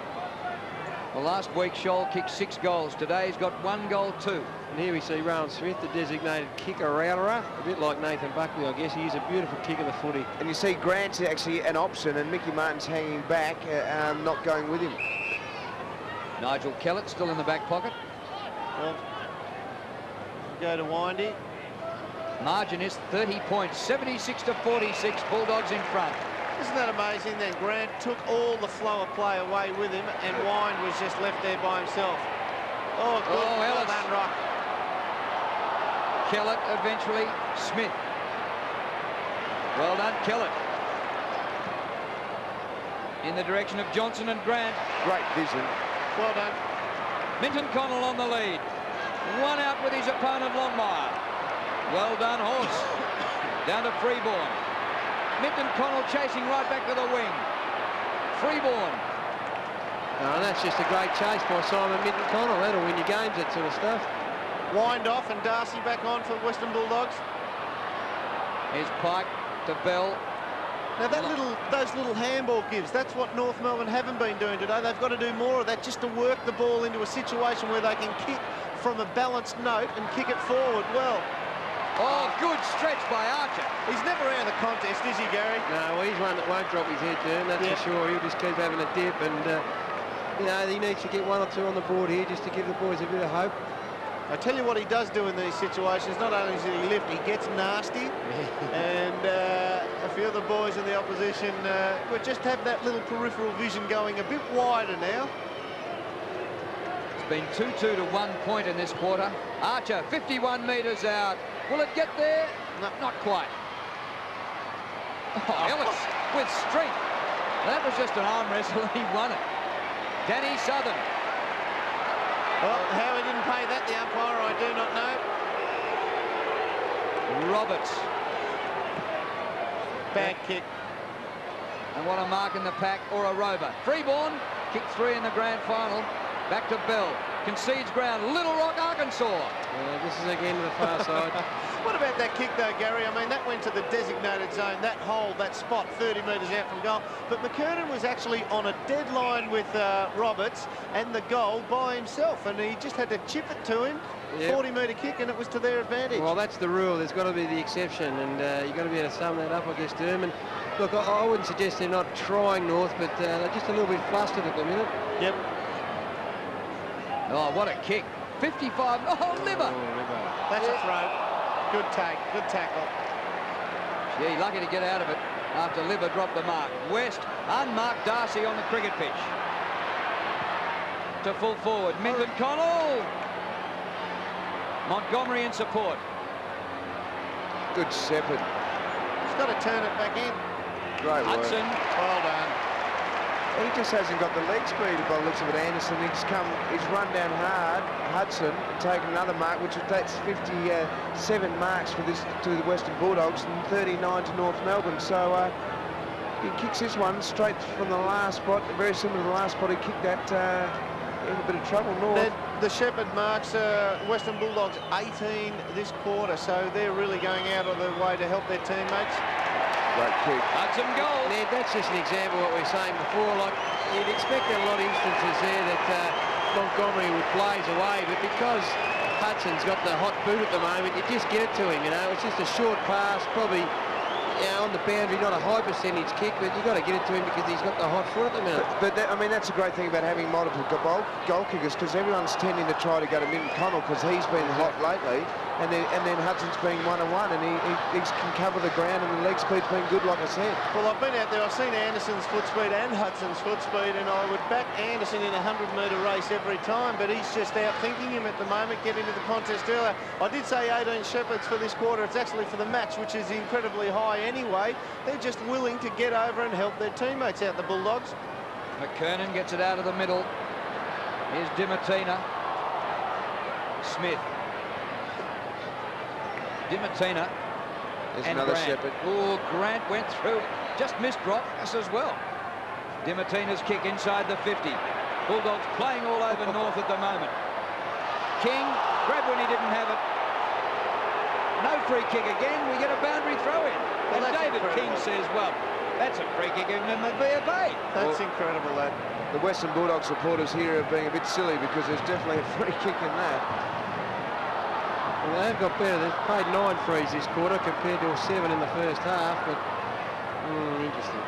S10: Well, last week Scholl kicked 6 goals. Today he's got 1 goal, 2.
S6: And here we see Rowan Smith, the designated kicker-router, a bit like Nathan Buckley, I guess. He is a beautiful kick of the footy.
S5: And you see Grant's actually an option, and Mickey Martin's hanging back, not going with him.
S10: Nigel Kellett still in the back pocket.
S13: Well, go to Windy.
S10: Margin is 30 points, 76 to 46. Bulldogs in front.
S13: Isn't that amazing? Then Grant took all the flow of play away with him, and Wind was just left there by himself. Oh, good.
S10: Oh,
S13: Well
S10: Ellis.
S13: done, Rock.
S10: Kellett eventually. Smith. Well done, Kellett. In the direction of Johnson and Grant.
S5: Great vision.
S13: Well done.
S10: Minton Connell on the lead. 1 out with his opponent, Longmire. Well done, Horse. Down to Freeborn. Minton Connell chasing right back to the wing. Freeborn.
S6: Oh, that's just a great chase by Simon Minton Connell. That'll win you games, that sort of stuff.
S13: Wind off, and Darcy back on for Western Bulldogs.
S10: Here's Pike to Bell.
S13: Now those little handball gives, that's what North Melbourne haven't been doing today. They've got to do more of that, just to work the ball into a situation where they can kick from a balanced note and kick it forward well.
S10: Oh, good stretch by Archer.
S13: He's never out of the contest, is he, Gary?
S6: No, well, he's one that won't drop his head, Jim, that's for sure. He'll just keep having a dip, and, you know, he needs to get 1 or 2 on the board here just to give the boys a bit of hope.
S13: I tell you what he does do in these situations, not only does he lift, he gets nasty, and a few of the boys in the opposition would just have that little peripheral vision going a bit wider now.
S10: It's been 2-2 to 1 point in this quarter. Archer, 51 metres out. Will it get there? No, not quite. Oh, Ellis with strength. That was just an arm wrestle, and he won it. Danny Southern.
S13: Well, how he didn't pay that, the umpire, I do not know.
S10: Roberts.
S13: Bad kick.
S10: And what a mark in the pack, or a rover. Freeborn, kicked 3 in the grand final. Back to Bell. Concedes ground. Little Rock, Arkansas.
S6: Yeah, this is again to the far side.
S13: What about that kick, though, Gary? I mean, that went to the designated zone, that hole, that spot, 30 metres out from goal. But McKernan was actually on a deadline with Roberts and the goal by himself, and he just had to chip it to him, 40-metre kick, and it was to their advantage.
S6: Well, that's the rule. There's got to be the exception, and you've got to be able to sum that up, I guess, Derman. Look, I wouldn't suggest they're not trying North, but they're just a little bit flustered at the minute.
S13: Yep.
S10: Oh, what a kick. 55. Oh, Liver.
S13: That's a throw. Good take, good tackle.
S10: Yeah, lucky to get out of it after Liver dropped the mark. West unmarked Darcy on the cricket pitch. To full forward, Minton Connell. Montgomery in support.
S5: Good shepherd.
S13: got to turn it back in.
S5: Great work.
S17: Hudson.
S13: Well done.
S5: He just hasn't got the leg speed by the looks of it, Anderson. He's run down hard, Hudson, and taken another mark, that's 57 marks for this to the Western Bulldogs and 39 to North Melbourne. So he kicks this one straight from the last spot, very similar to the last spot he kicked that in a bit of trouble, North.
S13: The Shepherd marks Western Bulldogs 18 this quarter, so they're really going out of their way to help their teammates.
S5: Great kick.
S17: Hudson goal.
S6: Ned, that's just an example of what we were saying before. Like, you'd expect in a lot of instances there that Montgomery would blaze away, but because Hudson's got the hot boot at the moment, you just get it to him, you know. It's just a short pass, probably, you know, on the boundary, not a high percentage kick, but you've got to get it to him because he's got the hot foot at the minute.
S5: But I mean, that's a great thing about having multiple goal kickers, because everyone's tending to try to go to Minton Connell because he's been hot lately, and then Hudson's been one-on-one, and he can cover the ground, and the leg speed's been good, like I said.
S13: Well, I've been out there, I've seen Anderson's foot speed and Hudson's foot speed, and I would back Anderson in a 100-metre race every time, but he's just out-thinking him at the moment, getting to the contest earlier. I did say 18 Shepherds for this quarter. It's actually for the match, which is incredibly high anyway. They're just willing to get over and help their teammates out, the Bulldogs.
S10: McKernan gets it out of the middle. Here's Dimatina. Smith. Dimatina.
S5: There's
S10: and
S5: another
S10: Grant.
S5: Shepherd.
S10: Oh, Grant went through. Just missed drop us as well. Dimatina's kick inside the 50. Bulldogs playing all over North at the moment. King grabbed when he didn't have it. No free kick again. We get a boundary throw in.
S13: Well,
S10: and David
S13: incredible.
S10: King says, well, that's a free kick even in the VFA.
S13: That's incredible, that.
S5: The Western Bulldogs supporters here are being a bit silly because there's definitely a free kick in that.
S6: Well, they've got better. They've played 9 frees this quarter compared to 7 in the first half, but interesting.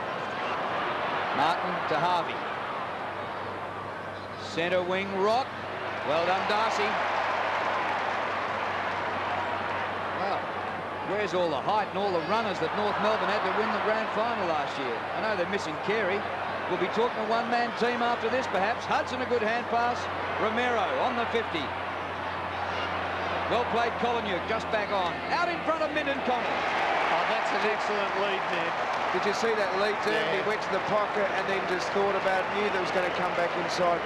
S10: Martin to Harvey. Centre wing rock. Well done, Darcy. Well, where's all the height and all the runners that North Melbourne had to win the grand final last year? I know they're missing Carey. We'll be talking a one-man team after this, perhaps. Hudson, a good hand pass. Romero on the 50. Well played, Collingham, just back on. Out in front of Minton Connell.
S13: Oh, that's an excellent lead, Ned.
S5: Did you see that lead turn?
S13: Yeah.
S5: He went to the pocket and then just thought about it, knew that was going to come back inside.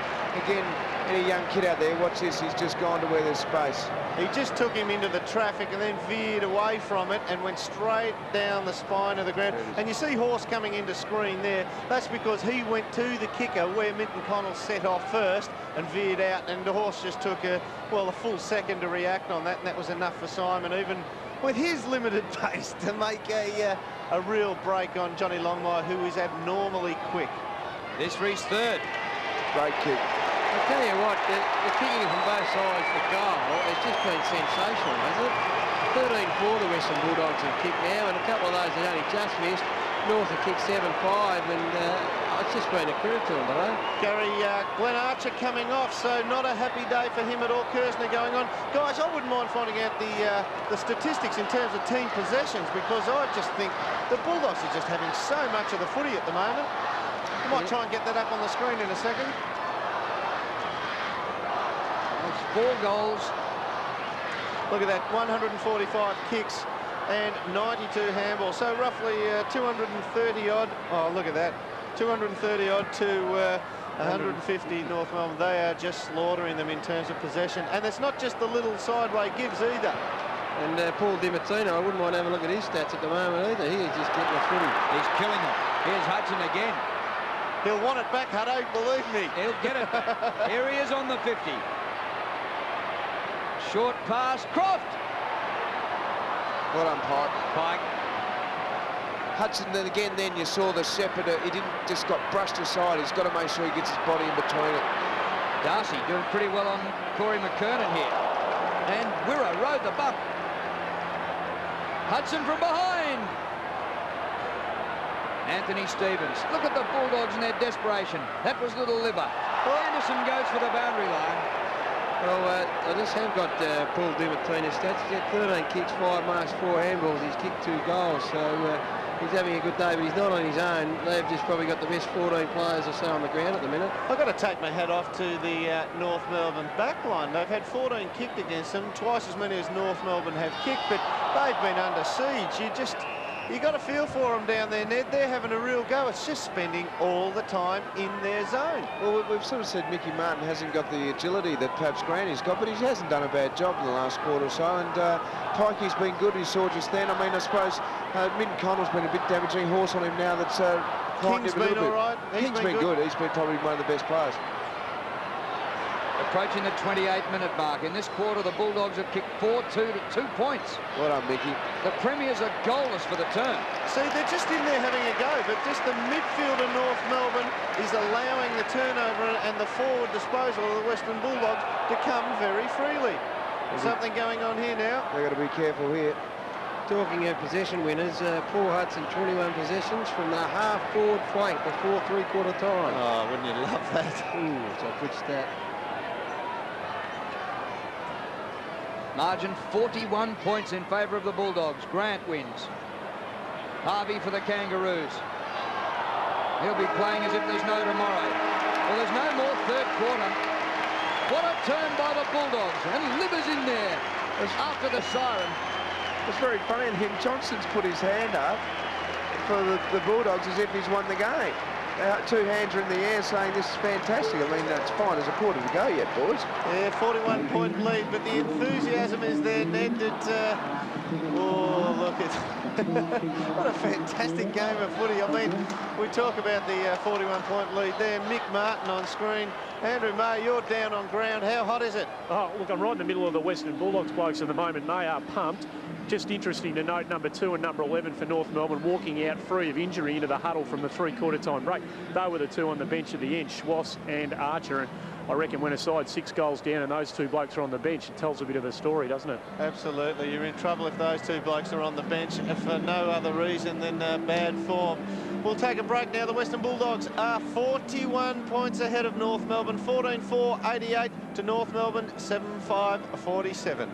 S5: Again, any young kid out there, watch this, he's just gone to where there's space.
S13: He just took him into the traffic and then veered away from it and went straight down the spine of the ground. And you see Horse coming into screen there. That's because he went to the kicker where Minton Connell set off first and veered out, and the Horse just took a full second to react on that, and that was enough for Simon, even with his limited pace, to make a real break on Johnny Longmire, who is abnormally quick.
S10: This Reese third.
S5: Great kick.
S6: I tell you what, the kicking from both sides for goal has just been sensational, hasn't it? 13 for the Western Bulldogs have kicked now, and a couple of those that only just missed. North have kicked 7-5, and it's just been a credit to them today.
S13: Gary, Glenn Archer coming off, so not a happy day for him at all. Kirsner going on. Guys, I wouldn't mind finding out the statistics in terms of team possessions, because I just think the Bulldogs are just having so much of the footy at the moment. We might try and get that up on the screen in a second.
S10: It's 4 goals.
S13: Look at that, 145 kicks and 92 handballs. So roughly 230 odd. Oh, look at that. 230 odd to 150 North Melbourne. They are just slaughtering them in terms of possession. And it's not just the little sideway gives either.
S6: And Paul Dimatina, I wouldn't mind having a look at his stats at the moment either. He is just getting the footy.
S10: He's killing them. Here's Hudson again.
S13: He'll want it back, Hutto, believe me.
S10: He'll get it back. Here he is on the 50. Short pass, Croft.
S5: Well done,
S10: Pike.
S5: Hudson, then you saw the Shepherd, he didn't just got brushed aside. He's got to make sure he gets his body in between it.
S10: Darcy doing pretty well on Corey McKernan here. And Wirra rode the bump. Hudson from behind. Anthony Stevens. Look at the Bulldogs in their desperation. That was little Liver. Anderson goes for the boundary line.
S6: Well, I just have got Paul Dimatina's stats. He's had 13 kicks, 5 marks, 4 handballs. He's kicked 2 goals, so he's having a good day, but he's not on his own. They've just probably got the best 14 players or so on the ground at the minute.
S13: I've got to take my hat off to the North Melbourne backline. They've had 14 kicked against them, twice as many as North Melbourne have kicked, but they've been under siege. You got a feel for them down there, Ned. They're having a real go. It's just spending all the time in their zone.
S5: Well, we've sort of said Mickey Martin hasn't got the agility that perhaps Granny's got, but he hasn't done a bad job in the last quarter or so. And Pikey's been good. He saw just then. I mean, I suppose Minton Connell's been a bit damaging horse on him now. That's
S13: King's been all right.
S5: King's been good. He's been probably one of the best players.
S10: Approaching the 28-minute mark. In this quarter, the Bulldogs have kicked 4-2 to 2 points.
S5: Well done, Mickey.
S10: The Premiers are goalless for the term.
S13: See, they're just in there having a go, but just the midfield of North Melbourne is allowing the turnover and the forward disposal of the Western Bulldogs to come very freely. There's something going on here now.
S5: They've got to be careful here.
S6: Talking of possession winners, Paul Hudson 21 possessions from the half-forward flank before three-quarter time.
S13: Oh, wouldn't you love that?
S6: It's a good stat.
S10: Margin 41 points in favour of the Bulldogs. Grant wins. Harvey for the Kangaroos. He'll be playing as if there's no tomorrow. Well, there's no more third quarter. What a turn by the Bulldogs. And Liver's in there after the siren.
S5: It's very funny, and Johnson's put his hand up for the Bulldogs as if he's won the game. Two hands are in the air saying this is fantastic. I mean, that's fine as a quarter to go yet, boys.
S13: Yeah, 41-point lead, but the enthusiasm is there, Ned. Oh, look, what a fantastic game of footy. I mean, we talk about the 41-point lead there. Mick Martin on screen. Andrew May, you're down on ground. How hot is it?
S7: Oh, look, I'm right in the middle of the Western Bulldogs blokes at the moment. They are pumped. Just interesting to note, number 2 and number 11 for North Melbourne walking out free of injury into the huddle from the three-quarter time break. They were the two on the bench at the end, Schwass and Archer. And I reckon when a side 6 goals down and those two blokes are on the bench, it tells a bit of a story, doesn't it?
S13: Absolutely. You're in trouble if those two blokes are on the bench for no other reason than bad form. We'll take a break now. The Western Bulldogs are 41 points ahead of North Melbourne. 14-4, 88 to North Melbourne, 7-5, 47.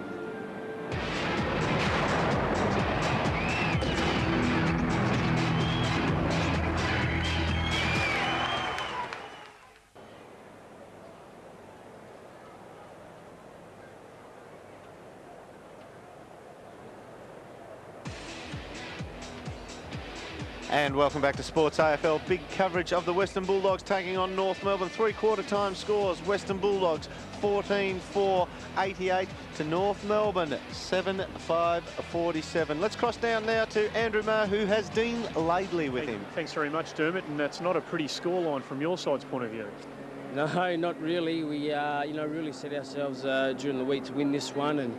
S13: And welcome back to Sports AFL. Big coverage of the Western Bulldogs taking on North Melbourne. Three-quarter time scores. Western Bulldogs 14-4, 88 to North Melbourne 7-5, 47. Let's cross down now to Andrew Maher, who has Dean Laidley with him.
S7: Thanks very much, Dermot. And that's not a pretty scoreline from your side's point of view.
S19: No, not really. We, really set ourselves during the week to win this one, and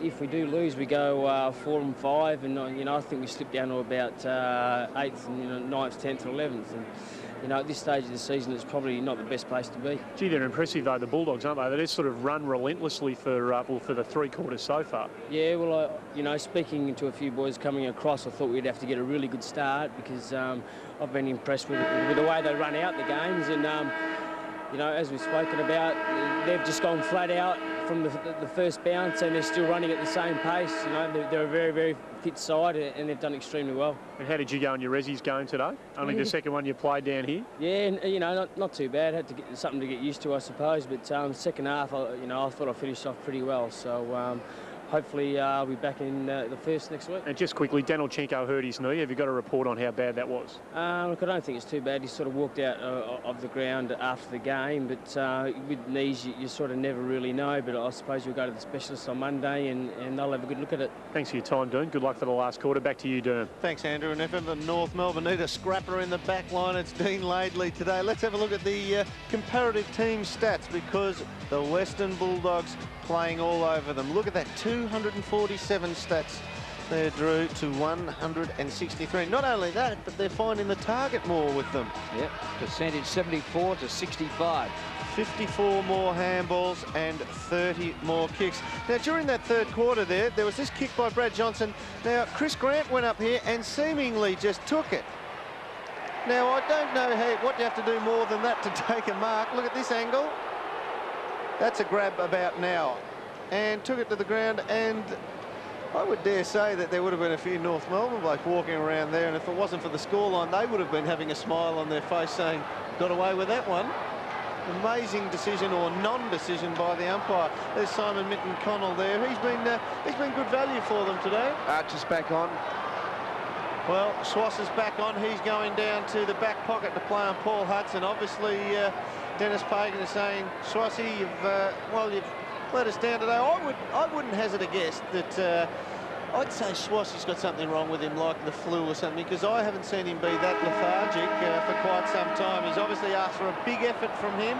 S19: if we do lose, we go 4 and 5, and I think we slip down to about 8th and 9th, 10th, and 11th. And at this stage of the season, it's probably not the best place to be.
S7: Gee, they're impressive though, the Bulldogs, aren't they? They just sort of run relentlessly for the three quarters so far.
S19: Yeah, well, speaking to a few boys coming across, I thought we'd have to get a really good start because I've been impressed with the way they run out the games, and as we've spoken about, they've just gone flat out from the first bounce, and they're still running at the same pace. They're a very, very fit side, and they've done extremely well.
S7: And how did you go in your Resi's game today? Only the second one you played down here?
S19: Yeah, not too bad. Had to get something to get used to, I suppose. But second half, I thought I finished off pretty well. So hopefully I'll be back in the first next week.
S7: And just quickly, Danilchenko hurt his knee. Have you got a report on how bad that was?
S19: Look, I don't think it's too bad. He sort of walked out of the ground after the game, but with knees, you sort of never really know. But I suppose you'll go to the specialist on Monday and they'll have a good look at it.
S7: Thanks for your time, Dean. Good luck for the last quarter. Back to you, Dean.
S13: Thanks, Andrew. And if ever North Melbourne need a scrapper in the back line, it's Dean Laidley today. Let's have a look at the comparative team stats, because the Western Bulldogs playing all over them. Look at that, 247 stats there, Drew, to 163. Not only that, but they're finding the target more with them.
S10: Yep, percentage 74 to 65.
S13: 54 more handballs and 30 more kicks. Now, during that third quarter there was this kick by Brad Johnson. Now, Chris Grant went up here and seemingly just took it. Now, I don't know what you have to do more than that to take a mark. Look at this angle. That's a grab about now, and took it to the ground, and I would dare say that there would have been a few North Melbourne blokes walking around there, and if it wasn't for the scoreline, they would have been having a smile on their face saying, got away with that one. Amazing decision or non-decision by the umpire. There's Simon Minton Connell there. He's been good value for them today.
S5: Archer's back on.
S13: Well, Schwass is back on. He's going down to the back pocket to play on Paul Hudson. Obviously, Dennis Pagan is saying, Schwassy, you've let us down today. I wouldn't hazard a guess that I'd say Schwassy's got something wrong with him, like the flu or something, because I haven't seen him be that lethargic for quite some time. He's obviously asked for a big effort from him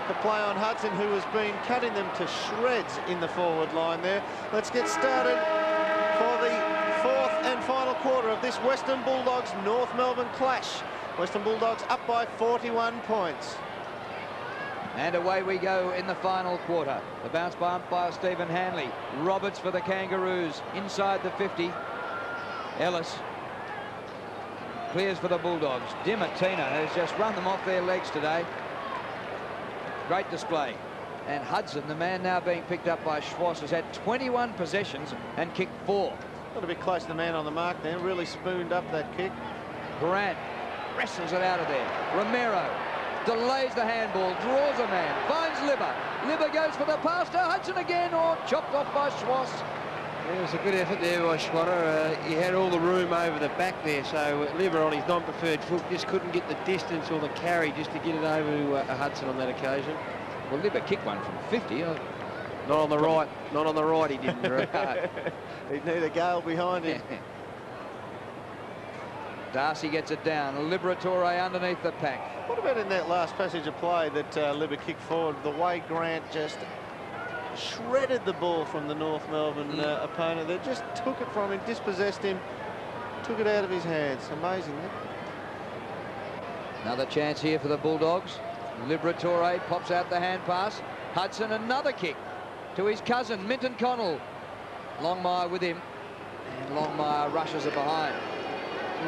S13: to play on Hudson, who has been cutting them to shreds in the forward line there. Let's get started for the fourth and final quarter of this Western Bulldogs North Melbourne clash. Western Bulldogs up by 41 points.
S10: And away we go in the final quarter. The bounce by umpire Stephen Hanley. Roberts for the Kangaroos inside the 50. Ellis clears for the Bulldogs. Dimartina has just run them off their legs today. Great display. And Hudson, the man now being picked up by Schwass, has had 21 possessions and kicked 4.
S13: Got a bit close to the man on the mark there. Really spooned up that kick.
S10: Grant wrestles it out of there. Romero delays the handball, draws a man, finds Libber. Libber goes for the pass to Hudson again, or chopped off by Schwass.
S6: It was a good effort there by Schwatter. He had all the room over the back there, so Libber on his non-preferred foot just couldn't get the distance or the carry just to get it over to Hudson on that occasion.
S10: Well, Libber kicked one from 50.
S6: Not on the right. Not on the right, he didn't.
S13: He'd need a gale behind him.
S10: Darcy gets it down. Liberatore underneath the pack.
S13: What about in that last passage of play that Libber kicked forward, the way Grant just shredded the ball from the North Melbourne opponent? They just took it from him, dispossessed him, took it out of his hands. Amazing, eh?
S10: Another chance here for the Bulldogs. Liberatore pops out the hand pass. Hudson, another kick to his cousin, Minton Connell. Longmire with him, and Longmire rushes it behind.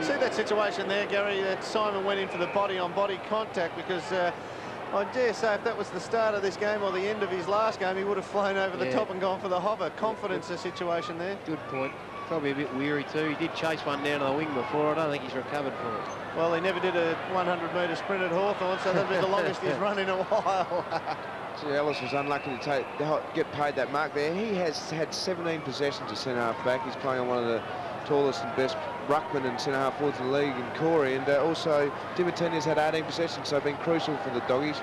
S13: See that situation there, Gary, that Simon went in for the body-on-body contact, because I dare say if that was the start of this game or the end of his last game, he would have flown over the top and gone for the hover. Confidence the situation there.
S6: Good point. Probably a bit weary too. He did chase one down to the wing before. I don't think he's recovered for it.
S13: Well, he never did a 100-metre sprint at Hawthorn, so that'll be the longest he's run in a while.
S20: Ellis was unlucky to get paid that mark there. He has had 17 possessions at centre-half back. He's playing on one of the tallest and best ruckman and centre-half forwards in the league in Corey, and also Dimartina's had 18 possessions, so been crucial for the Doggies.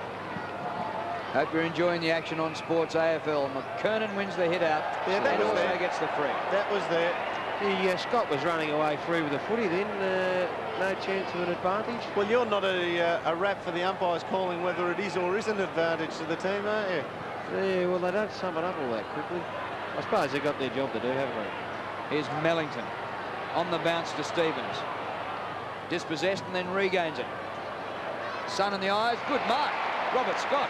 S10: Hope you're enjoying the action on Sports AFL. McKernan wins the hit out,
S13: yeah, that
S10: and also
S13: there.
S10: Gets the free.
S13: That was there.
S6: The Scott was running away free with the footy then. No chance of an advantage.
S13: Well, you're not a rap for the umpires calling whether it is or isn't an advantage to the team, are you?
S6: Yeah, well, they don't sum it up all that quickly. I suppose they've got their job to do, haven't they?
S10: Here's Mellington on the bounce to Stevens. Dispossessed and then regains it. Sun in the eyes, good mark. Robert Scott.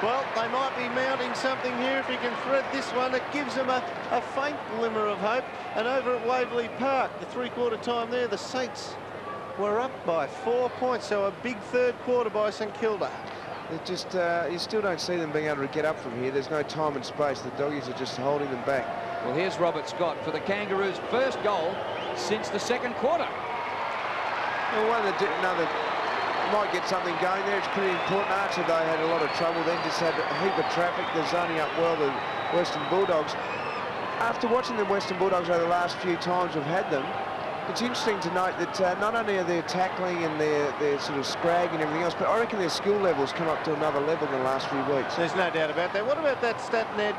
S13: Well, they might be mounting something here. If he can thread this one, it gives them a faint glimmer of hope. And over at Waverley Park, the three-quarter time there, the Saints were up by 4 points, so a big third quarter by St Kilda.
S20: It just, you still don't see them being able to get up from here. There's no time and space. The Doggies are just holding them back.
S10: Well, here's Robert Scott for the Kangaroos' first goal since the second quarter.
S20: Well, another might get something going there. It's pretty important. Archer, though, had a lot of trouble then, just had a heap of traffic. They're zoning up well the Western Bulldogs. After watching the Western Bulldogs over the last few times we've had them, it's interesting to note that not only are their tackling and their sort of scrag and everything else, but I reckon their skill levels come up to another level in the last few weeks.
S13: There's no doubt about that. What about that stat, Ned?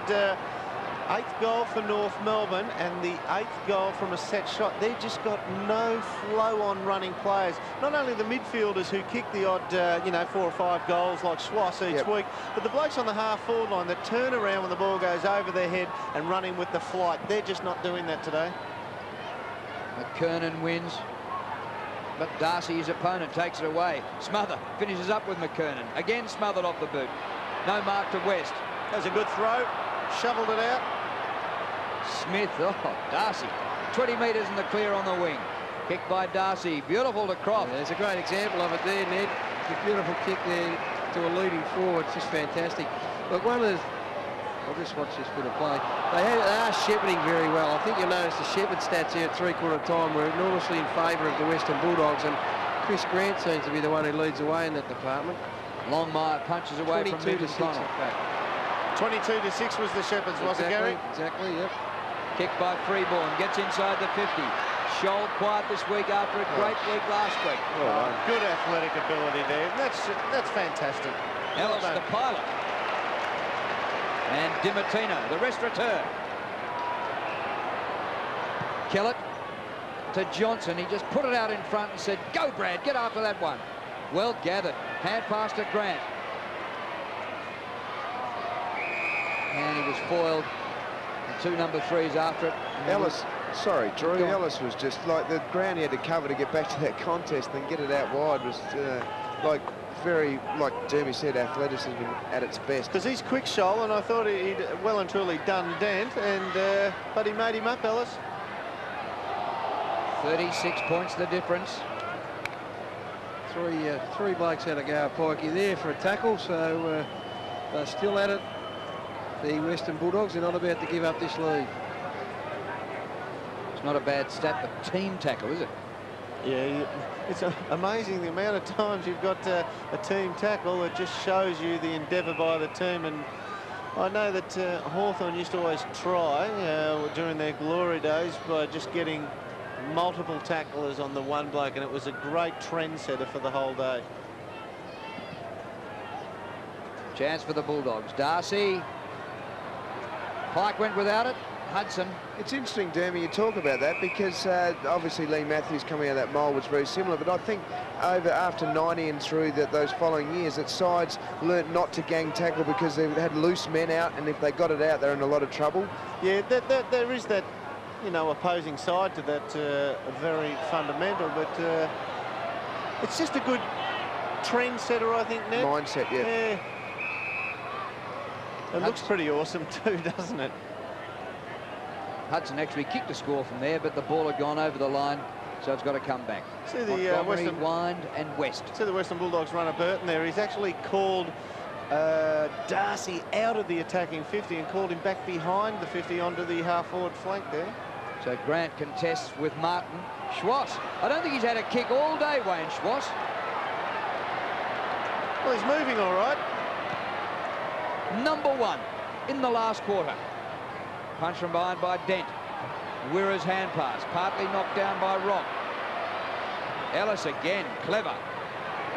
S13: 8th goal for North Melbourne and the 8th goal from a set shot. They've just got no flow on running players. Not only the midfielders who kick the odd, 4 or 5 goals like Schwass each week, but the blokes on the half-forward line that turn around when the ball goes over their head and running with the flight. They're just not doing that today.
S10: McKernan wins, but Darcy, his opponent, takes it away. Smother finishes up with McKernan. Again smothered off the boot. No mark to West.
S13: That was a good throw. Shoveled it out.
S10: Smith, Darcy. 20 metres in the clear on the wing. Kicked by Darcy. Beautiful to Croft.
S6: Yeah, there's a great example of it there, Ned. A beautiful kick there to a leading forward. It's just fantastic. Look, I'll just watch this bit of play. They are shepherding very well. I think you'll notice the shepherd stats here at three-quarter time were enormously in favour of the Western Bulldogs, and Chris Grant seems to be the one who leads away in that department.
S10: Longmire punches away from Minton Connell.
S13: 22-6 was the Shepherds, was it, Gary?
S6: Exactly, yep.
S10: Kicked by Freeborn, gets inside the 50. Scholl quiet this week after a great week last week.
S13: Good athletic ability there. That's fantastic.
S10: Ellis,
S13: Well
S10: the
S13: done.
S10: pilot. And Dimatina, the restaurateur. Kellett to Johnson. He just put it out in front and said, go, Brad, get after that one. Well gathered. Hand pass to Grant. And he was foiled. And 2 number 3s after it.
S20: Ellis, sorry, Drew, Ellis was just like the ground he had to cover to get back to that contest and get it out wide was like very, like Jeremy said, athleticism at its best.
S13: Because he's quick, Scholl, and I thought he'd well and truly done Dent, and but he made him up, Ellis.
S10: 36 points the difference.
S6: Three blokes had a go at Pikey there for a tackle, so they're still at it. The Western Bulldogs, they're not about to give up this lead.
S10: It's not a bad stat, the team tackle, is it?
S13: Yeah, it's amazing the amount of times you've got a team tackle. It just shows you the endeavour by the team. And I know that Hawthorn used to always try during their glory days by just getting multiple tacklers on the one bloke, and it was a great trendsetter for the whole day.
S10: Chance for the Bulldogs. Darcy. Pike went without it. Hudson.
S20: It's interesting, Dermy, you talk about that because obviously Lee Matthews coming out of that mould was very similar, but I think after 90 and through those following years that sides learnt not to gang tackle because they had loose men out, and if they got it out, they're in a lot of trouble.
S13: Yeah, there is that, you know, opposing side to that, very fundamental, but it's just a good trend setter, I think, Ned.
S20: Mindset, yeah.
S13: It looks pretty awesome too, doesn't it?
S10: Hudson actually kicked a score from there, but the ball had gone over the line, so it's got to come back.
S13: See the Western
S10: Wind and West.
S13: See the Western Bulldogs runner Burton there. He's actually called Darcy out of the attacking 50 and called him back behind the 50 onto the half-forward flank there.
S10: So Grant contests with Martin. Schwass. I don't think he's had a kick all day, Wayne Schwass.
S13: Well, he's moving all right.
S10: Number 1 in the last quarter. Punch from behind by Dent. Wirra's hand pass, partly knocked down by Rock. Ellis again, clever.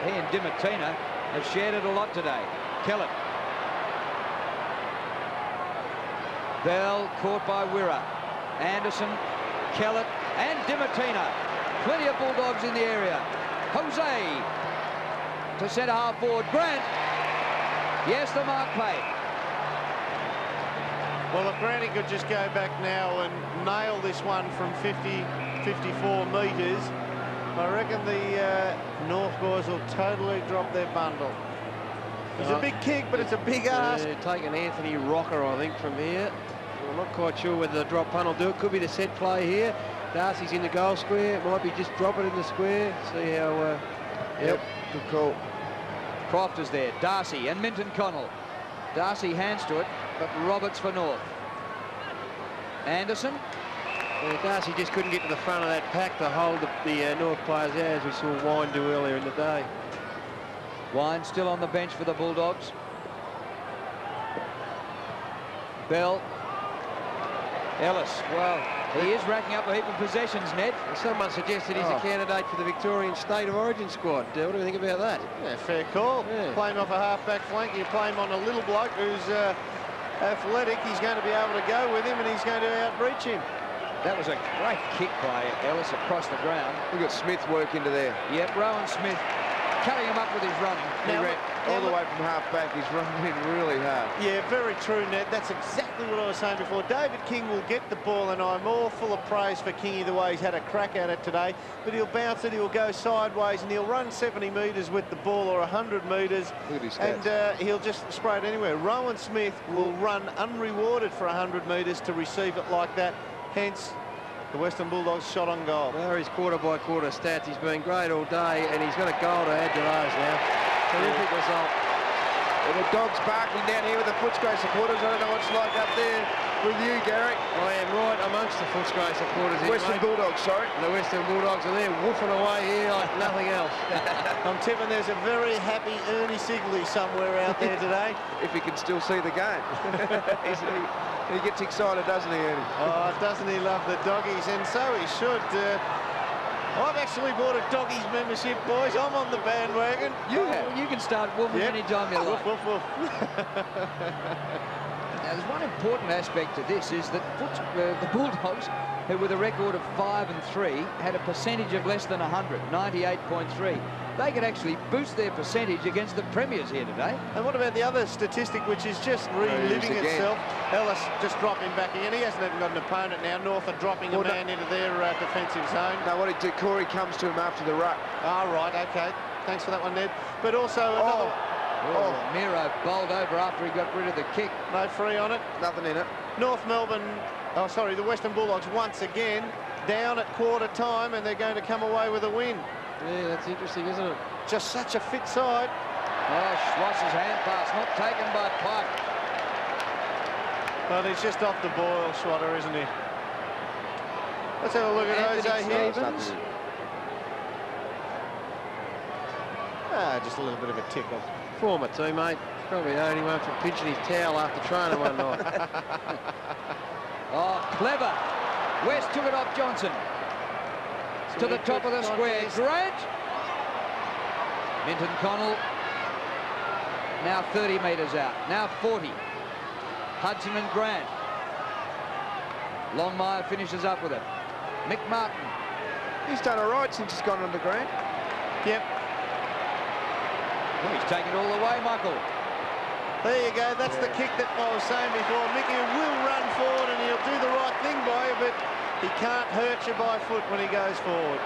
S10: He and Dimatina have shared it a lot today. Kellett. Bell caught by Wirra. Anderson, Kellett and Dimatina. Plenty of Bulldogs in the area. Jose to centre half forward. Grant. Yes, the mark play.
S13: Well, if Granny could just go back now and nail this one from 54 metres, I reckon the North boys will totally drop their bundle. It's a big kick, but it's a big ask.
S6: Taking Anthony Rocker, I think, from here. I'm not quite sure whether the drop punt will do it. Could be the set play here. Darcy's in the goal square. It might be just drop it in the square. See how...
S20: Yep, good call.
S10: Croft is there. Darcy and Minton Connell. Darcy hands to it, but Roberts for North. Anderson.
S6: Darcy just couldn't get to the front of that pack to hold the North players out, as we saw Wine do earlier in the day.
S10: Wine still on the bench for the Bulldogs. Bell. Ellis. Well, he is racking up a heap of possessions, Ned.
S6: Someone suggested he's a candidate for the Victorian State of Origin squad. What do you think about that?
S13: Yeah, fair call. Yeah. Play him off a half-back flank. You play him on a little bloke who's athletic. He's going to be able to go with him, and he's going to outreach him.
S10: That was a great kick by Ellis across the ground.
S20: We've got Smith work into there.
S10: Yep, Rowan Smith cutting him up with his run.
S20: He ran all the way from half-back. He's running in really hard.
S13: Yeah, very true, Ned. That's exactly what I was saying before. David King will get the ball, and I'm all full of praise for Kingy the way he's had a crack at it today. But he'll bounce it, he'll go sideways, and he'll run 70 metres with the ball or 100 metres.
S20: Look at his stats.
S13: And he'll just spray it anywhere. Rowan Smith will run unrewarded for 100 metres to receive it like that. Hence, the Western Bulldogs shot on goal.
S6: Well, his quarter-by-quarter stats, he's been great all day, and he's got a goal to add to those now. Terrific result.
S20: The Dogs barking down here with the Footscray supporters. I don't know what it's like up there with you, Gary.
S6: I am right amongst the Footscray supporters here,
S20: Western
S6: mate.
S20: Bulldogs, sorry.
S6: The Western Bulldogs are there woofing away here like nothing else.
S13: I'm tipping there's a very happy Ernie Sigley somewhere out there today.
S20: If he can still see the game. He gets excited, doesn't he, Ernie?
S13: Oh, doesn't he love the Doggies? And so he should. I've actually bought a Doggies membership, boys. I'm on the bandwagon.
S10: You have. You can start woofing anytime you like.
S13: Woof, woof, woof.
S10: Now, there's one important aspect to this is that the Bulldogs, who with a record of 5-3, had a percentage of less than 100, 98.3. They could actually boost their percentage against the premiers here today.
S13: And what about the other statistic, which is just reliving itself? Ellis just dropping back again. He hasn't even got an opponent now. North are dropping a man into their defensive zone.
S20: No, what he did, Corey comes to him after the ruck.
S13: Oh, right, OK. Thanks for that one, Ned. But also another...
S10: Miro bowled over after he got rid of the kick.
S13: No free on it.
S20: Nothing in it.
S13: North Melbourne, the Western Bulldogs once again down at quarter time, and they're going to come away with a win.
S6: Yeah, that's interesting, isn't it?
S13: Just such a fit side.
S10: Oh, Schwarz's hand pass, not taken by Pike.
S13: But he's just off the boil, Schwatter, isn't he? Let's have a look at Jose Stevens. Just a little bit of a tickle.
S6: Former teammate. Probably the only one for pinching his towel after training one night.
S10: Oh, clever. West took it off Johnson. To the top of the square. Grant. Minton Connell. Now 30 metres out. Now 40. Hudson and Grant. Longmire finishes up with it. Mick Martin.
S20: He's done all right since he's gone under Grant.
S13: Yep.
S10: Oh, he's taken it all the way, Michael.
S13: There you go. That's the kick that I was saying before. Mickey will run forward and he'll do the right thing by you, but he can't hurt you by foot when he goes forward.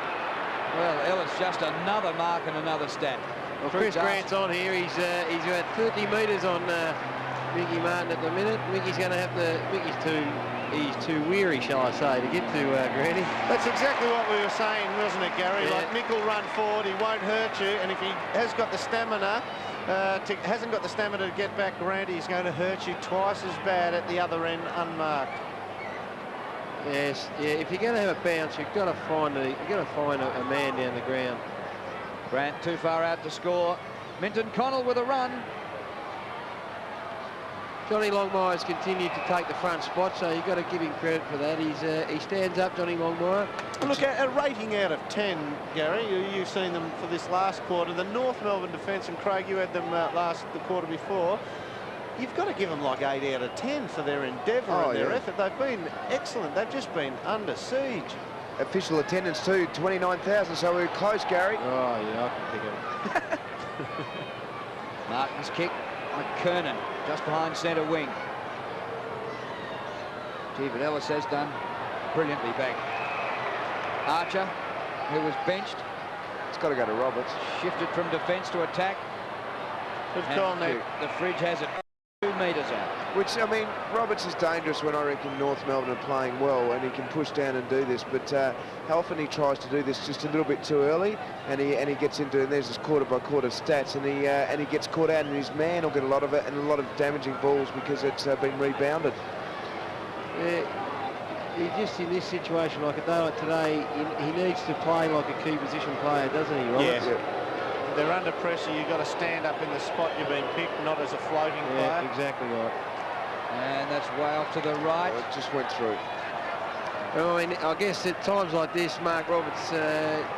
S10: Well, Ellis, just another mark and another stat.
S6: Well, Chris Grant's on here. He's about 30 metres on Mickey Martin at the minute. Mickey's going to have to... He's too weary, shall I say, to get to Granny.
S13: That's exactly what we were saying, wasn't it, Gary?
S6: Yeah.
S13: Like, Mick will run forward, he won't hurt you, and if he has got the stamina, hasn't got the stamina to get back Granny, he's going to hurt you twice as bad at the other end, unmarked.
S6: Yes, yeah. If you're going to have a bounce, you've got to find a man down the ground.
S10: Grant too far out to score. Minton Connell with a run.
S6: Johnny Longmire's continued to take the front spot, so you've got to give him credit for that. He stands up, Johnny Longmire.
S13: Look, a rating out of 10, Gary, you've seen them for this last quarter. The North Melbourne defence, and Craig, you had them the quarter before. You've got to give them like 8 out of 10 for their endeavour and their effort. They've been excellent. They've just been under siege.
S20: Official attendance too, 29,000, so we're close, Gary.
S6: Oh, yeah, I can pick it.
S10: Martin's kick. McKernan just behind centre wing. Gee, but Ellis has done brilliantly back. Archer, who was benched.
S20: It's got to go to Roberts.
S10: Shifted from defence to attack.
S13: Good call, Nick.
S10: The fridge has it 2 metres out.
S20: Which, I mean, Roberts is dangerous when I reckon North Melbourne are playing well and he can push down and do this, but how often he tries to do this just a little bit too early and he gets into, and there's his quarter-by-quarter stats, and he gets caught out, and his man will get a lot of it and a lot of damaging balls because it's been rebounded.
S6: Yeah, he's just in this situation like a day like today, he needs to play like a key position player, doesn't he, Roberts?
S13: Yeah. They're under pressure, you've got to stand up in the spot you've been picked, not as a floating player.
S6: Exactly right.
S10: And that's way off to the right.
S20: It just went through.
S6: Well, I mean, I guess at times like this, Mark Roberts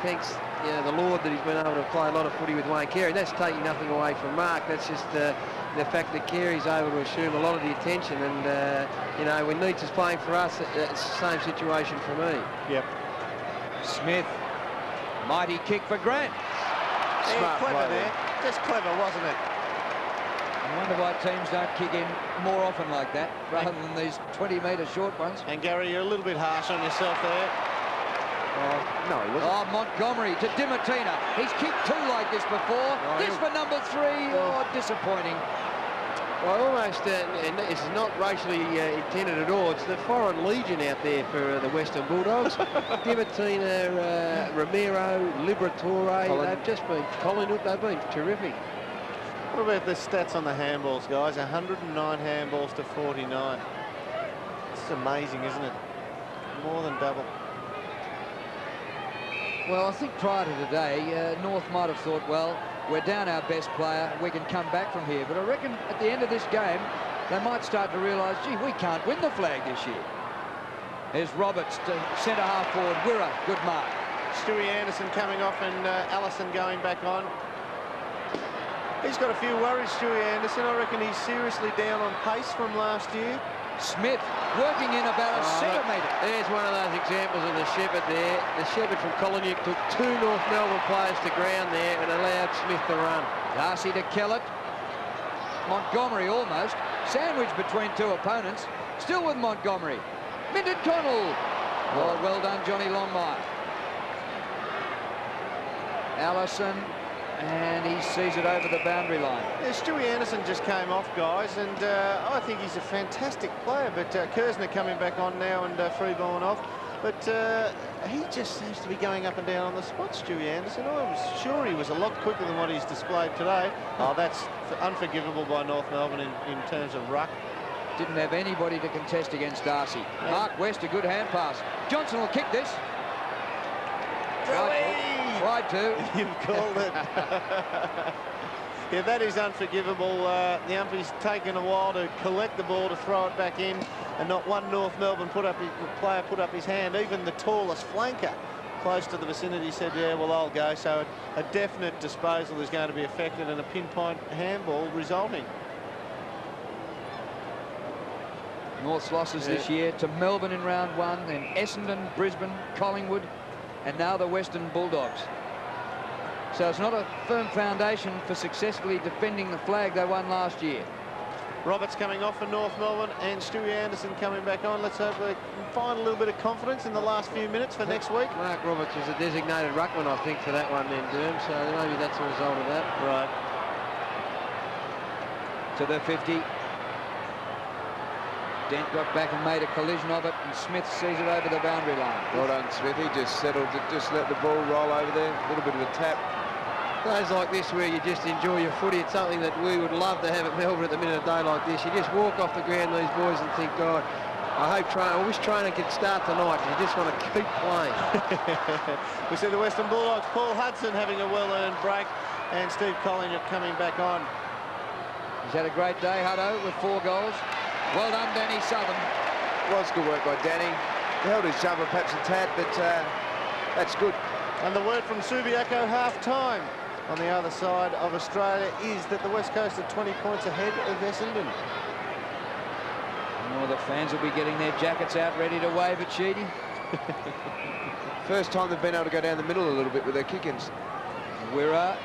S6: thanks the Lord that he's been able to play a lot of footy with Wayne Carey. That's taking nothing away from Mark. That's just the fact that Carey's able to assume a lot of the attention. And, when Neitz is playing for us, it's the same situation for me.
S13: Yep.
S10: Smith, mighty kick for Grant.
S13: Smart clever there. Just clever, wasn't it?
S10: I wonder why teams don't kick in more often like that, rather than these 20-metre short ones.
S13: And Gary, you're a little bit harsh on yourself there.
S20: No, he wasn't.
S10: Oh, Montgomery to Dimatina. He's kicked 2 like this before. This for number 3. Oh, disappointing.
S6: Well, almost, and this is not racially intended at all. It's the foreign legion out there for the Western Bulldogs. Dimatina, Romero, Liberatore. They've just been Collingwood. They've been terrific.
S4: What about the stats on the handballs, guys? 109 handballs to 49. This is amazing, isn't it? More than double.
S10: Well, I think prior to today, North might have thought, well, we're down our best player, we can come back from here. But I reckon at the end of this game, they might start to realise, gee, we can't win the flag this year. There's Roberts to centre-half forward. Wirra, good mark.
S4: Stewie Anderson coming off and Allison going back on. He's got a few worries, Stewie Anderson. I reckon he's seriously down on pace from last year.
S10: Smith working in about a centimetre.
S6: There's one of those examples of the shepherd there. The shepherd from Collingwood took 2 North Melbourne players to ground there and allowed Smith to run.
S10: Darcy to Kellett. Montgomery almost. Sandwiched between 2 opponents. Still with Montgomery. Minton Connell. Oh, well done, Johnny Longmire. Allison, and he sees it over the boundary line.
S4: Yeah, Stewie Anderson just came off, guys, and I think he's a fantastic player, but Kersner coming back on now and free-balling off. But he just seems to be going up and down on the spot, Stewie Anderson. I was sure he was a lot quicker than what he's displayed today. Oh, that's unforgivable by North Melbourne in terms of ruck.
S10: Didn't have anybody to contest against Darcy. Mark West, a good hand pass. Johnson will kick this. Tried to.
S4: You've called it. Yeah, that is unforgivable. The umpy's taken a while to collect the ball to throw it back in, and not one North Melbourne player put up his hand. Even the tallest flanker close to the vicinity said, yeah, well, I'll go. So a definite disposal is going to be affected and a pinpoint handball resulting.
S10: North's losses this year to Melbourne in round 1, then Essendon, Brisbane, Collingwood, and now the Western Bulldogs. So it's not a firm foundation for successfully defending the flag they won last year.
S4: Roberts coming off for North Melbourne and Stewie Anderson coming back on. Let's hope we can find a little bit of confidence in the last few minutes for next week.
S6: Mark Roberts was a designated ruckman, I think, for that one then, Derm, so maybe that's a result of that.
S4: Right.
S10: To the 50. Dent got back and made a collision of it, and Smith sees it over the boundary line.
S20: Well done, Smith. He just settled it, just let the ball roll over there. A little bit of a tap.
S6: Days like this where you just enjoy your footy, it's something that we would love to have at Melbourne at the minute of day like this. You just walk off the ground, these boys, and think, God, I wish training could start tonight, because you just want to keep playing.
S4: We see the Western Bulldogs, Paul Hudson having a well-earned break, and Steve Collingwood coming back on.
S10: He's had a great day, Hutto, with 4 goals. Well done, Danny Southern.
S20: Was good work by Danny. He held his jumper perhaps a tad, but that's good.
S4: And the word from Subiaco half-time on the other side of Australia is that the West Coast are 20 points ahead of Essendon.
S10: Oh, the fans will be getting their jackets out ready to wave at Sheedy.
S20: First time they've been able to go down the middle a little bit with their kick-ins.
S10: Wirra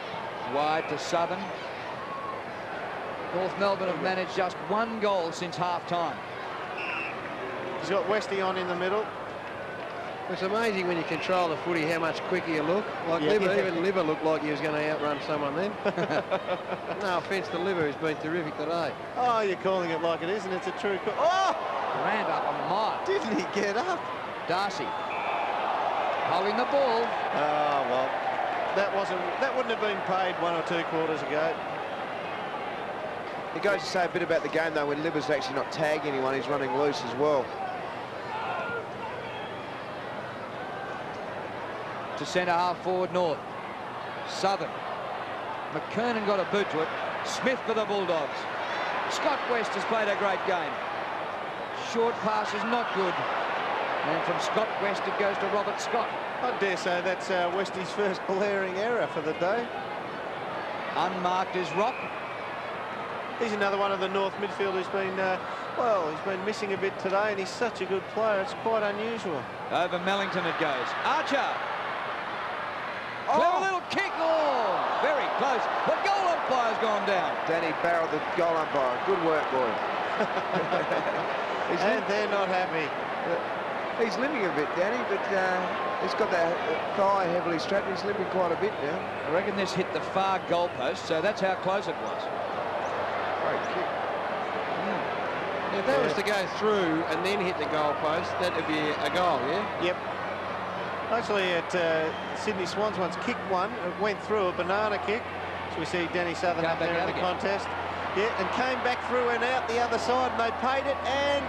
S10: wide to Southern. North Melbourne have managed just 1 goal since half-time.
S4: He's got Westy on in the middle.
S6: It's amazing when you control the footy how much quicker you look. Like even Liver looked like he was going to outrun someone then. No offence to Liver, who's been terrific today.
S4: Oh, you're calling it like it is, and it's a true call. Oh!
S10: Grand up on the mark.
S4: Didn't he get up?
S10: Darcy holding the ball.
S4: Oh, well, that wouldn't have been paid 1 or 2 quarters ago.
S20: It goes to say a bit about the game, though, when Liver's actually not tagging anyone, he's running loose as well.
S10: To centre-half forward North. Southern. McKernan got a boot to it. Smith for the Bulldogs. Scott West has played a great game. Short pass is not good. And from Scott West it goes to Robert Scott.
S4: I dare say that's Westy's first glaring error for the day.
S10: Unmarked is Rock.
S4: He's another one of the North midfield who's been, well, he's been missing a bit today, and he's such a good player. It's quite unusual.
S10: Over Mellington it goes. Archer. Clever little kick. Oh, very close. The goal umpire's gone down.
S20: Danny barreled the goal umpire. Good work, boy.
S4: And they're not happy.
S20: He's limping a bit, Danny, but he's got that thigh heavily strapped. He's limping quite a bit now.
S10: I reckon this hit the far goalpost, so that's how close it was.
S20: Great kick.
S6: If that was to go through and then hit the goalpost, that would be a goal, yeah?
S4: Yep. Actually, Sydney Swans once kicked one. It went through, a banana kick.
S13: We see Danny Southern up there in the contest. Yeah, and came back through and out the other side, and they paid it, and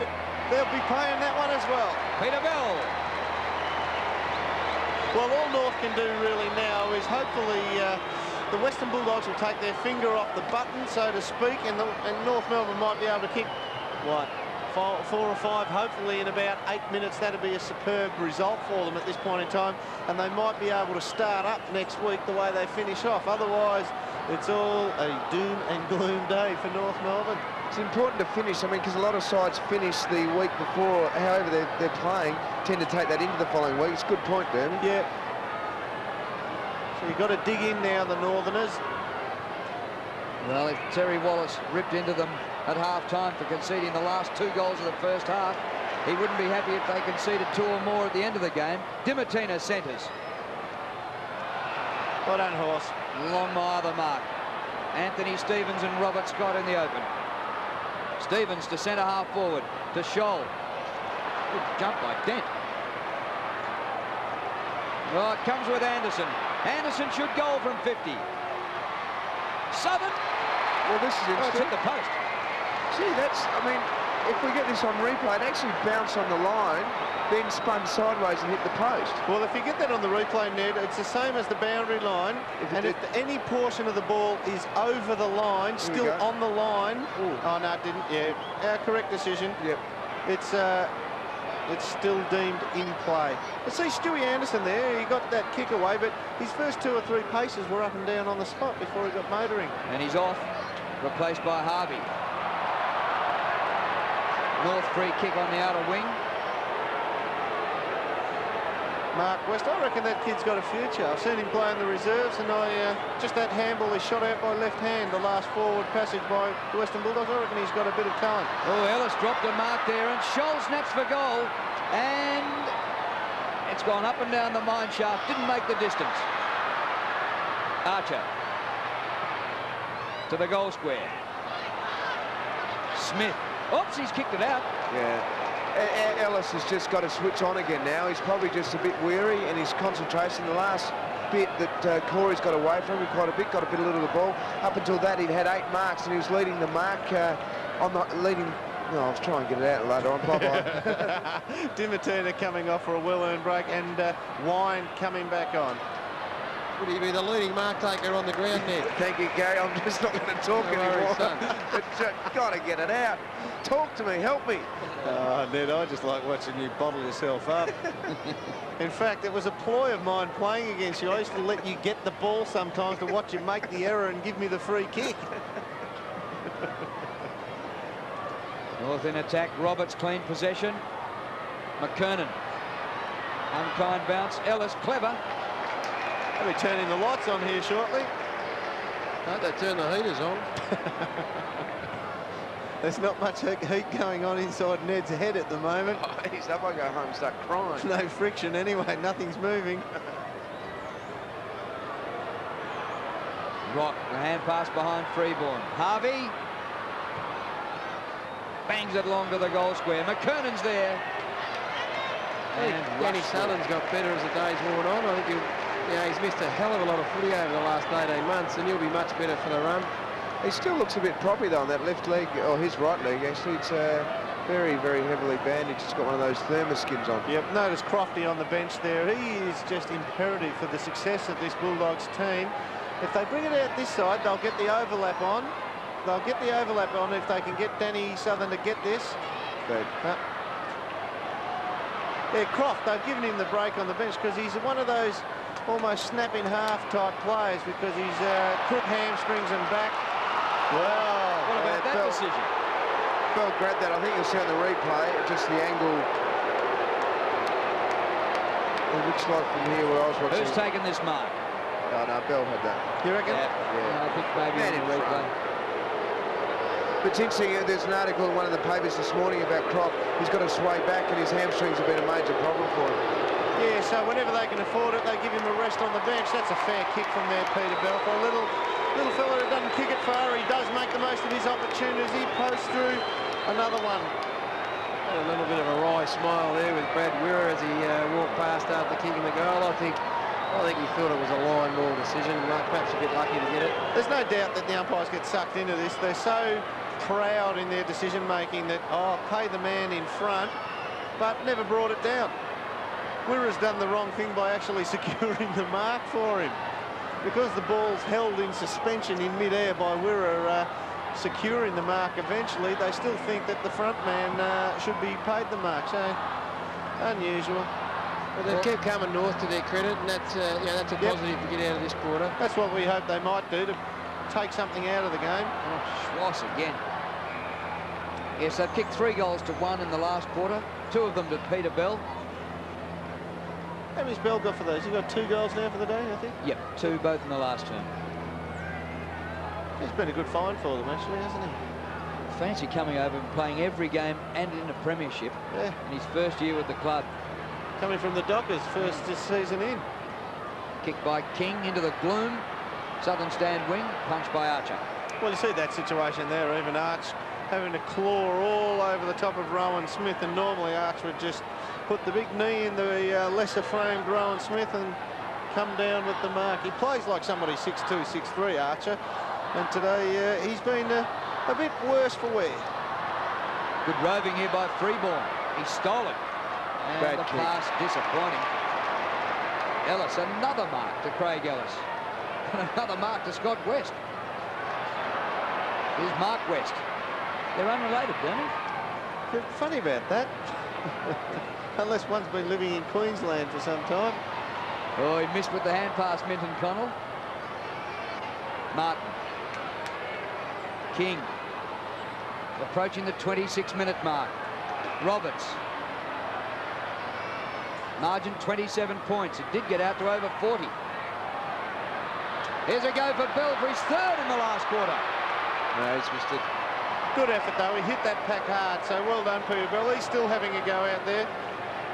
S13: they'll be paying that one as well.
S10: Peter Bell.
S13: Well, all North can do really now is hopefully the Western Bulldogs will take their finger off the button, so to speak, and North Melbourne might be able to kick, what, 4 or 5, hopefully in about 8 minutes. That'd be a superb result for them at this point in time, and they might be able to start up next week the way they finish off. Otherwise, it's all a doom and gloom day for North Melbourne.
S20: It's important to finish, I mean, because a lot of sides finish the week before, however they're playing, tend to take that into the following week. It's a good point, Derby.
S13: Yeah. So you've got to dig in now, the Northerners.
S10: Well, if Terry Wallace ripped into them at half-time for conceding the last 2 goals of the first half, he wouldn't be happy if they conceded 2 or more at the end of the game. Dimartina centres.
S13: Well done, Horse.
S10: Longmire the mark. Anthony Stevens and Robert Scott in the open. Stevens to centre half forward to Scholl. Good jump by Dent. Well, it comes with Anderson. Anderson should goal from 50. Southern.
S20: Well, this is
S10: Oh, it's
S20: interesting.
S10: hit the post.
S20: Gee, that's, I mean, if we get this on replay, it actually bounced on the line, then spun sideways and hit the post.
S13: Well, if you get that on the replay, Ned, it's the same as the boundary line. If any portion of the ball is over the line, still on the line. Ooh. Oh, no, it didn't. Yeah, correct decision.
S20: Yep.
S13: It's still deemed in play. You see Stewie Anderson there, he got that kick away, but his first 2 or 3 paces were up and down on the spot before he got motoring.
S10: And he's off, replaced by Harvey. North free kick on the outer wing.
S13: Mark West, I reckon that kid's got a future. I've seen him play in the reserves, and just that handball is shot out by left hand, the last forward passage by the Western Bulldogs. I reckon he's got a bit of talent.
S10: Oh, Ellis dropped a mark there, and Scholl snaps for goal, and it's gone up and down the mine shaft, didn't make the distance. Archer to the goal square. Smith. Oops, he's kicked it out.
S20: Yeah. Ellis has just got to switch on again now. He's probably just a bit weary, and his concentration, the last bit that Corey's got away from him quite a bit, got a bit of the ball. Up until that, he'd had 8 marks, and he was leading the mark on the leading. No, I'll try and get it out later on. Bye-bye.
S13: Dimartina coming off for a well-earned break, and Wine coming back on.
S6: Would he be the leading mark taker on the ground there?
S20: Thank you, Gary. I'm just not going to talk anymore. But got to get it out. Talk to me. Help me.
S13: Ned, I just like watching you bottle yourself up. In fact, it was a ploy of mine playing against you. I used to let you get the ball sometimes to watch you make the error and give me the free kick.
S10: North in attack. Roberts clean possession. McKernan. Unkind bounce. Ellis clever.
S13: They'll be turning the lights on here shortly.
S6: Don't they turn the heaters on?
S13: There's not much heat going on inside Ned's head at the moment.
S20: Oh, he's up. I go home and start crying.
S13: No friction anyway. Nothing's moving.
S10: Rock, the hand pass behind Freeborn. Harvey bangs it along to the goal square. McKernan's there.
S6: And Danny Southern's got better as the day's worn on. I think he's missed a hell of a lot of footy over the last 18 months, and he'll be much better for the run.
S20: He still looks a bit proppy though on that left leg, or his right leg actually. It's very, very heavily bandaged. He's got one of those thermoskins on.
S13: Yep, notice Crofty on the bench there. He is just imperative for the success of this Bulldogs team. If they bring it out this side, they'll get the overlap on. They'll get the overlap on if they can get Danny Southern to get this.
S20: Good.
S13: Yeah, Croft, they've given him the break on the bench because he's one of those almost snap-in-half type players because he's crook hamstrings and back.
S20: Wow.
S10: What about that decision?
S20: Bell grabbed that. I think you'll see on the replay, just the angle. It looks like from here where I was watching.
S10: Who's taken this mark?
S20: Oh, no, Bell had that.
S13: You reckon?
S10: Yeah. I think maybe on the replay.
S20: But it's interesting, there's an article in one of the papers this morning about Croft. He's got to sway back and his hamstrings have been a major problem for him.
S13: Yeah, so whenever they can afford it, they give him a rest on the bench. That's a fair kick from there, Peter Bell. For a little fella that doesn't kick it far, he does make the most of his opportunities. He posts through another one.
S6: A little bit of a wry smile there with Brad Wirra as he walked past after kicking the goal. I think I think he thought it was a line ball decision, perhaps a bit lucky to get it.
S4: There's no doubt that the umpires get sucked into this. They're so proud in their decision making that, oh, pay the man in front, but never brought it down. Wirra's done the wrong thing by actually securing the mark for him. Because the ball's held in suspension in mid-air by Wirra securing the mark eventually, they still think that the front man should be paid the mark. So, unusual.
S6: But they've kept coming north to their credit, and that's that's a positive to get out of this quarter.
S4: That's what we hope they might do, to take something out of the game.
S10: Oh, Schwass again. Yes, they've kicked 3 goals to 1 in the last quarter, 2 of them to Peter Bell.
S4: How many's Bell got for those? He's got 2 goals now for the day, I think?
S10: Yep, 2 both in the last term.
S4: He's been a good find for them, actually, hasn't he?
S10: Fancy coming over and playing every game and in a premiership in his first year with the club.
S4: Coming from the Dockers, first this season in.
S10: Kicked by King into the gloom. Southern stand wing, punched by Archer.
S4: Well, you see that situation there, even Arch having to claw all over the top of Rowan Smith, and normally Arch would just put the big knee in the lesser framed Rowan Smith and come down with the mark. He plays like somebody 6'2", 6'3", Archer, and today he's been a bit worse for wear.
S10: Good roving here by Freeborn. He stole it. And
S4: Bad
S10: the
S4: kick.
S10: pass disappointing. Ellis, another mark to Craig Ellis. And another mark to Scott West. Here's Mark West. They're unrelated, Bernie.
S4: Funny about that. Unless one's been living in Queensland for some time.
S10: Oh, he missed with the hand pass, Minton Connell. Martin. King. Approaching the 26-minute mark. Roberts. Margin 27 points. It did get out to over 40. Here's a go for Bell for his 3rd in the last quarter.
S4: No, he's missed it. Good effort, though. He hit that pack hard, so well done, Peter Bell. He's still having a go out there.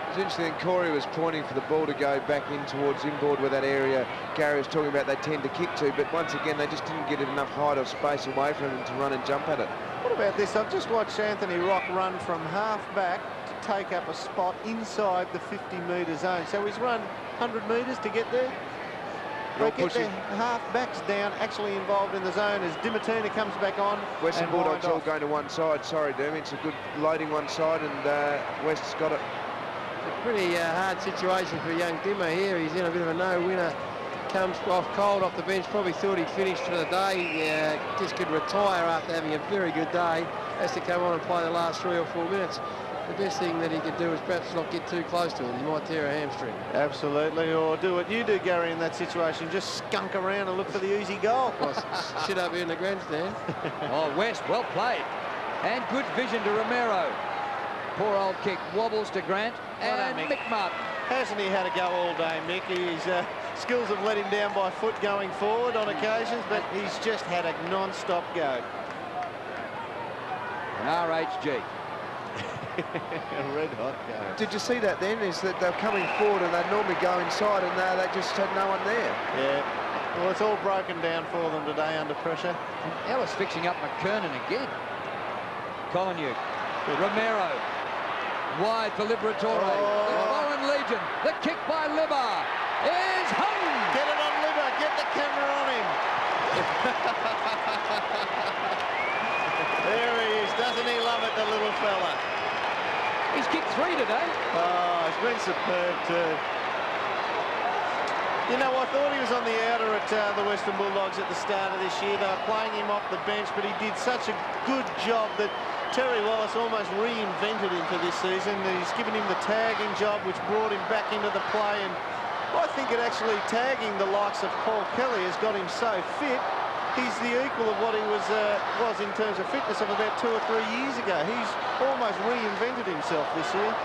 S5: It's interesting, Corey was pointing for the ball to go back in towards inboard where that area Gary was talking about they tend to kick to, but once again they just didn't get enough height or space away from him to run and jump at it.
S4: What about this? I've just watched Anthony Rock run from half back to take up a spot inside the 50-metre zone. So he's run 100 metres to get there. They get their half-backs down, actually involved in the zone as Dimatina comes back on.
S5: Western
S4: and
S5: Bulldogs
S4: wind
S5: all
S4: off.
S5: going to one side. Sorry, Dermy, it's a good loading one side, and West's got it.
S6: It's a pretty hard situation for young Dimmer here. He's in a bit of a no-winner. Comes off cold off the bench, probably thought he'd finished for the day. Just could retire after having a very good day. Has to come on and play the last 3 or 4 minutes. The best thing that he could do is perhaps not get too close to it. He might tear a hamstring.
S4: Absolutely, or do what you do, Gary, in that situation. Just skunk around and look for the easy goal.
S6: Shit up here in the grandstand.
S10: Oh, West, well played. And good vision to Romero. Poor old kick wobbles to Grant. And Mick Martin.
S4: Hasn't he had a go all day, Mick? His skills have let him down by foot going forward on occasions, but he's just had a non-stop go.
S10: An RHG.
S4: A red hot go.
S5: Did you see that then? Is that they're coming forward and they normally go inside and they just had no one there.
S4: Yeah. Well, it's all broken down for them today under pressure.
S10: And Ellis fixing up McKernan again. Collinew. Romero. Wide for Liberatore. The Bowen Legion. The kick by Libba is hung.
S4: Get it on Libba. Get the camera on him. There he is. Doesn't he love it, the little fella?
S10: He's kicked 3 today.
S4: Oh, he's been superb too. You know, I thought he was on the outer at the Western Bulldogs at the start of this year. They were playing him off the bench, but he did such a good job that Terry Wallace almost reinvented him for this season. He's given him the tagging job, which brought him back into the play. And I think it actually tagging the likes of Paul Kelly has got him so fit. He's the equal of what he was in terms of fitness of about 2 or 3 years ago. He's almost reinvented himself this year.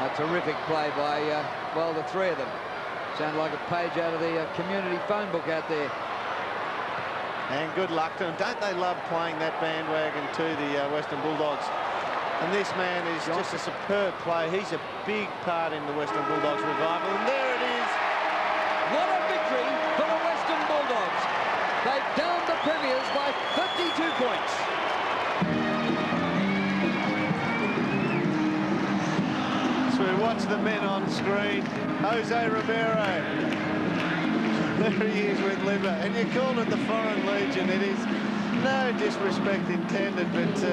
S10: A terrific play by, well, the 3 of them. Sound like a page out of the community phone book out there.
S4: And good luck to them. Don't they love playing that bandwagon to the Western Bulldogs? And this man is just a superb player. He's a big part in the Western Bulldogs revival. And there it is.
S10: What a victory for the Western Bulldogs. They've downed the Premiers by 52 points.
S4: So what
S13: watch the men on screen. Jose Romero. There he is with Libba. And you call it the Foreign Legion. It is no disrespect intended, but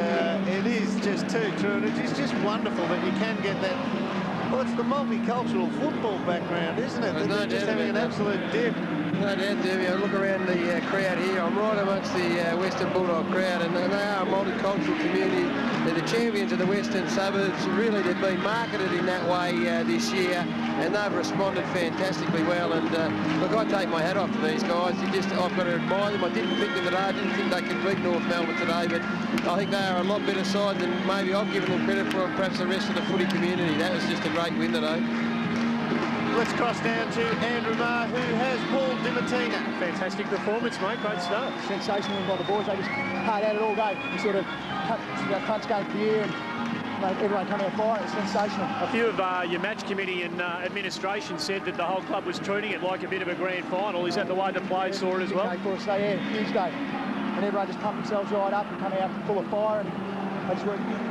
S13: it is just too true. And it is just wonderful that you can get that. Well, it's the multicultural football background, isn't it? They're just having an absolute dip.
S6: No doubt, Derby. I look around the crowd here. I'm right amongst the Western Bulldog crowd, and they are a multicultural community. They're the champions of the Western suburbs. Really, they've been marketed in that way this year, and they've responded fantastically well. And look, I take my hat off to these guys. I've got to admire them. I didn't pick them today. I didn't think they could beat North Melbourne today, but I think they are a lot better side than maybe I've given them credit for, and perhaps the rest of the footy community. That was just a great win today.
S13: Let's cross down to Andrew Marr, who has Paul Dimatina.
S7: Fantastic performance, mate. Great start.
S21: Sensational win by the boys. They just hard at it all day. You sort of punch going to the air and made everyone come out firing. It's sensational.
S7: A few of your match committee and administration said that the whole club was treating it like a bit of a grand final. Is that the way the players saw it as well?
S21: Of course, yeah, huge day. And everyone just pumped themselves right up and come out full of fire, and they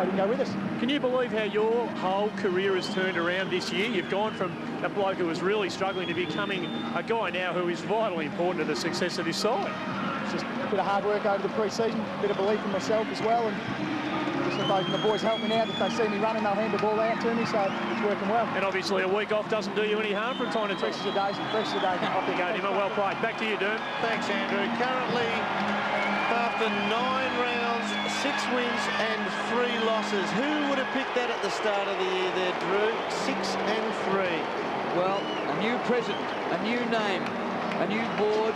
S21: didn't go with us.
S7: Can you believe how your whole career has turned around this year? You've gone from a bloke who was really struggling to becoming a guy now who is vitally important to the success of this side.
S21: It's just a bit of hard work over the pre-season, a bit of belief in myself as well, and just the boys help me now. If they see me running, they'll hand the ball out to me, so it's working well.
S7: And obviously a week off doesn't do you any harm from time to time.
S21: Fresh as a daisy, fresh as a daisy.
S7: Off you go, Dimmer. Well played. Back to you, Doom.
S13: Thanks, Andrew. Currently, after 9 rounds, 6 wins and 3 losses. Who would have picked that at the start of the year there, Drew? 6 and 3.
S10: Well, a new president, a new name, a new board.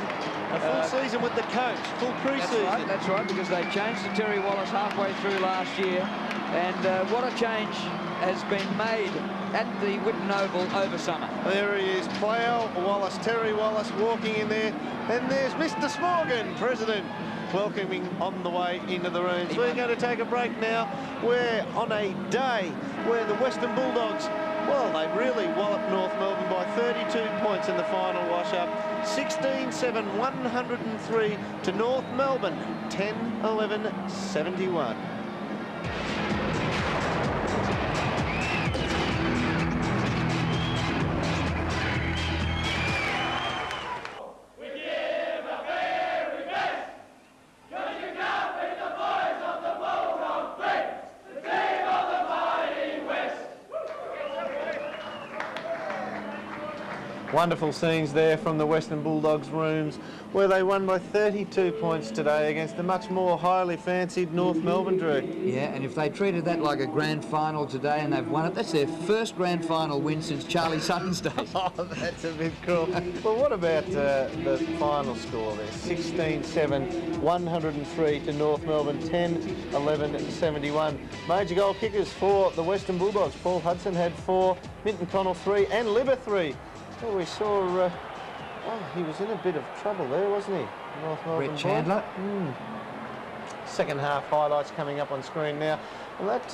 S13: A full season with the coach, full pre-season.
S10: That's right, because they changed to Terry Wallace halfway through last year. And what a change has been made at the Whitten Oval over summer.
S13: There he is, Plough, Wallace, Terry Wallace walking in there. And there's Mr. Smorgan, president, welcoming on the way into the room. So we're going to take a break now. We're on a day where the Western Bulldogs, well, they really walloped North Melbourne by 32 points in the final wash-up. 16-7, 103 to North Melbourne, 10-11, 71. Wonderful scenes there from the Western Bulldogs rooms, where they won by 32 points today against the much more highly fancied North Melbourne, Drew.
S10: Yeah, and if they treated that like a grand final today and they've won it, that's their first grand final win since Charlie Sutton's days.
S13: Oh, that's a bit cruel. Well, what about the final score there? 16-7, 103 to North Melbourne, 10-11, 71. Major goal kickers for the Western Bulldogs. Paul Hudson had 4, Minton Connell 3, and Libba 3. Oh, we saw, he was in a bit of trouble there, wasn't he? North Melbourne
S10: Brett Chandler.
S13: Second half highlights coming up on screen now. And that,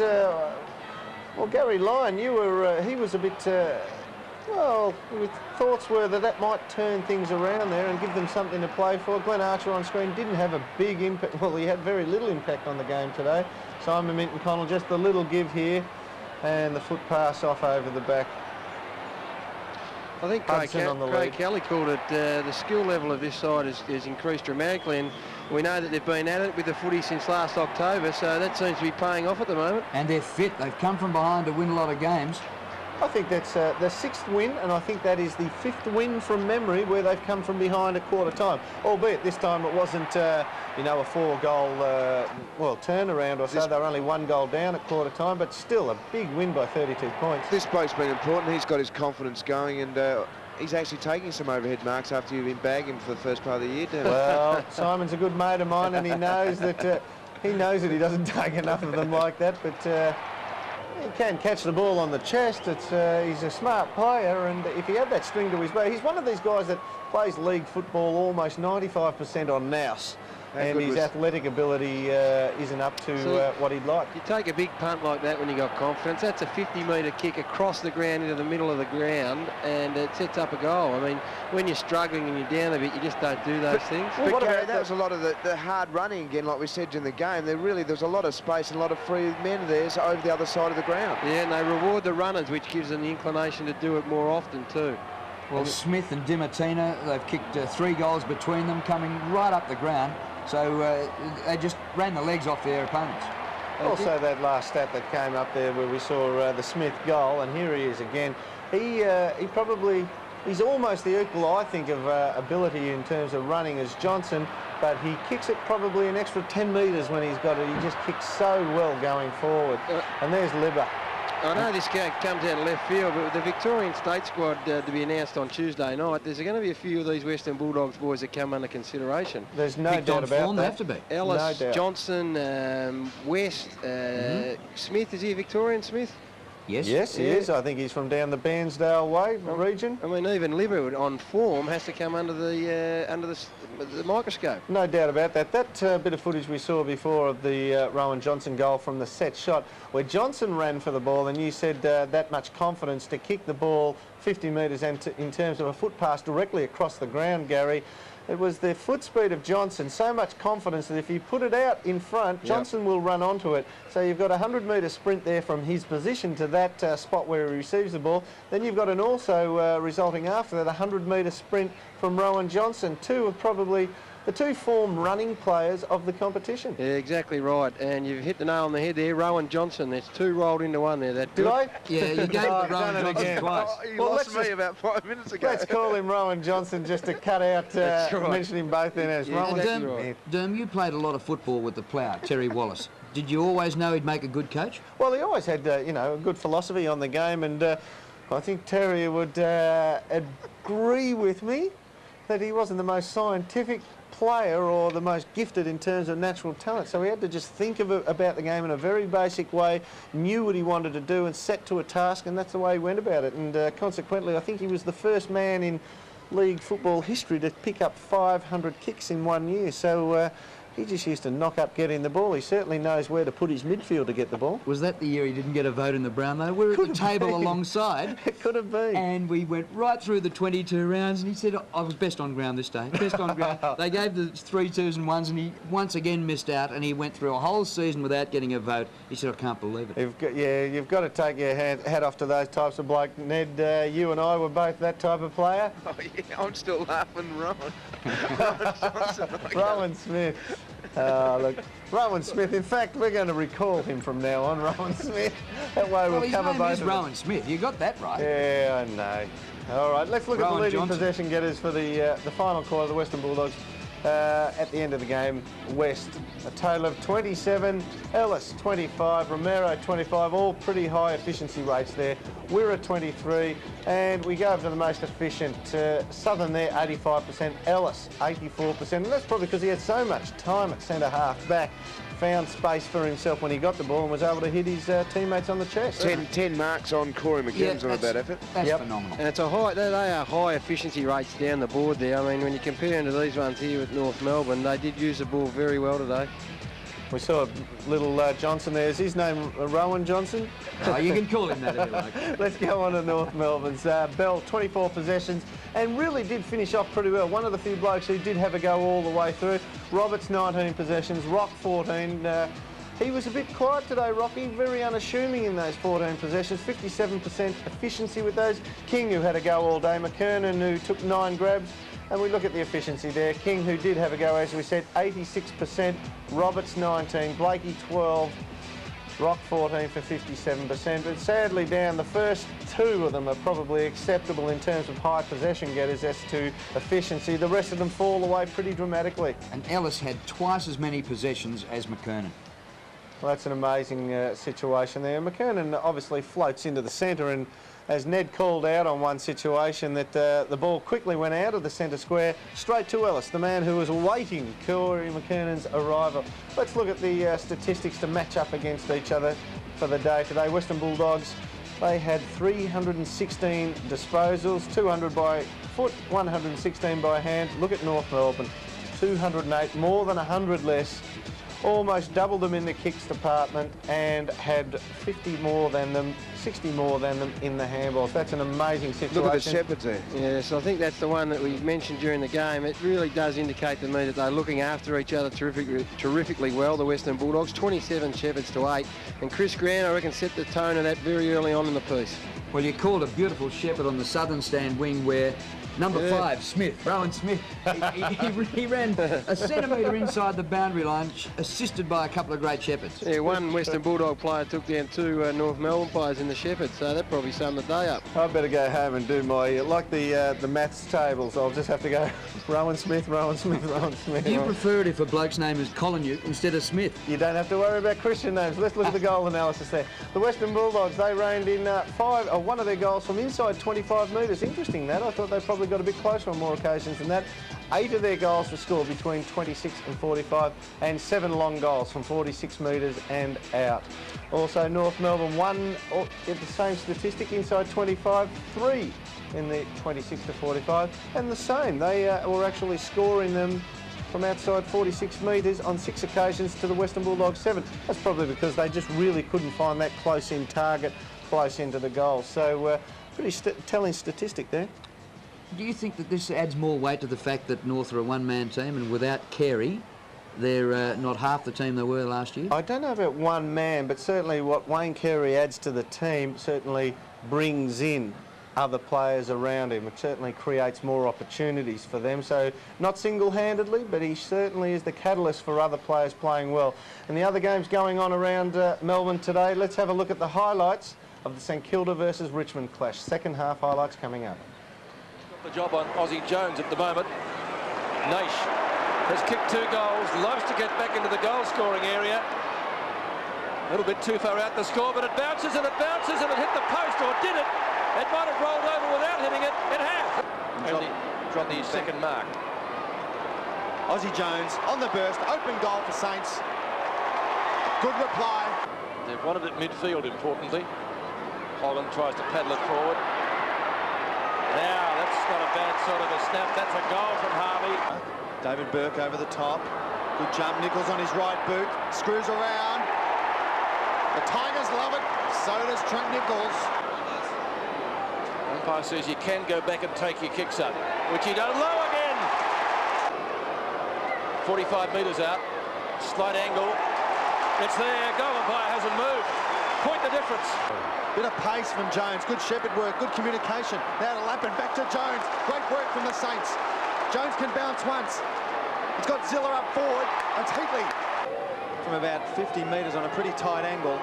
S13: well, Gary Lyon, you were, he was a bit, well, thoughts were that might turn things around there and give them something to play for. Glenn Archer on screen didn't have a big impact. Well, he had very little impact on the game today. Simon Minton Connell, just a little give here, and the foot pass off over the back.
S6: I think Craig Kelly called it, the skill level of this side has increased dramatically, and we know that they've been at it with the footy since last October, so that seems to be paying off at the moment.
S10: And they're fit. They've come from behind to win a lot of games.
S13: I think that's the 6th win, and I think that is the 5th win from memory where they've come from behind at quarter time. Albeit this time it wasn't, you know, a 4-goal, well, turnaround or so. They were only 1 goal down at quarter time, but still a big win by 32 points.
S5: This bloke's been important. He's got his confidence going, and he's actually taking some overhead marks after you've been bagging him for the first part of the year, Dan.
S13: Well, Simon's a good mate of mine, and he knows that he doesn't take enough of them like that, but he can catch the ball on the chest. It's he's a smart player, and if he had that string to his bow, he's one of these guys that plays league football almost 95% on nous.
S4: and his athletic ability isn't up to what he'd like.
S6: You take a big punt like that when you got confidence. That's a 50-metre kick across the ground into the middle of the ground, and it sets up a goal. I mean, when you're struggling and you're down a bit, you just don't do those things.
S20: But Gary, that was a lot of the hard running again, like we said in the game. There's a lot of space and a lot of free men there over the other side of the ground.
S6: Yeah, and they reward the runners, which gives them the inclination to do it more often too.
S10: Well, Smith and Dimartina, they've kicked 3 goals between them, coming right up the ground. So they just ran the legs off their opponents.
S4: Also, that last stat that came up there where we saw the Smith goal, and here he is again. He's almost the equal, I think, of ability in terms of running as Johnson, but he kicks it probably an extra 10 metres when he's got it. He just kicks so well going forward. And there's Libba.
S6: I know this guy comes out of left field, but with the Victorian State squad to be announced on Tuesday night, there's going to be a few of these Western Bulldogs boys that come under consideration.
S4: There's no doubt about that.
S10: They have to be.
S6: Ellis, no Johnson, West, Smith, is he a Victorian, Smith?
S4: Yes, he is. I think he's from down the Bairnsdale way region.
S6: I mean, even Libba on form has to come under the microscope.
S4: No doubt about that. That bit of footage we saw before of the Rowan Johnson goal from the set shot, where Johnson ran for the ball, and you said that much confidence to kick the ball 50 metres in terms of a foot pass directly across the ground, Gary. It was the foot speed of Johnson, so much confidence that if you put it out in front, Johnson will run onto it. So you've got a 100-metre sprint there from his position to that spot where he receives the ball. Then you've got an also resulting after that 100-metre sprint from Rowan Johnson. Two of probably the two form running players of the competition.
S6: Yeah, exactly right. And you've hit the nail on the head there. Rowan Johnson, there's 2 rolled into 1 there. Did
S4: I?
S10: Yeah, you gave Rowan Johnson twice.
S20: You lost me about 5 minutes ago.
S4: Let's call him Rowan Johnson just to cut out mentioning both then as Rowan Smith.
S10: Derm, you played a lot of football with the plough, Terry Wallace. Did you always know he'd make a good coach?
S4: Well, he always had, a good philosophy on the game, and I think Terry would agree with me that he wasn't the most scientific player or the most gifted in terms of natural talent, so he had to just think about the game in a very basic way, knew what he wanted to do and set to a task, and that's the way he went about it. And consequently, I think he was the first man in league football history to pick up 500 kicks in 1 year. So he just used to knock up getting the ball. He certainly knows where to put his midfield to get the ball.
S10: Was that the year he didn't get a vote in the Brown, though? We were at the table alongside.
S4: It could have been.
S10: And we went right through the 22 rounds, and he said, I was best on ground this day, best on ground. They gave the 3 2s and 1s, and he once again missed out, and he went through a whole season without getting a vote. He said, I can't believe it.
S4: You've got to take your hat off to those types of bloke. Ned, you and I were both that type of player.
S20: Oh, yeah, I'm still laughing, Rowan.
S4: Rowan Smith. Look, Rowan Smith. In fact, we're going to recall him from now on, Rowan Smith. That way we'll cover both of them.
S10: Rowan Smith. You got that right.
S4: Yeah, I know. All right, let's look at the leading possession getters for the final quarter of the Western Bulldogs. At the end of the game, West, a total of 27, Ellis 25, Romero 25, all pretty high efficiency rates there. We're at 23, and we go over to the most efficient, Southern there, 85%, Ellis 84%, and that's probably because he had so much time at centre half back, found space for himself when he got the ball and was able to hit his teammates on the chest.
S20: 10 marks on Corey McKinnon's on that effort.
S10: That's phenomenal.
S6: And it's they are high efficiency rates down the board there. I mean, when you compare them to these ones here with North Melbourne, they did use the ball very well today.
S4: We saw little Johnson there. Is his name Rowan Johnson?
S10: Oh, you can call him that if you like.
S4: Let's go on to North Melbourne's. Bell, 24 possessions, and really did finish off pretty well. One of the few blokes who did have a go all the way through. Roberts, 19 possessions. Rock, 14. He was a bit quiet today, Rocky. Very unassuming in those 14 possessions. 57% efficiency with those. King, who had a go all day. McKernan, who took 9 grabs. And we look at the efficiency there. King, who did have a go, as we said, 86%. Roberts, 19. Blakey, 12. Rock, 14 for 57%. But sadly down, the first 2 of them are probably acceptable in terms of high possession getters as to efficiency. The rest of them fall away pretty dramatically.
S10: And Ellis had twice as many possessions as McKernan.
S4: Well, that's an amazing situation there. McKernan obviously floats into the centre, and as Ned called out on one situation, that the ball quickly went out of the centre square straight to Ellis, the man who was awaiting Corey McKernan's arrival. Let's look at the statistics to match up against each other for the day today. Western Bulldogs, they had 316 disposals, 200 by foot, 116 by hand. Look at North Melbourne. 208, more than 100 less. Almost doubled them in the kicks department and had 50 more than them, 60 more than them in the handballs. That's an amazing situation.
S20: Look at the Shepherds there.
S6: Yes, I think that's the one that we mentioned during the game. It really does indicate to me that they're looking after each other terrifically well, the Western Bulldogs. 27 Shepherds to 8. And Chris Grant, I reckon, set the tone of that very early on in the piece.
S10: Well, you called a beautiful Shepherd on the southern stand wing where number 5, Smith, Rowan Smith, he ran a centimetre inside the boundary line, assisted by a couple of great Shepherds.
S6: Yeah, one Western Bulldog player took down 2 North Melbourne players in the Shepherds, so that probably summed the day up.
S4: I better go home and do my, like the maths tables, I'll just have to go Rowan Smith, Rowan Smith, Rowan Smith.
S10: Do you prefer it if a bloke's name is Collinute instead of Smith?
S4: You don't have to worry about Christian names. Let's look at the goal analysis there. The Western Bulldogs, they reined in one of their goals from inside 25 metres. Interesting that. I thought they probably got a bit closer on more occasions than that. 8 of their goals were scored between 26 and 45 and 7 long goals from 46 metres and out. Also North Melbourne won at the same statistic inside 25, 3 in the 26 to 45 and the same. They were actually scoring them from outside 46 metres on 6 occasions to the Western Bulldogs 7. That's probably because they just really couldn't find that close in target, close into the goal. So pretty telling statistic there.
S10: Do you think that this adds more weight to the fact that North are a one-man team and without Carey, they're not half the team they were last year?
S4: I don't know about one man, but certainly what Wayne Carey adds to the team certainly brings in other players around him. It certainly creates more opportunities for them. So not single-handedly, but he certainly is the catalyst for other players playing well. And the other games going on around Melbourne today, let's have a look at the highlights of the St Kilda versus Richmond clash. Second half highlights coming up.
S15: The job on Aussie Jones at the moment. Naish has kicked 2 goals, loves to get back into the goal-scoring area. A little bit too far out the score, but it bounces and it bounces and it hit the post, or did it? It might have rolled over without hitting it. It has. From the second mark.
S14: Aussie Jones on the burst, open goal for Saints. Good reply.
S15: They've won it at midfield, importantly. Holland tries to paddle it forward. Now, that's not a bad sort of a snap. That's a goal from Harvey.
S14: David Burke over the top. Good jump. Nichols on his right boot. Screws around. The Tigers love it. So does Trent Nichols.
S15: Umpire says you can go back and take your kicks up, which he does. Low again. 45 metres out. Slight angle. It's there. Goal umpire hasn't moved. Point the difference.
S14: Bit of pace from Jones. Good shepherd work. Good communication. Now to Lappin. Back to Jones. Great work from the Saints. Jones can bounce once. He's got Ziller up forward. It's Heatley. From about 50 metres on a pretty tight angle.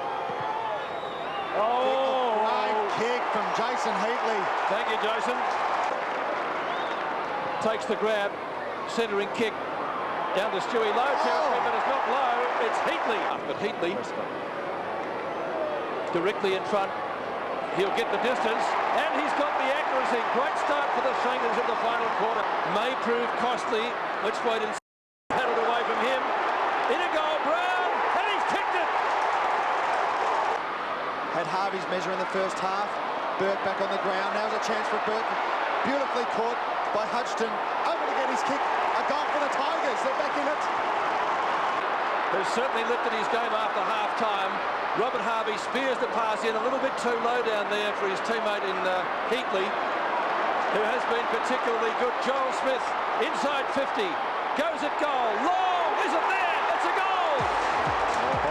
S15: Oh!
S14: Great kick from Jason Heatley.
S15: Thank you, Jason. Takes the grab. Centering kick. Down to Stewie. Low territory, but it's not low. It's Heatley. But Heatley directly in front. He'll get the distance, and he's got the accuracy. Great start for the Saints in the final quarter. May prove costly. Let's wait and see. Paddled away from him. In a goal, Brown, and he's kicked it.
S14: Had Harvey's measure in the first half. Burke back on the ground. Now's a chance for Burke. Beautifully caught by Hutchton. Over to get his kick. A goal for the Tigers. They're back in it.
S15: Who's certainly lifted his game after half-time. Robert Harvey spears the pass in a little bit too low down there for his teammate in Heatley, who has been particularly good. Joel Smith, inside 50, goes at goal. Long, is it there? It's a goal!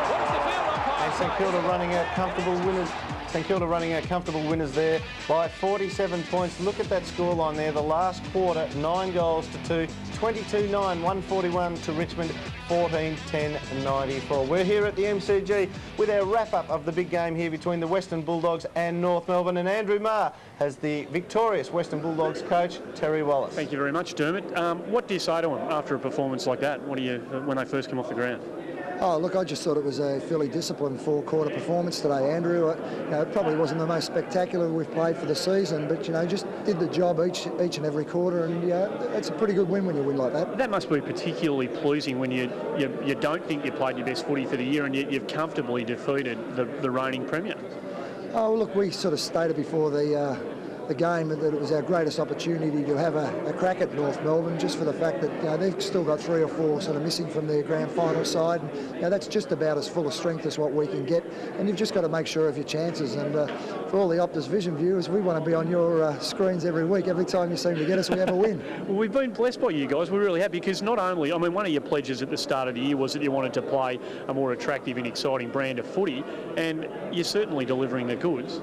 S15: What does the field umpire
S4: And St Kilda running out comfortable winners. St Kilda running out comfortable winners there by 47 points. Look at that scoreline there. The last quarter, 9 goals to 2. 22-9, 141 to Richmond, 14-10-94. We're here at the MCG with our wrap-up of the big game here between the Western Bulldogs and North Melbourne. And Andrew Marr has the victorious Western Bulldogs coach, Terry Wallace.
S7: Thank you very much, Dermot. What do you say to him after a performance like that? What do you, when they first come off the ground?
S18: Oh, look, I just thought it was a fairly disciplined 4-quarter performance today, Andrew. It probably wasn't the most spectacular we've played for the season, but, just did the job each and every quarter, and, it's a pretty good win when you win like that.
S7: That must be particularly pleasing when you don't think you played your best footy for the year and yet you've comfortably defeated the reigning Premier.
S18: Oh, look, we sort of stated before the the game that it was our greatest opportunity to have a crack at North Melbourne, just for the fact that they've still got 3 or 4 sort of missing from their grand final side. And, that's just about as full of strength as what we can get. And you've just got to make sure of your chances. And for all the Optus Vision viewers, we want to be on your screens every week. Every time you seem to get us, we have a win.
S7: Well, we've been blessed by you guys. We're really happy because not only, I mean, one of your pledges at the start of the year was that you wanted to play a more attractive and exciting brand of footy, and you're certainly delivering the goods.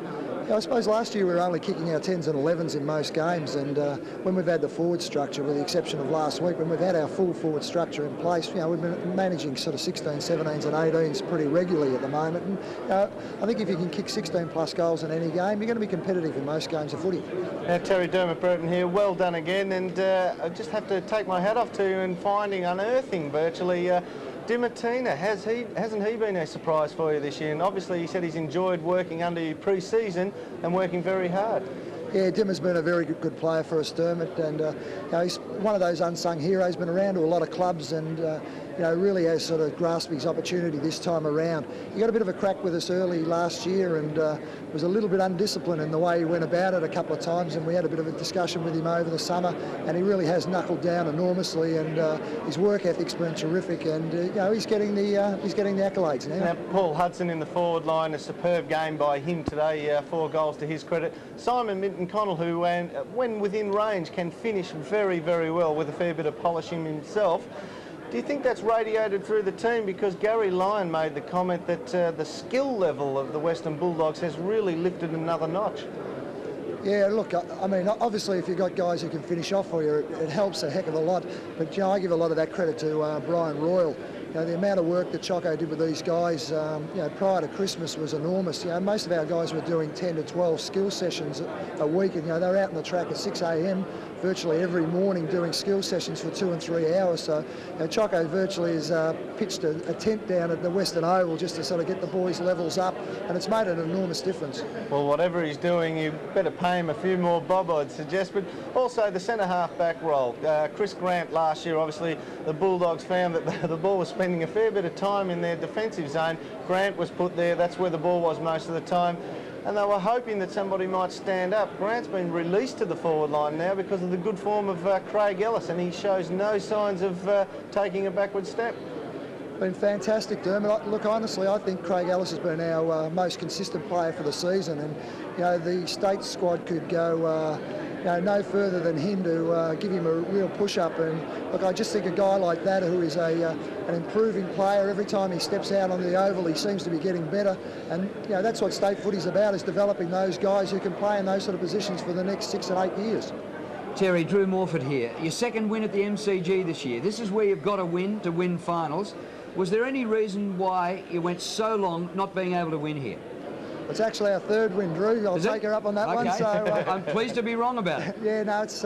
S18: I suppose last year we were only kicking our 10s and 11s in most games, and when we've had the forward structure, with the exception of last week, when we've had our full forward structure in place, we've been managing sort of 16s, 17s and 18s pretty regularly at the moment. And I think if you can kick 16 plus goals in any game, you're going to be competitive in most games of footy.
S4: Now, Terry Dermott-Burton here, well done again, and I just have to take my hat off to you in unearthing virtually Di Martina. Hasn't he been a surprise for you this year? And obviously he said he's enjoyed working under you pre-season and working very hard.
S18: Yeah, Dimmer's been a very good player for us, Dermott, and he's one of those unsung heroes, been around to a lot of clubs, and really has sort of grasped his opportunity this time around. He got a bit of a crack with us early last year and was a little bit undisciplined in the way he went about it a couple of times, and we had a bit of a discussion with him over the summer, and he really has knuckled down enormously, and his work ethic's been terrific, and he's getting the accolades now.
S4: Now, Paul Hudson in the forward line, a superb game by him today, 4 goals to his credit. Simon Minton-Connell, who when within range can finish very, very well with a fair bit of polishing himself. Do you think that's radiated through the team? Because Gary Lyon made the comment that the skill level of the Western Bulldogs has really lifted another notch.
S18: Yeah, look, I mean, obviously if you've got guys who can finish off for you, it helps a heck of a lot. But, I give a lot of that credit to Brian Royal. The amount of work that Choco did with these guys, prior to Christmas was enormous. Most of our guys were doing 10 to 12 skill sessions a week, and they're out on the track at 6 a.m. virtually every morning doing skill sessions for 2 and 3 hours. So Choco virtually has pitched a tent down at the Western Oval just to sort of get the boys' levels up, and it's made an enormous difference.
S4: Well, whatever he's doing, you better pay him a few more bob, I'd suggest. But also the centre-half back role. Chris Grant last year, obviously the Bulldogs found that the ball was spending a fair bit of time in their defensive zone. Grant was put there, that's where the ball was most of the time, and they were hoping that somebody might stand up. Grant's been released to the forward line now because of the good form of Craig Ellis, and he shows no signs of taking a backward step.
S18: Been fantastic, Dermot. Look, honestly, I think Craig Ellis has been our most consistent player for the season, and the state squad could go no further than him to give him a real push-up. And look, I just think a guy like that, who is an improving player, every time he steps out on the oval, he seems to be getting better. And that's what state footy's about, is developing those guys who can play in those sort of positions for the next 6 and 8 years.
S10: Terry, Drew Morford here. Your second win at the MCG this year. This is where you've got to win finals. Was there any reason why you went so long not being able to win here?
S18: It's actually our third win, Drew. I'll take her up on that one. So
S10: I'm pleased to be wrong about it.
S18: Yeah, no, it's...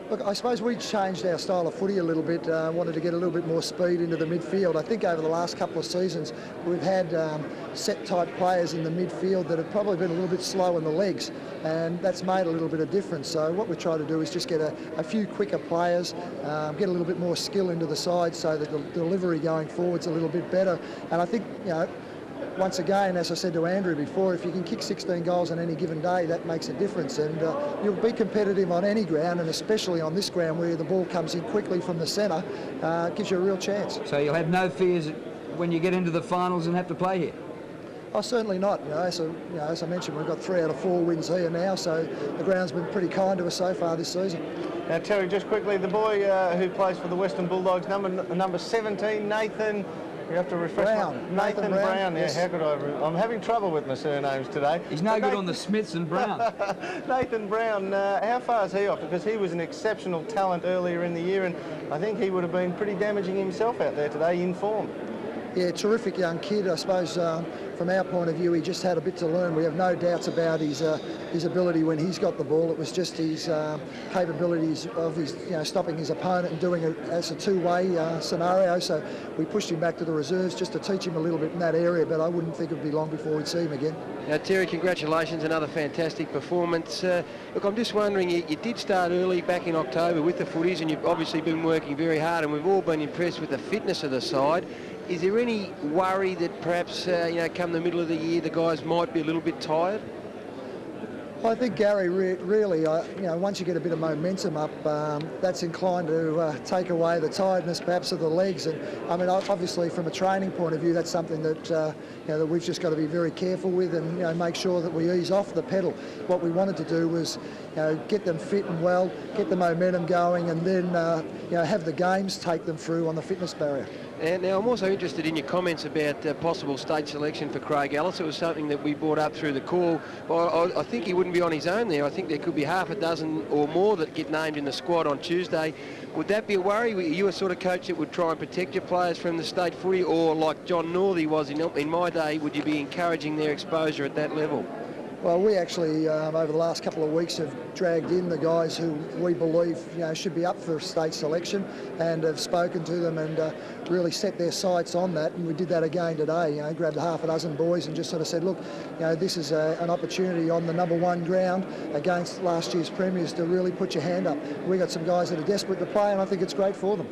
S18: Look, I suppose we changed our style of footy a little bit, wanted to get a little bit more speed into the midfield. I think over the last couple of seasons we've had set-type players in the midfield that have probably been a little bit slow in the legs, and that's made a little bit of difference. So what we try to do is just get a few quicker players, get a little bit more skill into the side so that the delivery going forward's a little bit better. And I think, once again, as I said to Andrew before, if you can kick 16 goals on any given day, that makes a difference. And you'll be competitive on any ground, and especially on this ground where the ball comes in quickly from the centre, gives you a real chance.
S10: So you'll have no fears when you get into the finals and have to play here?
S18: Oh, certainly not. As I mentioned, we've got 3 out of 4 wins here now, so the ground's been pretty kind to us so far this season.
S4: Now, Terry, just quickly, the boy who plays for the Western Bulldogs, number 17, Nathan... You have to refresh Nathan Brown.
S18: Yes.
S4: Yeah, how could I'm having trouble with my surnames today.
S10: He's no good on the Smiths and Brown.
S4: Nathan Brown, how far is he off? Because he was an exceptional talent earlier in the year, and I think he would have been pretty damaging himself out there today in form.
S18: Yeah, terrific young kid. I suppose from our point of view, he just had a bit to learn. We have no doubts about his ability when he's got the ball. It was just his capabilities of his, stopping his opponent and doing it as a two-way scenario. So we pushed him back to the reserves just to teach him a little bit in that area, but I wouldn't think it would be long before we'd see him again.
S6: Now, Terry, congratulations, another fantastic performance. Look, I'm just wondering, you did start early back in October with the footies, and you've obviously been working very hard, and we've all been impressed with the fitness of the side. Is there any worry that perhaps, come the middle of the year, the guys might be a little bit tired?
S18: I think Gary really, you know, once you get a bit of momentum up, that's inclined to take away the tiredness perhaps of the legs. And I mean, obviously from a training point of view, that's something that you know, that we've just got to be very careful with, and you know, make sure that we ease off the pedal. What we wanted to do was, you know, get them fit and well, get the momentum going, and then you know, have the games take them through on the fitness barrier.
S6: And now I'm also interested in your comments about possible state selection for Craig Ellis. It was something that we brought up through the call. Well, I think he wouldn't be on his own there. I think there could be half a dozen or more that get named in the squad on Tuesday. Would that be a worry? Are you a sort of coach that would try and protect your players from the state footy, or like John Northey was in my day, would you be encouraging their exposure at that level?
S18: Well, we actually, over the last couple of weeks, have dragged in the guys who we believe, you know, should be up for state selection, and have spoken to them and really set their sights on that. And we did that again today. You know, grabbed half a dozen boys and just sort of said, look, you know, this is an opportunity on the #1 ground against last year's premiers to really put your hand up. We got some guys that are desperate to play, and I think it's great for them.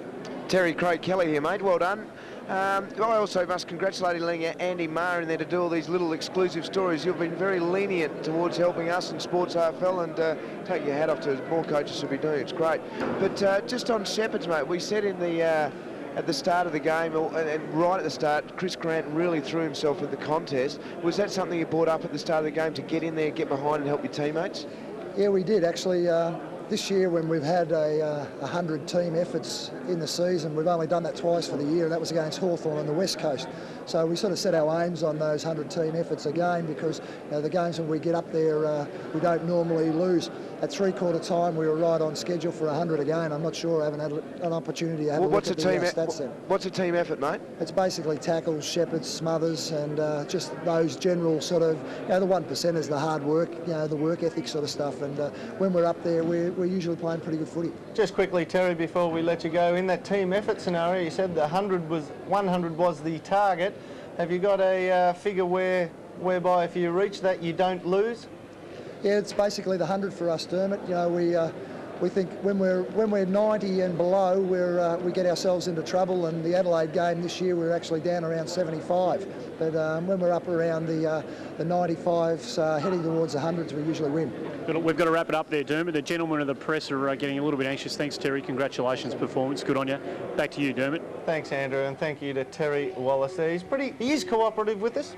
S20: Terry Craig Kelly here, mate. Well done. I also must congratulate Andy Maher in there to do all these little exclusive stories. You've been very lenient towards helping us in Sports AFL, and take your hat off to more coaches who be doing it. It's great. But just on Shepherds, mate, we said in the at the start of the game, and right at the start, Chris Grant really threw himself at the contest. Was that something you brought up at the start of the game to get in there, get behind and help your teammates?
S18: Yeah, we did actually. This year, when we've had 100 team efforts in the season, we've only done that twice for the year, and that was against Hawthorn on the West Coast. So we sort of set our aims on those 100 team efforts again, because you know, the games when we get up there, we don't normally lose. At three-quarter time, we were right on schedule for 100 again. I'm not sure I haven't had an opportunity to have a look at the stats then.
S20: What's a team effort, mate?
S18: It's basically tackles, shepherds, smothers, and just those general sort of, you know, the 1%ers, the hard work, you know, the work ethic sort of stuff. And when we're up there, we're usually playing pretty good footy.
S4: Just quickly, Terry, before we let you go, in that team effort scenario, you said the 100 was the target. Have you got a figure whereby if you reach that, you don't lose?
S18: Yeah, it's basically the 100 for us, Dermot. You know, we think when we're 90 and below, we get ourselves into trouble. And the Adelaide game this year, we're actually down around 75. But when we're up around the 95s, heading towards the 100s, we usually win.
S7: We've got to wrap it up there, Dermot. The gentlemen of the press are getting a little bit anxious. Thanks, Terry. Congratulations, performance. Good on you. Back to you, Dermot.
S4: Thanks, Andrew, and thank you to Terry Wallace there. He is cooperative with us.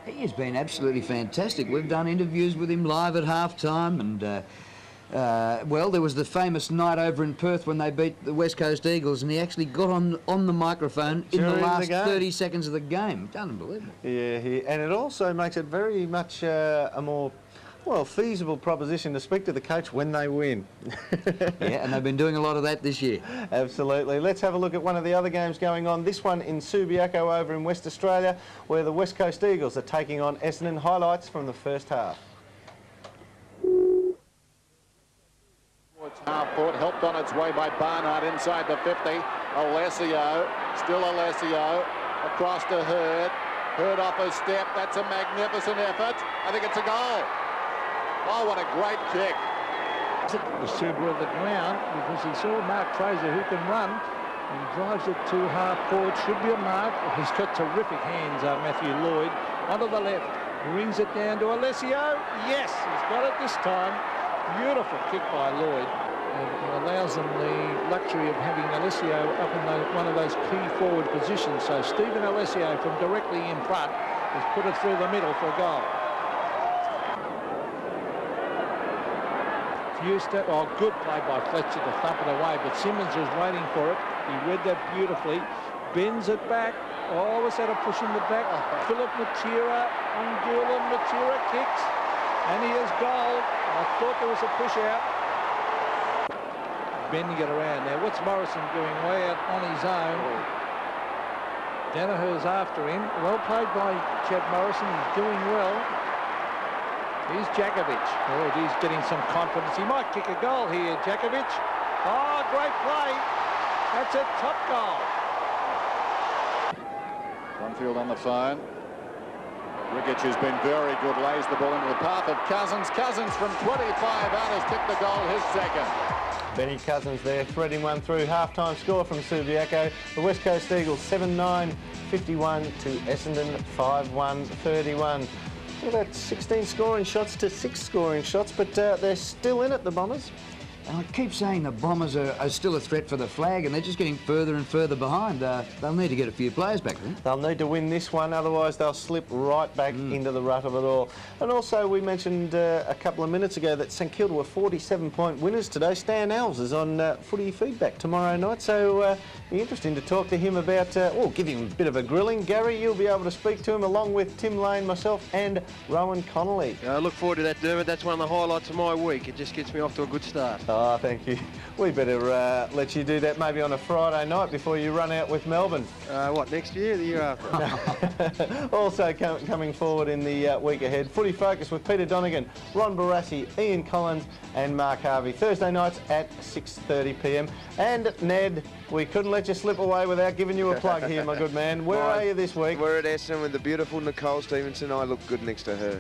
S10: He has been absolutely fantastic. We've done interviews with him live at half-time, and well, there was the famous night over in Perth when they beat the West Coast Eagles, and he actually got on the microphone in the last 30 seconds of the game. It's unbelievable.
S4: Yeah, and it also makes it very much a more, well, feasible proposition to speak to the coach when they win.
S10: Yeah, and they've been doing a lot of that this year.
S4: Absolutely. Let's have a look at one of the other games going on. This one in Subiaco over in West Australia, where the West Coast Eagles are taking on Essendon. Highlights from the first half.
S1: It's half court, helped on its way by Barnard inside the 50. Alessio, still Alessio, across to Hurd. Hurd off a step. That's a magnificent effort. I think it's a goal. Oh, what a great kick.
S22: The super of the ground, because he saw Mark Fraser, who can run, and drives it to half court. Should be a mark. He's got terrific hands, Matthew Lloyd. Onto the left, brings it down to Alessio. Yes, he's got it this time. Beautiful kick by Lloyd. And it allows them the luxury of having Alessio up in one of those key forward positions. So Stephen Alessio from directly in front has put it through the middle for a goal. Oh, good play by Fletcher to thump it away, but Simmons was waiting for it. He read that beautifully, bends it back. Oh, was that a push in the back? Philip Matera, Ungula, Matera kicks, and he has goal. I thought there was a push out. Bending it around now. What's Morrison doing way out on his own? Danaher's after him. Well played by Chad Morrison. He's doing well. Here's Jakovic. Oh, he's getting some confidence. He might kick a goal here, Jakovic. Oh, great play. That's a top goal.
S1: Brumfield on the phone. Rickich has been very good, lays the ball into the path of Cousins. Cousins from 25 out has kicked the goal, his second.
S4: Benny Cousins there, threading one through. Half-time score from Subiaco. The West Coast Eagles 7-9, 51 to Essendon 5-1, 31. Well, that's 16 scoring shots to 6 scoring shots, but they're still in it, the Bombers.
S10: And I keep saying the Bombers are still a threat for the flag, and they're just getting further and further behind. They'll need to get a few players back then.
S4: They'll need to win this one, otherwise they'll slip right back into the rut of it all. And also, we mentioned a couple of minutes ago that St Kilda were 47-point winners today. Stan Alves is on Footy Feedback tomorrow night, so be interesting to talk to him about, give him a bit of a grilling. Gary, you'll be able to speak to him along with Tim Lane, myself and Rowan Connolly.
S6: I look forward to that, Dermot. That's one of the highlights of my week. It just gets me off to a good start.
S4: Oh, thank you. We better let you do that maybe on a Friday night before you run out with Melbourne.
S6: What, next year? The year after?
S4: Also coming forward in the week ahead, Footy Focus with Peter Donegan, Ron Barassi, Ian Collins and Mark Harvey. Thursday nights at 6:30 p.m. And Ned, we couldn't let you slip away without giving you a plug here, my good man. Where are you this week?
S5: We're at Essendon with the beautiful Nicole Stevenson. I look good next to her.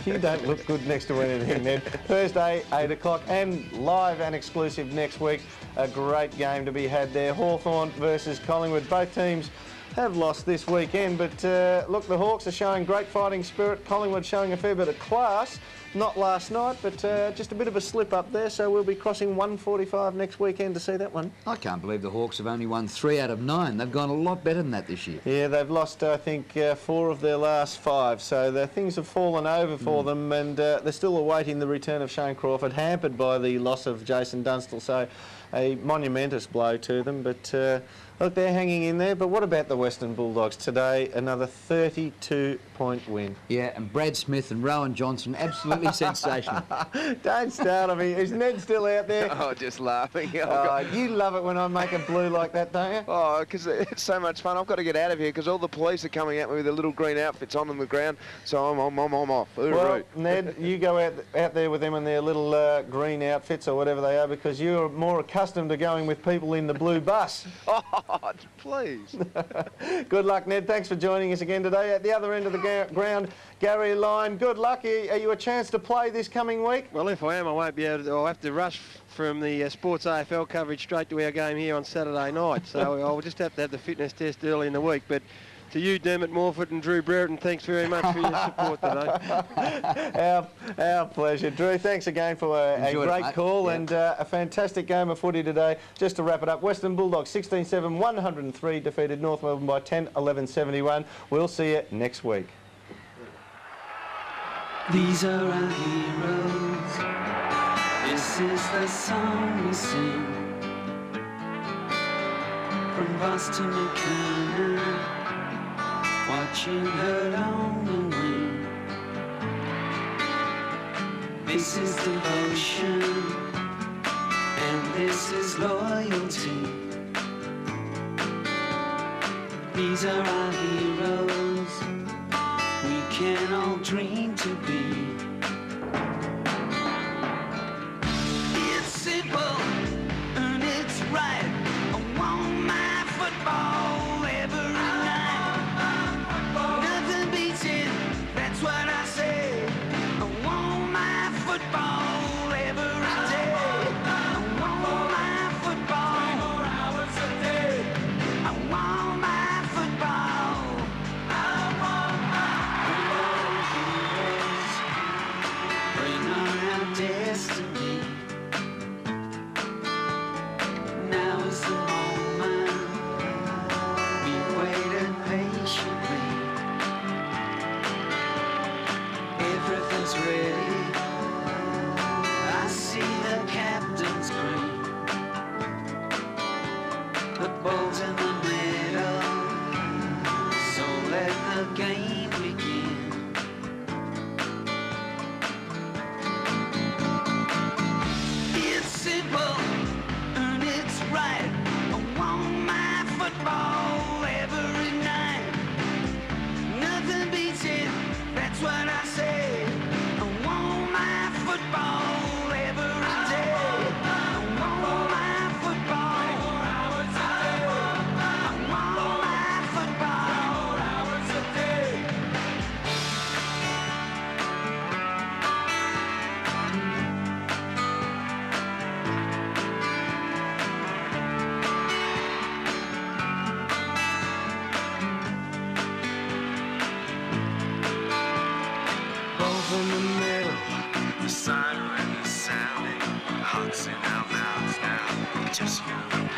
S4: You don't look good next to anything, Ned. Thursday, 8 o'clock, and live and exclusive next week. A great game to be had there. Hawthorn versus Collingwood. Both teams have lost this weekend, but look, the Hawks are showing great fighting spirit. Collingwood showing a fair bit of class. Not last night, but just a bit of a slip up there, so we'll be crossing 145 next weekend to see that one.
S10: I can't believe the Hawks have only won 3 out of 9. They've gone a lot better than that this year.
S4: Yeah, they've lost, I think, 4 of their last 5, so things have fallen over for them, and they're still awaiting the return of Shane Crawford, hampered by the loss of Jason Dunstall, so a monumentous blow to them, but look, they're hanging in there. But what about the Western Bulldogs today? Another 32-point win.
S10: Yeah, and Brad Smith and Rowan Johnson, absolutely sensational.
S4: Don't start on me. Is Ned still out there?
S5: Oh, just laughing.
S4: You love it when I make it blue like that, don't you?
S5: Oh, because it's so much fun. I've got to get out of here because all the police are coming at me with their little green outfits on the ground, so I'm off.
S4: Well, Ned, you go out there with them in their little green outfits or whatever they are, because you're more accustomed to going with people in the blue bus.
S5: Oh, please.
S4: Good luck, Ned. Thanks for joining us again today. At the other end of the ground, Gary Lyon. Good luck. Are you a chance to play this coming week?
S6: Well, if I am, I won't be able to. I'll have to rush from the Sports AFL coverage straight to our game here on Saturday night. So I'll just have to have the fitness test early in the week. But to you, Dermot Morford and Drew Brereton, thanks very much for your support today.
S4: Our pleasure. Drew, thanks again for a great call and a fantastic game of footy today. Just to wrap it up, Western Bulldogs 16-7, 103, defeated North Melbourne by 10-11-71. We'll see you next week.
S2: These are our heroes. This is the song we sing. From Boston to Canada, watching her on the wing. This is devotion, and this is loyalty. These are our heroes, we can all dream to be. It's simple, and it's right. I want my football every night. Nothing beats it, that's what I say. I want my football every day. I want my football 24 hours a day. I want my football. I want my heroes. in the middle. The siren is sounding, hearts in our mouths now, just you and